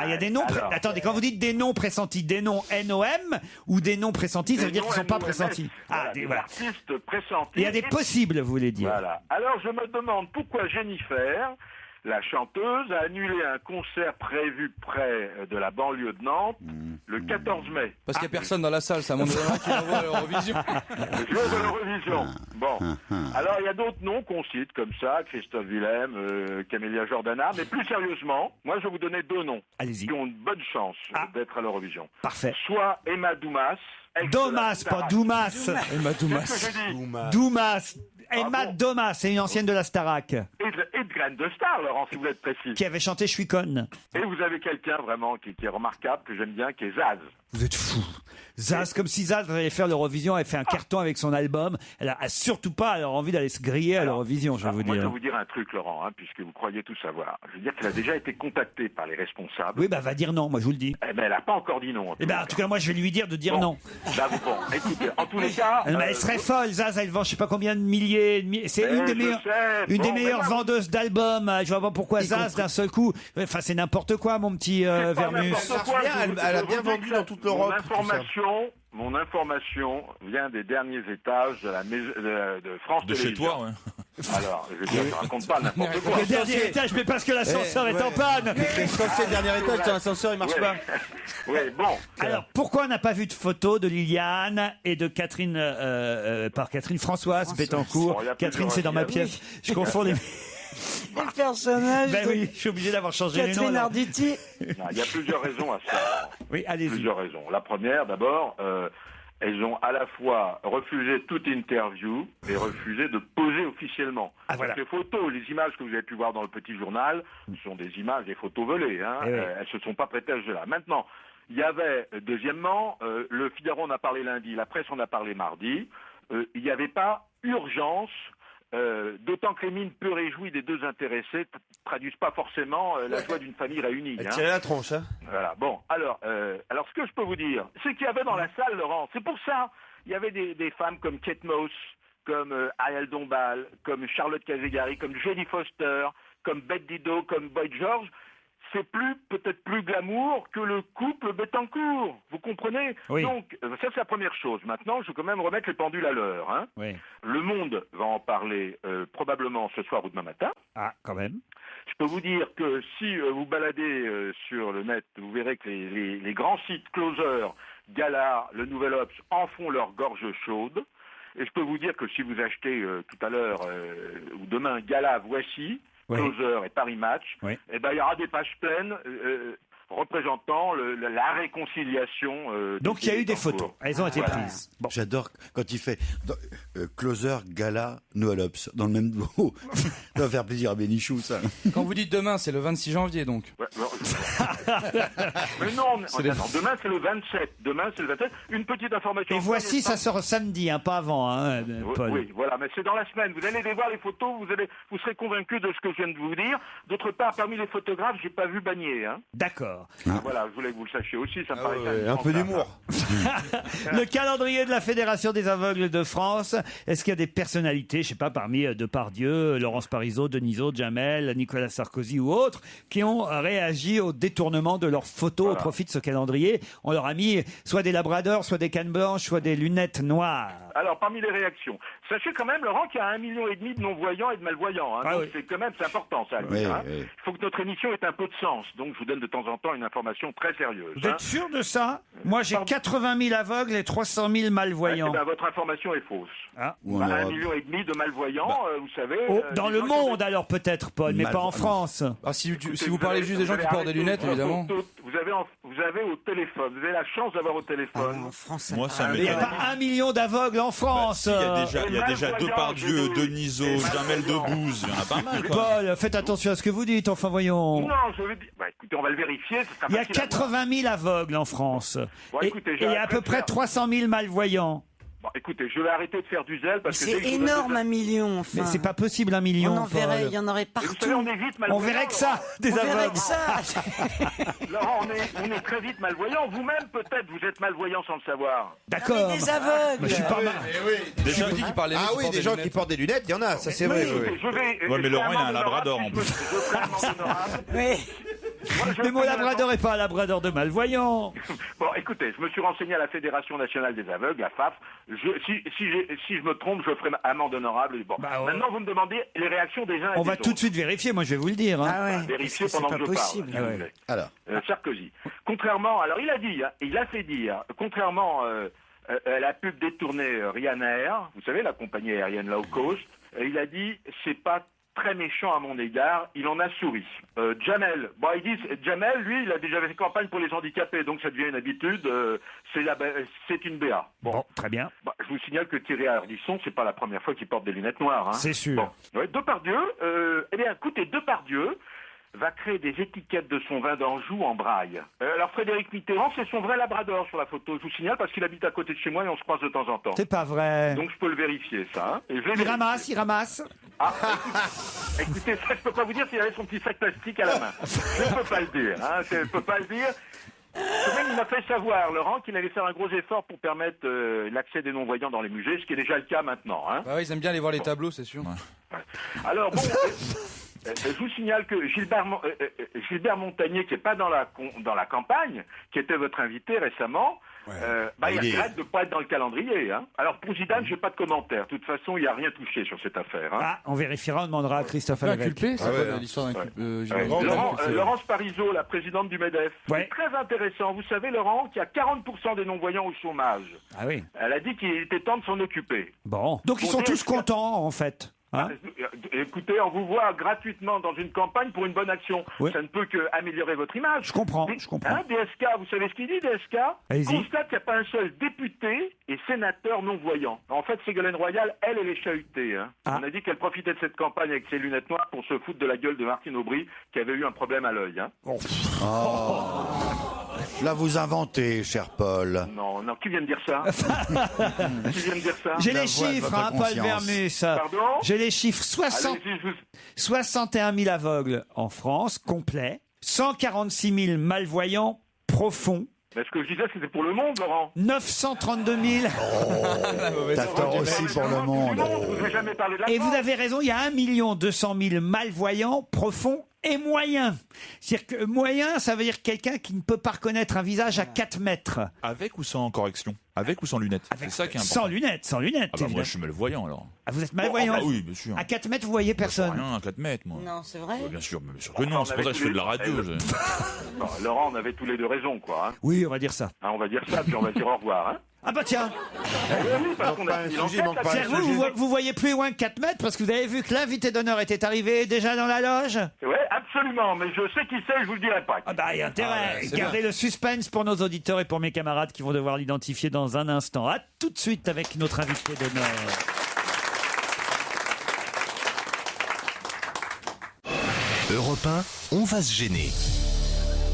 Il y a des noms. Alors, Attendez, quand vous dites des noms pressentis, des noms NOM ou des noms pressentis, ça veut dire qu'ils ne sont pas pressentis. Voilà, des voilà. artistes pressentis. Il y a des possibles, vous voulez dire. Voilà. Alors, je me demande pourquoi Jennifer, la chanteuse, a annulé un concert prévu près de la banlieue de Nantes le 14 mai. Parce qu'il n'y a personne dans la salle, ça montre vraiment qu'il envoie à l'Eurovision. Le jour de l'Eurovision. Bon. Alors, il y a d'autres noms qu'on cite comme ça, Christophe Willem, Camélia Jordana, mais plus sérieusement, moi, je vais vous donner deux noms qui ont une bonne chance d'être à l'Eurovision. Parfait. Soit Emma Doumas. Domas, pas Doumas. Emma Doumas. Qu'est-ce que j'ai dit Doumas. Emma Domas, c'est une ancienne de la Starac. Et de graines de star, Laurent, si vous êtes précis. Qui avait chanté Je suis conne. Et vous avez quelqu'un vraiment qui est remarquable, que j'aime bien, qui est Zaz. Vous êtes fou. Zaz, comme si Zaz allait faire l'Eurovision, elle fait un carton avec son album. Elle a surtout pas alors envie d'aller se griller à l'Eurovision, je vais vous Moi, je dire. vais vous dire un truc, Laurent, puisque vous croyez tout savoir. Je veux dire qu'elle a déjà été contactée par les responsables. Oui, va dire non, moi je vous le dis. Eh ben, elle n'a pas encore dit non. En tout cas, moi je vais lui dire de dire non. Bon, écoutez, en tous les cas... Mais elle serait folle, Zaz, elle vend je sais pas combien de milliers. C'est une des meilleures vendeuses d'albums. Je vois pas pourquoi Zaz d'un seul coup. Enfin, c'est n'importe quoi, mon petit Vermus. Elle a bien vendu dans toute l'Europe. Mon information vient des derniers étages de la maison de France De chez Télévisions. toi, ouais. Alors, je raconte pas n'importe quoi. Le dernier étage, mais parce que l'ascenseur est en panne. Le dernier étage, t'as l'ascenseur, il marche pas. Oui, bon. Alors, pourquoi on n'a pas vu de photos de Liliane et de Catherine, par Catherine Françoise Bettencourt? Bon, il y a Catherine, plusieurs- c'est dans ma pièce. Je confonds les... Le personnage Ben de oui, je suis obligé d'avoir changé les noms. Catherine alors. Arditi. Non, il y a plusieurs raisons à ça. Oui, allez-y. Plusieurs raisons. La première, d'abord, elles ont à la fois refusé toute interview et refusé de poser officiellement. Ah, voilà. Donc les photos, les images que vous avez pu voir dans le petit journal, sont des images, des photos volées. Hein. Eh oui. Elles se sont pas prêtées à ce jeu-là. Maintenant, il y avait, deuxièmement, le Figaro en a parlé lundi, la presse en a parlé mardi. Il n'y avait pas urgence. D'autant que les mines peu réjouies des deux intéressés traduisent pas forcément la joie d'une famille réunie. Elle tirait la tronche, hein. Voilà. Bon, alors ce que je peux vous dire, c'est qu'il y avait dans la salle, Laurent, c'est pour ça, il y avait des femmes comme Kate Moss, comme Ariel Dombal, comme Charlotte Casegari, comme Jodie Foster, comme Bette Dido, comme Boy George. C'est peut-être plus glamour que le couple Bettencourt. Vous comprenez? Oui. Donc, ça c'est la première chose. Maintenant, je vais quand même remettre les pendules à l'heure. Hein. Oui. Le Monde va en parler probablement ce soir ou demain matin. Ah, quand même. Je peux vous dire que si vous baladez sur le net, vous verrez que les grands sites Closer, Gala, le Nouvel Obs en font leur gorge chaude. Et je peux vous dire que si vous achetez tout à l'heure ou demain Gala, Voici, Oui. Closer et Paris Match, Oui. eh ben il y aura des pages pleines. représentant la réconciliation. Donc il y a eu des photos. Elles ont été prises. Bon. J'adore quand il fait closer, gala, Noël Ops dans le même mot. Ça va faire plaisir à Bénichou, ça. Quand vous dites demain, c'est le 26 janvier donc. Ouais, mais non, demain c'est le 27. Demain c'est le 27. Une petite information. Et voici, ça sort samedi, hein, pas avant, hein, Paul. Oui, voilà, mais c'est dans la semaine. Vous allez voir les photos, vous serez convaincu de ce que je viens de vous dire. D'autre part, parmi les photographes, j'ai pas vu Bagné. Hein. D'accord. Voilà, je voulais que vous le sachiez aussi. Ça me paraît un peu d'humour. Le calendrier de la Fédération des aveugles de France. Est-ce qu'il y a des personnalités, je sais pas, parmi Depardieu, Laurence Parisot, Denisot, Jamel, Nicolas Sarkozy ou autres, qui ont réagi au détournement de leurs photos au profit de ce calendrier? On leur a mis soit des labradors, soit des cannes blanches, soit des lunettes noires. Alors, parmi les réactions, sachez quand même, Laurent, qu'il y a 1,5 million de non-voyants et de malvoyants. Hein. Donc, c'est important, ça. Oui, hein. oui. Il faut que notre émission ait un peu de sens. Donc, je vous donne de temps en temps une information très sérieuse. Vous êtes sûr de ça? Moi, j'ai 80 000 aveugles et 300 000 malvoyants. Votre information est fausse. Ah. 1,5 million de malvoyants, vous savez... dans le monde, alors, peut-être, Paul, mais pas en France. Ah, si vous parlez juste des gens qui portent des lunettes, évidemment. Vous avez au téléphone, vous avez la chance d'avoir au téléphone. En France, Moi, ça il n'y a m'étonne. pas 1 million d'aveugles en France. Il y a déjà Depardieu, Denisot, Jamel Debbouze, il y en a pas mal. Paul, faites attention à ce que vous dites, enfin voyons. Non, je vais dire... écoutez, on va le vérifier. Il y a 80 000 aveugles en France. Bon, écoutez, et à peu près 300 000 malvoyants. Bon, écoutez, je vais arrêter de faire du zèle parce que... C'est énorme, 1 million, enfin. Mais c'est pas possible, 1 million. On en verrait, Paul. il y en aurait Vous partout. savez, on est vite malvoyants. On verrait que ça, des On verrait aveugles. que ça. Laurent, on est très vite malvoyants. Vous-même, peut-être, vous êtes malvoyants sans le savoir. D'accord. Mais des aveugles. Mais je suis pas mal. Déjà, Des gens qui portent des lunettes, il y en a, ça c'est vrai. Ouais, mais Laurent, il a un labrador en plus. Mais mon labrador est pas un labrador de malvoyant. Bon, écoutez, je me suis renseigné à la Fédération nationale des aveugles, la FAF. Si je me trompe, je ferai amende honorable. Bon. Maintenant, vous me demandez les réactions des uns et On des va autres. tout de suite vérifier, moi je vais vous le dire. Hein. Ah ouais. Vérifier C'est pendant pas que je possible. parle, s'il vous plaît. Alors. Sarkozy. Contrairement, alors il a fait dire, contrairement à la pub détournée Ryanair, vous savez, la compagnie aérienne low cost, il a dit, c'est pas très méchant à mon égard, il en a souri. Jamel, ils disent, Jamel, lui, il a déjà fait campagne pour les handicapés, donc ça devient une habitude, c'est une BA. Bon, très bien. Je vous signale que Thierry Ardisson, c'est pas la première fois qu'il porte des lunettes noires. Hein. C'est sûr. Bon. Ouais, Depardieu, écoutez, Depardieu va créer des étiquettes de son vin d'Anjou en braille. Alors Frédéric Mitterrand, c'est son vrai labrador sur la photo, je vous signale, parce qu'il habite à côté de chez moi et on se croise de temps en temps. C'est pas vrai. Donc je peux le vérifier, ça. Hein. Et je vais Il ramasse. Ah, écoutez, ça, je peux pas vous dire s'il avait son petit sac plastique à la main. Je ne peux pas le dire. Hein, je ne peux pas le dire. Quand même, il m'a fait savoir, Laurent, qu'il allait faire un gros effort pour permettre l'accès des non-voyants dans les musées, ce qui est déjà le cas maintenant. Hein. Bah oui, ils aiment bien aller voir les tableaux, c'est sûr. Ouais. Alors, bon... je vous signale que Gilbert Montagnier, qui n'est pas dans la campagne, qui était votre invité récemment, il arrête de ne pas être dans le calendrier. Hein. Alors pour Zidane, je n'ai pas de commentaire. De toute façon, il n'y a rien touché sur cette affaire. Hein. Ah, on vérifiera, on demandera à Christophe Alavec. l'histoire Laurence Parisot, la présidente du MEDEF. C'est très intéressant. Vous savez, Laurent, qu'il y a 40% des non-voyants au chômage. Ah oui. Elle a dit qu'il était temps de s'en occuper. Bon. Donc ils sont tous contents, en fait. Hein? Écoutez, on vous voit gratuitement dans une campagne pour une bonne action. Oui. Ça ne peut qu'améliorer votre image. Je comprends. Hein, DSK, vous savez ce qu'il dit, DSK? Allez-y. Constate qu'il n'y a pas un seul député et sénateur non-voyant. En fait, Ségolène Royal, elle est chahutée. Hein. On a dit qu'elle profitait de cette campagne avec ses lunettes noires pour se foutre de la gueule de Martine Aubry, qui avait eu un problème à l'œil. Hein. Là, vous inventez, cher Paul. Non, qui vient de dire ça? Qui vient de dire ça? J'ai les chiffres, hein, Paul Vermus. Pardon? J'ai les chiffres. 61 000 aveugles en France, complet. 146 000 malvoyants profonds. Mais ce que je disais, c'était pour le monde, Laurent. 932 000. T'as tort aussi pour le monde. Et vous avez raison, il y a 1 200 000 malvoyants profonds et moyens. C'est-à-dire que moyen, ça veut dire quelqu'un qui ne peut pas reconnaître un visage à 4 mètres. Avec ou sans correction? Avec ou sans lunettes? C'est ça qui est important. Sans lunettes, sans lunettes. Ah bah moi je suis malvoyant alors. Ah, vous êtes malvoyant? Ah bah oui, bien sûr. À 4 mètres, vous voyez personne? Rien, à 4 mètres, moi. Non, c'est vrai. Bien sûr que non, c'est pour ça que je fais de la radio. Non, Laurent, on avait tous les deux raison, quoi. Hein. Oui, on va dire ça. Hein, on va dire ça, puis on va dire au revoir. Hein. Ah bah tiens. Oui, parce qu'on a fini l'enquête, là, C'est-à-dire vous voyez plus loin que 4 mètres parce que vous avez vu que l'invité d'honneur était arrivé déjà dans la loge. Ouais, absolument, mais je sais qui c'est, je vous le dirai pas. Ah bah, il y a intérêt. c'est Gardez bien. le suspense pour nos auditeurs et pour mes camarades qui vont devoir l'identifier dans un instant. À tout de suite avec notre invité d'honneur. Europe 1, on va se gêner.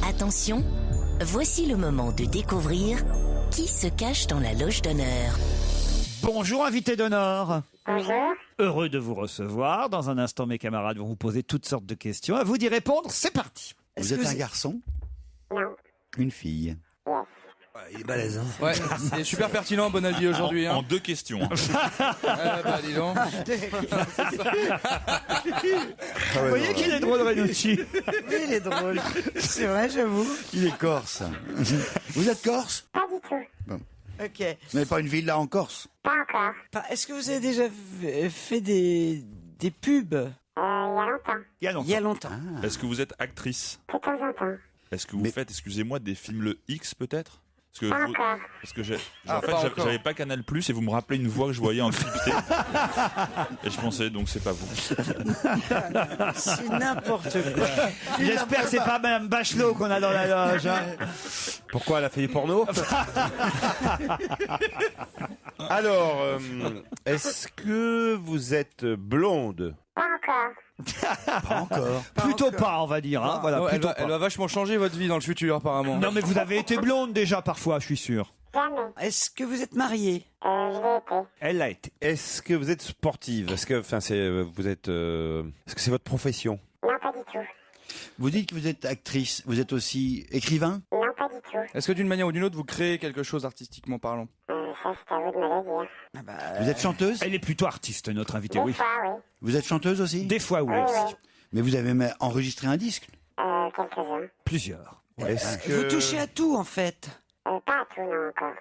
Attention, voici le moment de découvrir qui se cache dans la loge d'honneur. Bonjour invité d'honneur. Bonjour. Heureux de vous recevoir. Dans un instant, mes camarades vont vous poser toutes sortes de questions. À vous d'y répondre, c'est parti. Vous êtes un garçon? Non. Une fille? Il est balèze, hein. Ouais, c'est super pertinent, bon avis aujourd'hui. Hein. En 2 questions. Bah, dis donc. Vous voyez qu'il est drôle, Renucci. Oui, il est drôle. C'est vrai, j'avoue. Il est corse. Vous êtes corse? Pas du tout. Bon. Ok. Vous n'avez pas une villa en Corse? Pas encore. Est-ce que vous avez déjà fait des pubs? Il y a longtemps. Il y a longtemps. Il y a longtemps. Est-ce que vous êtes actrice? De temps en temps. Est-ce que vous faites, excusez-moi, des films le X peut-être? Pas encore. Parce que Ah, en fait, pas encore. j'avais pas Canal Plus et vous me rappelez une voix que je voyais en crypté. Et je pensais donc c'est pas vous. C'est n'importe quoi. J'espère que c'est pas Madame Bachelot qu'on a dans la loge. Hein. Pourquoi elle a fait du porno? Alors, est-ce que vous êtes blonde? Pas encore. Pas encore. Plutôt pas, on va dire. Hein. Voilà, Ouais, plutôt elle pas. va vachement changer votre vie dans le futur, apparemment. Non, mais vous avez été blonde déjà parfois, je suis sûr. Jamais. Est-ce que vous êtes marié? Je l'ai été. Elle l'a été. Est-ce que vous êtes sportive? Est-ce que, enfin, est-ce que c'est votre profession? Non, pas du tout. Vous dites que vous êtes actrice. Vous êtes aussi écrivain? Non, pas du tout. Est-ce que d'une manière ou d'une autre, vous créez quelque chose artistiquement parlant? Ça, c'est à vous de me le dire. Vous êtes chanteuse? Elle est plutôt artiste, notre invitée, Des oui. fois, oui. Vous êtes chanteuse aussi? Des fois, oui. Oui, aussi. oui. Mais vous avez même enregistré un disque? Quelques-uns. Plusieurs. Est-ce que... Vous touchez à tout, en fait. Pas à tout, non, encore.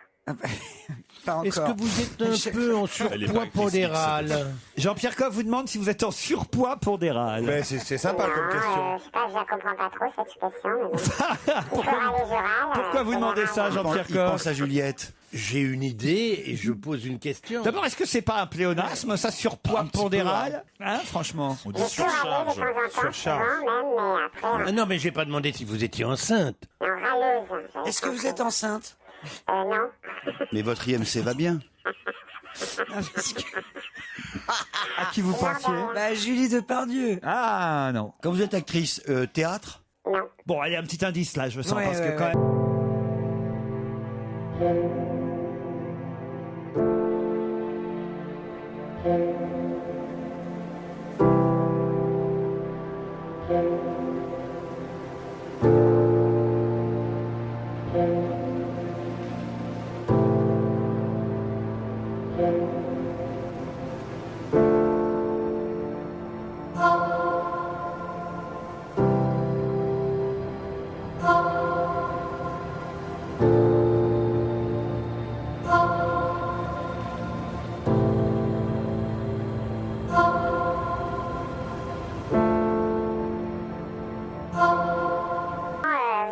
Pas encore. Est-ce que vous êtes un peu en surpoids pondéral? Jean-Pierre Coff vous demande si vous êtes en surpoids pondéral. Mais c'est sympa comme question. Je sais pas, je la comprends pas trop, cette question. Mais bon. Pourquoi vous demandez ça, Jean-Pierre Il Coff? pense à Juliette. J'ai une idée et je pose une question. D'abord, est-ce que c'est pas un pléonasme, ça, surpoids pondéral? Hein, franchement. On dit surcharge. Surcharge. Même, mais après, Ah non, mais j'ai pas demandé si vous étiez enceinte. en râleuse. Est-ce que vous êtes enceinte? Non. Mais votre IMC va bien. À qui vous pensiez? Bah, Julie Depardieu. Ah, non. Quand vous êtes actrice, théâtre? Non. Bon, allez, un petit indice, là, je sens, Ouais, parce que ouais, quand ouais. même...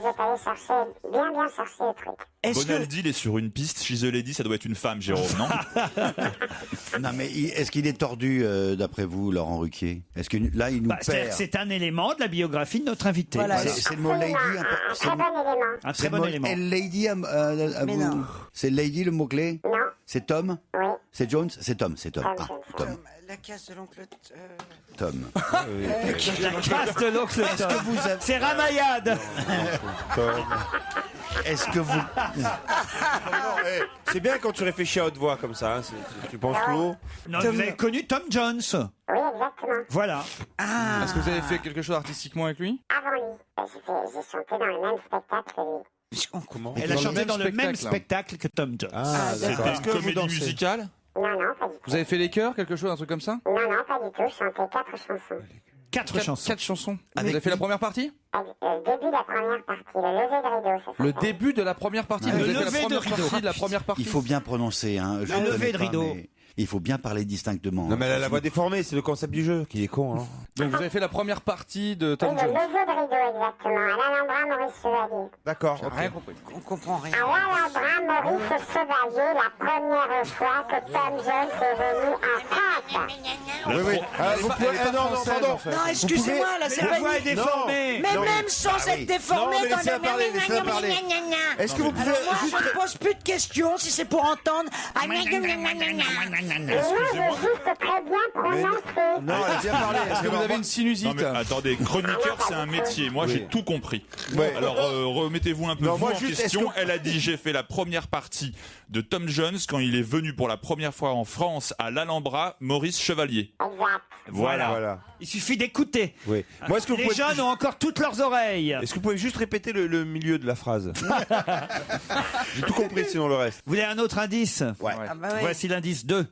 Vous êtes allé chercher, bien chercher le truc. Bonaldi, il est sur une piste. She's a lady, ça doit être une femme, Jérôme, non? Non, mais est-ce qu'il est tordu, d'après vous, Laurent Ruquier? Est-ce que là, il nous C'est-à-dire perd? que c'est un élément de la biographie de notre invité. Voilà. C'est le mot lady. Un très bon élément. Un C'est très le bon mot élément. lady à Mais vous. non. C'est lady le mot-clé? Non. C'est Tom? Oui. C'est Jones? C'est Tom, c'est Tom. Tom Ah, Jones. Tom. La casse de l'oncle... Tom. La casse de l'oncle Tom. C'est Ramayad. Est-ce que vous... C'est bien quand tu réfléchis à haute voix comme ça. Hein, tu penses tout haut. Non, vous avez connu Tom Jones. Oui, exactement. Voilà. Est-ce que vous avez fait quelque chose artistiquement avec lui? Avant lui. J'ai chanté dans le même spectacle que lui. Comment? Elle a chanté dans le même spectacle. spectacle que Tom Jones. Ah, d'accord. C'était une comédie musicale? Non, pas du tout. Vous avez fait les chœurs, quelque chose, un truc comme ça? Non, pas du tout. Je chantais 4 chansons. 4 chansons. 4 chansons. Vous avez fait la première partie? Le début de la première partie, le lever de rideau, ça Le s'appelle. début de la première partie. Le Vous avez fait lever la de première rideau. partie de la première partie. Il faut bien prononcer. Hein. Je Le ne lever connais de pas, rideau. mais il faut bien parler distinctement. Non mais elle a la voix déformée, c'est le concept du jeu qui est con. Hein. Donc vous avez fait la première partie de Tom Jones. Le jeu de rideau, exactement. À l'Alhambra, Maurice Chevalier. D'accord. J'ai rien compris. On comprend rien. À l'Alhambra, Maurice Chevalier, la première fois que Tom Jones est venu en France. Oui. Vous pouvez... Non, pardon. Non, excusez-moi, là, c'est La pas voix est déformée. Mais Non. même sans être déformé, Non, mais quand laissez-la parler, laissez-la parler. Est-ce que vous pouvez Alors moi, juste... je ne pose plus de questions si c'est pour entendre. Mais moi, je juste très bien prononcer. Non, elle a bien parlé. Est-ce que vous avez une sinusite? Non mais attendez, chroniqueur c'est un métier. Moi j'ai tout compris. Ouais. Alors remettez-vous un peu Non, vous moi, en juste, question. est-ce que- Elle a dit j'ai fait la première partie de Tom Jones quand il est venu pour la première fois en France à l'Alhambra, Maurice Chevalier. Voilà. Il suffit d'écouter. Oui. Moi, est-ce que vous Les pouvez... jeunes ont encore toutes leurs oreilles. Est-ce que vous pouvez juste répéter le milieu de la phrase? J'ai tout compris, sinon le reste. Vous voulez un autre indice? Ouais. Ah bah ouais. Voici l'indice 2.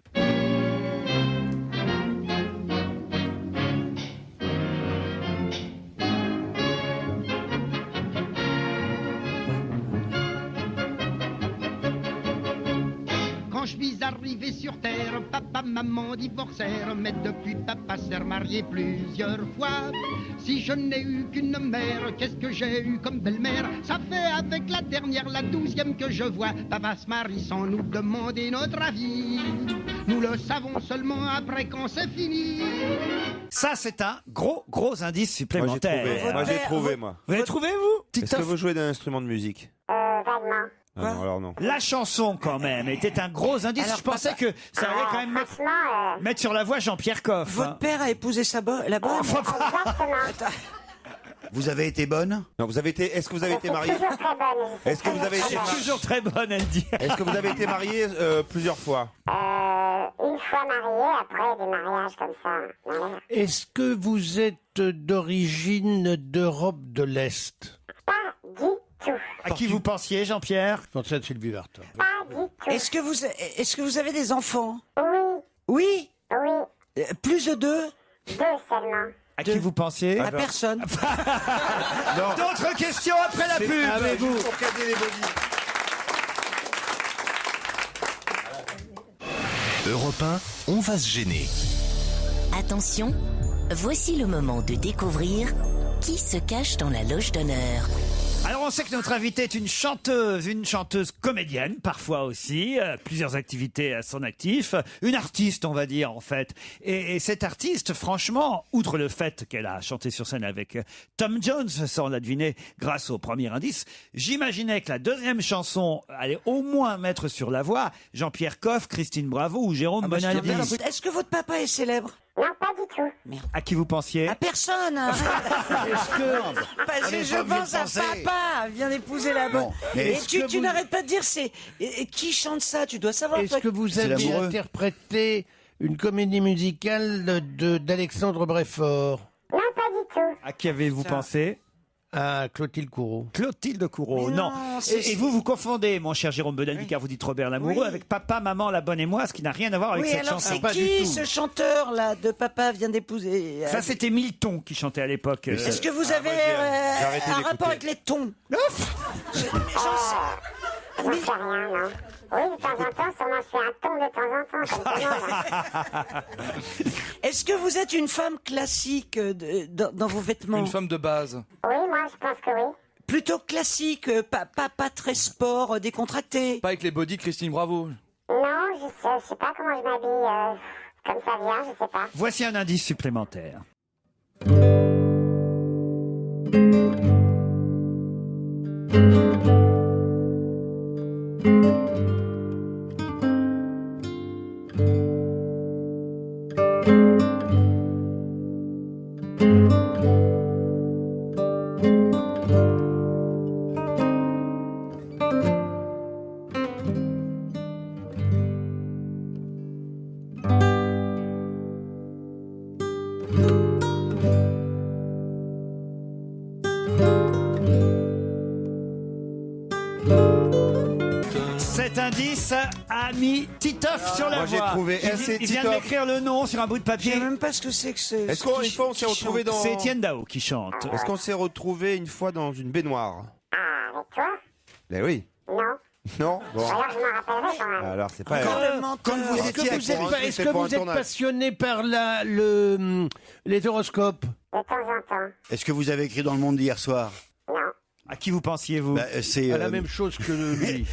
Quand je suis arrivé sur terre, papa, maman divorcèrent, mais depuis papa s'est remarié plusieurs fois. Si je n'ai eu qu'une mère, qu'est-ce que j'ai eu comme belle-mère? Ça fait avec la dernière, la 12e que je vois. Papa se marie sans nous demander notre avis. Nous le savons seulement après quand c'est fini. Ça, c'est un gros indice supplémentaire. Moi, j'ai trouvé, moi. Vous avez trouvé, vous? Est-ce que vous jouez d'un instrument de musique? Vaguement. Ah non, alors non. La chanson, quand même, était un gros indice. Alors, je pensais que ça allait quand même mettre sur la voie Jean-Pierre Coff. Votre père a épousé la bonne. Vous avez été bonne? Non, vous avez été... Est-ce que vous avez été marié? Toujours très bonne. Est-ce que vous avez été... Toujours très bonne, elle dit. Est-ce que vous avez été marié plusieurs fois? Une fois mariée, après des mariages comme ça. Est-ce que vous êtes d'origine d'Europe de l'Est? Pas du tout. À qui vous pensiez, Jean-Pierre? Je pensais à Sylvie Vartan. Pas du tout. Est-ce que vous avez des enfants? Oui. Oui. Oui. Plus de 2? 2 seulement. À qui vous pensiez? À personne. D'autres questions après la pub. Avez-vous pour caser les bodys. Europe 1, on va se gêner. Attention, voici le moment de découvrir qui se cache dans la loge d'honneur. Alors on sait que notre invitée est une chanteuse comédienne, parfois aussi, plusieurs activités à son actif, une artiste on va dire en fait. Et cette artiste, franchement, outre le fait qu'elle a chanté sur scène avec Tom Jones, ça on l'a deviné grâce au premier indice, j'imaginais que la deuxième chanson allait au moins mettre sur la voie Jean-Pierre Coff, Christine Bravo ou Jérôme Bonaldi. Est-ce que votre papa est célèbre? Non, pas du tout. À qui vous pensiez? À personne. Parce que je pense à papa, vient d'épouser la bonne. Bon, mais et tu n'arrêtes pas de dire qui chante ça, tu dois savoir. Est-ce que vous avez interprété une comédie musicale d'Alexandre Bréfort? Non, pas du tout. À qui avez-vous pensé? À Clotilde Courreau. Clotilde Courreau, non. Et vous confondez, mon cher Jérôme Bonaldi, car vous dites Robert Lamoureux, avec Papa, Maman, la bonne et moi, ce qui n'a rien à voir avec Oui, cette alors chanson. c'est qui ce chanteur-là de Papa vient d'épouser? Ça, c'était Milton qui chantait à l'époque. Est-ce que vous avez un rapport avec les tons? J'en sais rien, non. Oui, de temps en temps, sûrement je fais un ton de temps en temps, comme tout le monde. Est-ce que vous êtes une femme classique dans vos vêtements? Une femme de base. Oui, moi, je pense que oui. Plutôt classique, pas très sport, décontracté. Pas avec les body de Christine Bravo. Non, je sais pas comment je m'habille comme ça vient, je sais pas. Voici un indice supplémentaire. Cet indice a mis Titoff sur la Moi, voie. j'ai trouvé Il vient de Titoff. m'écrire le nom sur un bout de papier. Je sais même pas ce que c'est que ce. Est-ce qu'on s'est retrouvé dans... C'est Étienne Dao qui chante. Est-ce qu'on s'est retrouvé une fois dans une baignoire? Ah, avec toi? Ben oui. Non. Non. Bon. D'ailleurs, je m'en rappellerai quand même. Alors c'est pas. Quand vous étiez est-ce que vous êtes passionné par les horoscopes? De temps en temps. Est-ce que vous avez écrit dans Le Monde d'hier soir? Non. À qui vous pensiez, vous? C'est la même chose que lui.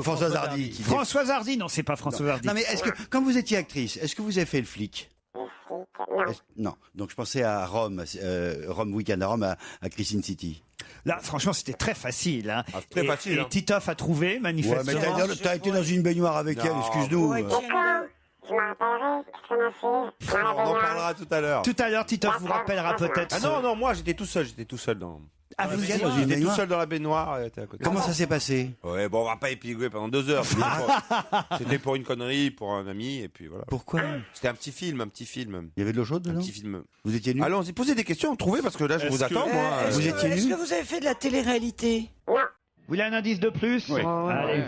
Françoise Hardy. Françoise Hardy, non, c'est pas Françoise Hardy. Non, mais est-ce que, quand vous étiez actrice, est-ce que vous avez fait le flic? Non. Donc je pensais à Rome, Week-end à Rome, à Christine City. Là, franchement, c'était très facile. Hein. très facile, Et hein. Titoff a trouvé, manifestement. Ouais, mais t'as été dans une baignoire avec elle, excuse-nous. Et quand je m'en rappellerai, qu'est-ce qu'on a fait dans la On en baignoire. parlera tout à l'heure. Tout à l'heure, Titoff vous rappellera peut-être. Ah non, moi j'étais tout seul dans. Ah, vous étiez dans une J'étais tout baignoire seul dans la baignoire. T'es à côté. Comment ça s'est passé? Ouais, bon, on va pas épiloguer pendant 2 heures. C'était pour une connerie, pour un ami, et puis voilà. Pourquoi? C'était un petit film. Il y avait de l'eau chaude dedans? Un petit film. Vous étiez nus? Allons-y, posez des questions, trouvez, parce que là, je vous attends, moi. Vous étiez Est-ce nus? que vous avez fait de la télé-réalité? Non. Vous voulez un indice de plus? Oui. Allez.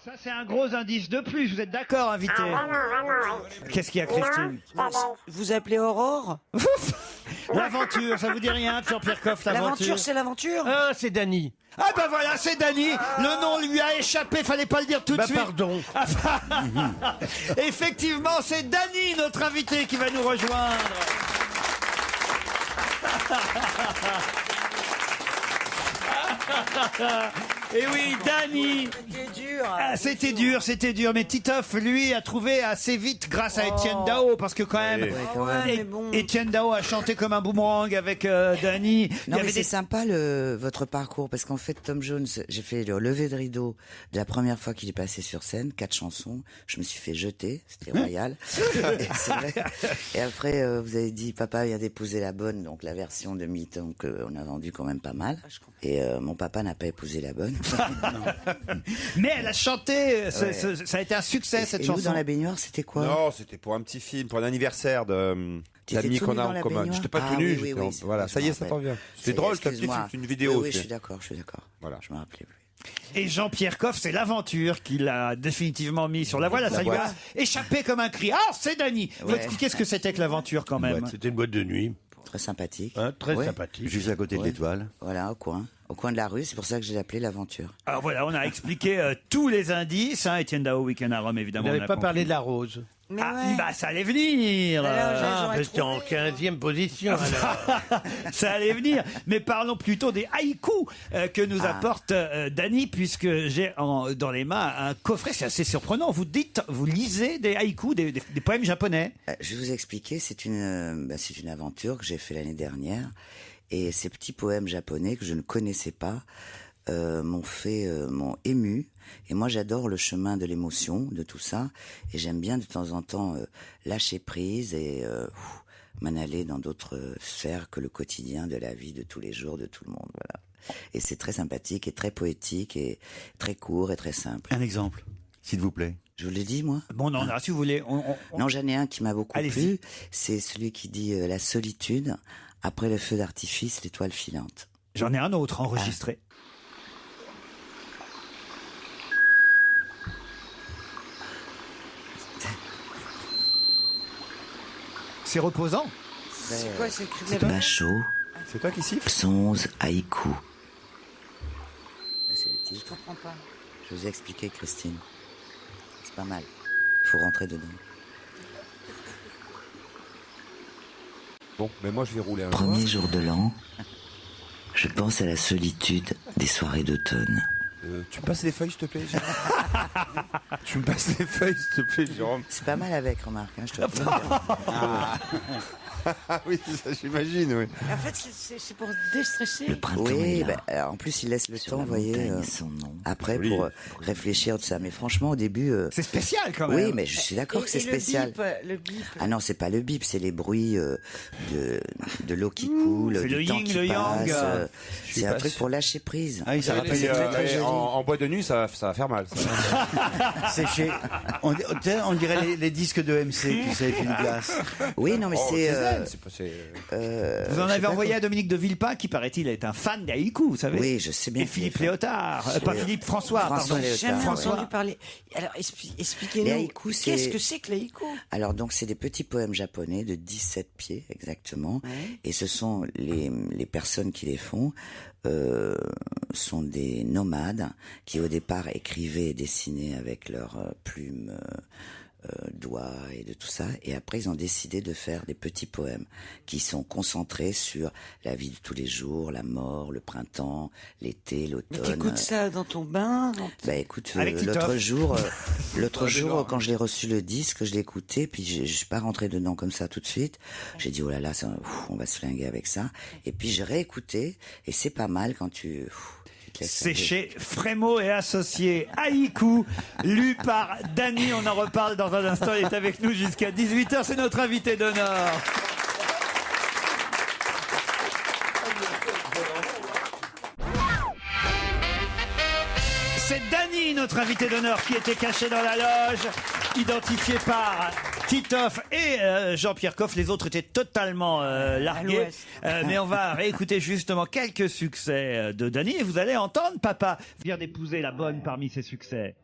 Ça, c'est un gros indice de plus. Vous êtes d'accord, invité? Ah, vraiment, oui. Qu'est-ce qu'il y a, Christine? Vous appelez Aurore? L'aventure, ça vous dit rien, Jean-Pierre Coff, L'aventure, c'est l'aventure? Ah, c'est Dany. Ah ben voilà, c'est Dany. Le nom lui a échappé, fallait pas le dire tout de suite. Pardon. Effectivement, c'est Dany, notre invité, qui va nous rejoindre. Et oui, Dany. C'était dur. Mais Titoff, lui, a trouvé assez vite grâce à Étienne Dao, parce que quand même, Étienne Dao a chanté comme un boomerang avec Dany. Non, mais c'est sympa votre parcours, parce qu'en fait, Tom Jones, j'ai fait le lever de rideau de la première fois qu'il est passé sur scène, 4 chansons. Je me suis fait jeter, c'était royal. C'est vrai. Et après, vous avez dit, papa vient d'épouser la bonne, donc la version de Mython qu'on a vendue quand même pas mal. Et mon papa n'a pas épousé la bonne. Mais elle a chanté, ça a été un succès cette chanson. Et nous, dans la baignoire, c'était quoi? Non, c'était pour un petit film, pour un anniversaire d'amis qu'on a en commun. J'étais pas tout nu. Voilà, ça y est, ça t'en vient. C'est drôle, c'est une vidéo. Oui, je suis d'accord. Voilà. Je me rappelais plus. Et Jean-Pierre Coff, c'est l'aventure qui l'a définitivement mis sur la voie. Ça lui a échappé comme un cri. Ah, c'est Dany. Vous expliquez ce que c'était que l'aventure quand même. C'était une boîte de nuit. Très sympathique. Très sympathique. Juste à côté de l'Étoile. Voilà, au coin de la rue. C'est pour ça que j'ai appelé l'aventure. Alors voilà, on a expliqué tous les indices. Étienne Dao, Week-end à Rome, évidemment. Vous n'avez pas parlé de la rose. Bah ça allait venir. C'était en 15e position. Alors. Ça allait venir. Mais parlons plutôt des haïkus que nous apporte Dany, puisque j'ai dans les mains un coffret. C'est assez surprenant. Vous lisez des haïkus, des poèmes japonais. Je vais vous expliquer. C'est une aventure que j'ai fait l'année dernière. Et ces petits poèmes japonais que je ne connaissais pas m'ont ému. Et moi, j'adore le chemin de l'émotion, de tout ça. Et j'aime bien de temps en temps lâcher prise et m'en aller dans d'autres sphères que le quotidien de la vie de tous les jours de tout le monde. Voilà. Et c'est très sympathique et très poétique et très court et très simple. Un exemple, s'il vous plaît. Je vous l'ai dit, moi? Bon, non, si vous voulez. Non, j'en ai un qui m'a beaucoup plu. C'est celui qui dit la solitude, après le feu d'artifice, l'étoile filante. J'en ai un autre enregistré. C'est reposant. C'est quoi, c'est écrit C'est pas chaud. C'est toi qui siffles? 11 haïkus. C'est le Je titre. comprends pas. Je vous ai expliqué, Christine. C'est pas mal. Il faut rentrer dedans. Bon, mais moi je vais rouler un Premier jour de l'an, je pense à la solitude des soirées d'automne. Tu me passes les feuilles, s'il te plaît, Jérôme? Tu me passes les feuilles, s'il te plaît, Jérôme? C'est pas mal avec, remarque, hein, je te le dis. Oui, ça j'imagine, oui. En fait, c'est pour déstresser. Oui, en plus il laisse le temps, vous voyez, après pour réfléchir de ça. Mais franchement, au début, c'est spécial quand même. Oui, mais je suis d'accord que c'est spécial. Le bip. Ah non, c'est pas le bip, c'est les bruits de l'eau qui coule, c'est du le temps yin, qui le yang. passe. C'est un truc pour lâcher prise. Ah oui, ça rappelle, très joli. en boîte de nuit, ça va faire mal. C'est chez. On dirait les disques de MC, tu sais, Philippe Glass. Oui, non, mais c'est. Vous en avez envoyé à Dominique de Villepin, qui paraît-il est un fan d'haïku, vous savez. Oui, je sais bien. Et Philippe Léotard, pas Philippe, François, pardon. J'ai jamais entendu parler. Alors, expliquez-nous. Les haïkus, qu'est-ce que c'est que l'haïku? Alors, donc, c'est des petits poèmes japonais de 17 pieds, exactement. Ouais. Et ce sont les personnes qui les font, sont des nomades qui, au départ, écrivaient et dessinaient avec leurs plumes, doigts et de tout ça, et après ils ont décidé de faire des petits poèmes qui sont concentrés sur la vie de tous les jours, la mort, le printemps, l'été, l'automne. Mais t'écoutes ça dans ton bain? Bah écoute, l'autre jour, quand je l'ai reçu le disque, je l'ai écouté, puis je suis pas rentré dedans comme ça tout de suite. J'ai dit oh là là, on va se flinguer avec ça. Et puis j'ai réécouté, et c'est pas mal quand tu c'est chez Frémaux et Associés. Haïku, lu par Dany. On en reparle dans un instant. Il est avec nous jusqu'à 18h. C'est notre invité d'honneur. C'est Dany, notre invité d'honneur, qui était caché dans la loge, identifié par Titoff et Jean-Pierre Coff. Les autres étaient totalement largués. Mais on va réécouter justement quelques succès de Dany. Et vous allez entendre papa vient d'épouser la bonne parmi ses succès.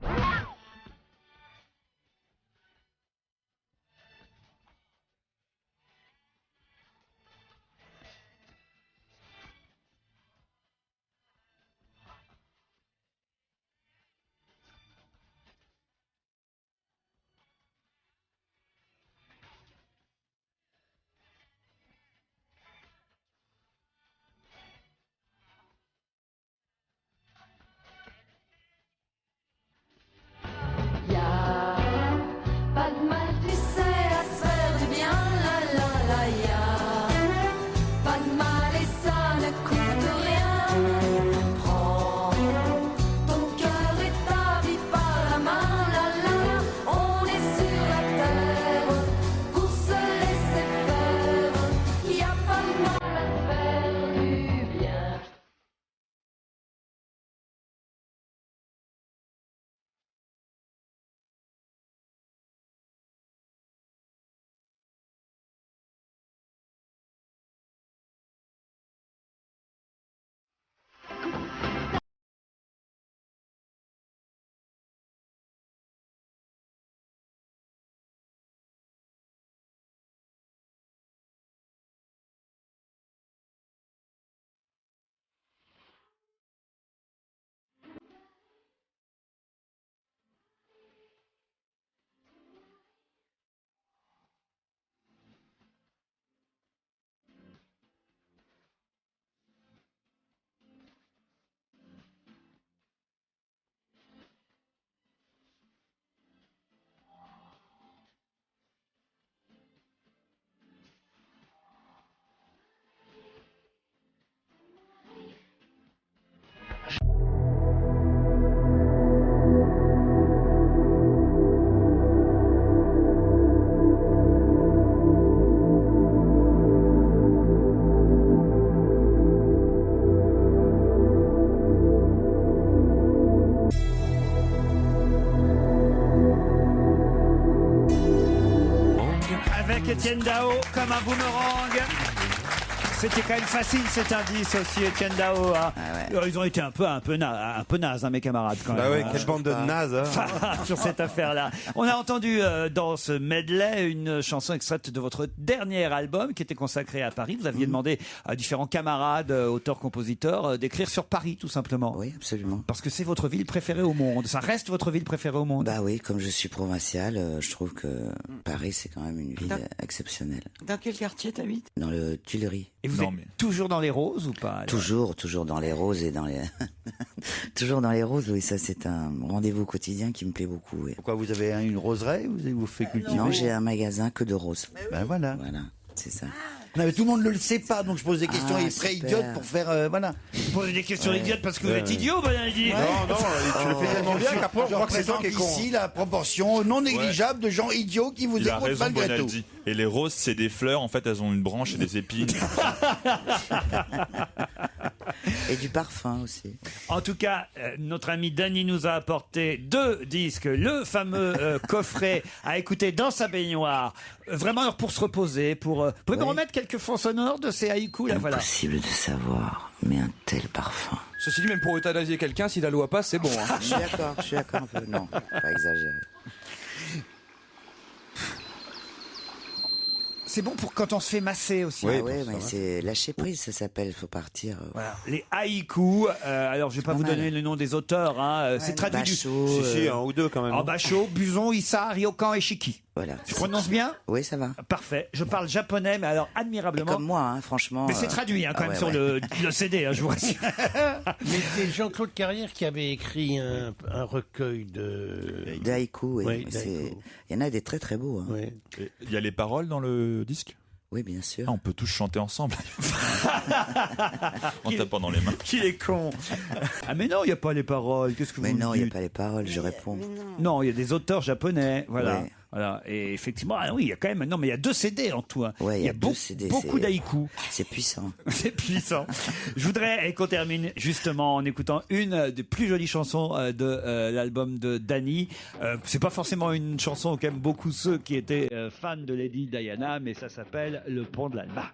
Étienne Dao comme un boomerang. C'était quand même facile cet indice aussi, Étienne Dao. Hein. Ah ouais. Ils ont été un peu nazes, hein, mes camarades quand même. Bah ouais, quelle bande de nazes. Hein. Sur cette affaire-là. On a entendu dans ce medley une chanson extraite de votre dernier album qui était consacré à Paris. Vous aviez demandé à différents camarades, auteurs-compositeurs, d'écrire sur Paris, tout simplement. Oui, absolument. Parce que c'est votre ville préférée au monde. Ça reste votre ville préférée au monde. Bah oui, comme je suis provincial, je trouve que Paris, c'est quand même une ville exceptionnelle. Dans quel quartier t'habites? Dans le Tuileries. Et vous êtes toujours dans les roses ou pas alors? Toujours dans les roses et dans les... toujours dans les roses, oui, ça c'est un rendez-vous quotidien qui me plaît beaucoup. Oui. Pourquoi vous avez une roseraie? Vous faites cultiver? Non, j'ai un magasin que de roses. Ben voilà. C'est ça. Non, mais tout le monde ne le sait pas, donc je pose des questions très idiotes pour faire. Voilà. Vous posez des questions idiotes parce que vous êtes idiot, Bonaldi. Non, tu le fais tellement bien qu'après on croit que c'est toi qui es con. Ici, la proportion non négligeable de gens idiots qui vous Il a écoutent raison, malgré tout. Bonaldi. Et les roses, c'est des fleurs. En fait, elles ont une branche et des épines. Et du parfum aussi. En tout cas, notre ami Dany nous a apporté 2 disques, le fameux coffret à écouter dans sa baignoire. Vraiment alors pour se reposer, pour... Pouvez nous remettre quelques fonds sonores de ces haïkus là, voilà. Impossible de savoir, mais un tel parfum. Ceci dit, même pour euthanasier quelqu'un, si la loi passe, c'est bon. Hein. Je suis d'accord un peu. Non, pas exagéré. C'est bon pour quand on se fait masser aussi. Oui, mais c'est lâcher prise, ça s'appelle. Faut partir. Voilà. Les haïkus. Alors, je vais pas vous donner le nom des auteurs. Hein. C'est traduit Bachot, si, un ou deux quand même. Bachot, Buzon, Issa, Ryokan et Shiki. Voilà. Je prononce bien? Oui, ça va. Parfait. Je parle japonais, mais alors admirablement. Et comme moi, hein, franchement. Mais c'est traduit quand même sur le CD, je vous rassure. Mais c'est Jean-Claude Carrière qui avait écrit un recueil de haïkus. Oui. Oui, Il y en a des très très beaux. Hein. Oui. Il y a les paroles dans le disque? Oui, bien sûr. Ah, on peut tous chanter ensemble. En tapant dans les mains. Qu'il est con. Ah mais non, il n'y a pas les paroles. Qu'est-ce que vous Mais non, il dites? n'y a pas les paroles, je réponds. Non, il y a des auteurs japonais, voilà. Ouais. Voilà. Et effectivement, oui, il y a quand même. Non, mais il y a 2 CD en tout. Hein. Ouais, il y a deux CD, beaucoup d'haïkus. C'est puissant. C'est puissant. Je voudrais qu'on termine justement en écoutant une des plus jolies chansons de l'album de Dany. C'est pas forcément une chanson qu'aiment beaucoup ceux qui étaient fans de Lady Diana, mais ça s'appelle Le Pont de l'Alma.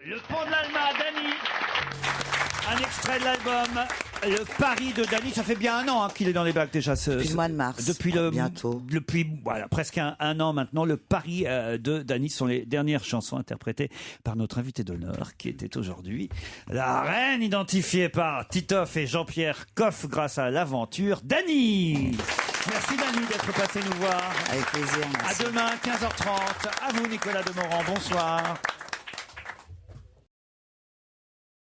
Le Pont de l'Alma, Dany. Un extrait de l'album Le Paris de Dany. Ça fait bien 1 an qu'il est dans les bacs déjà. Depuis le mois de mars. Bientôt. Depuis presque un an maintenant. Le Paris de Dany sont les dernières chansons interprétées par notre invité d'honneur qui était aujourd'hui la reine identifiée par Titoff et Jean-Pierre Coff grâce à l'aventure Dany. Merci Dany d'être passé nous voir. Avec plaisir. Merci. À demain 15h30. À vous Nicolas Demorand. Bonsoir.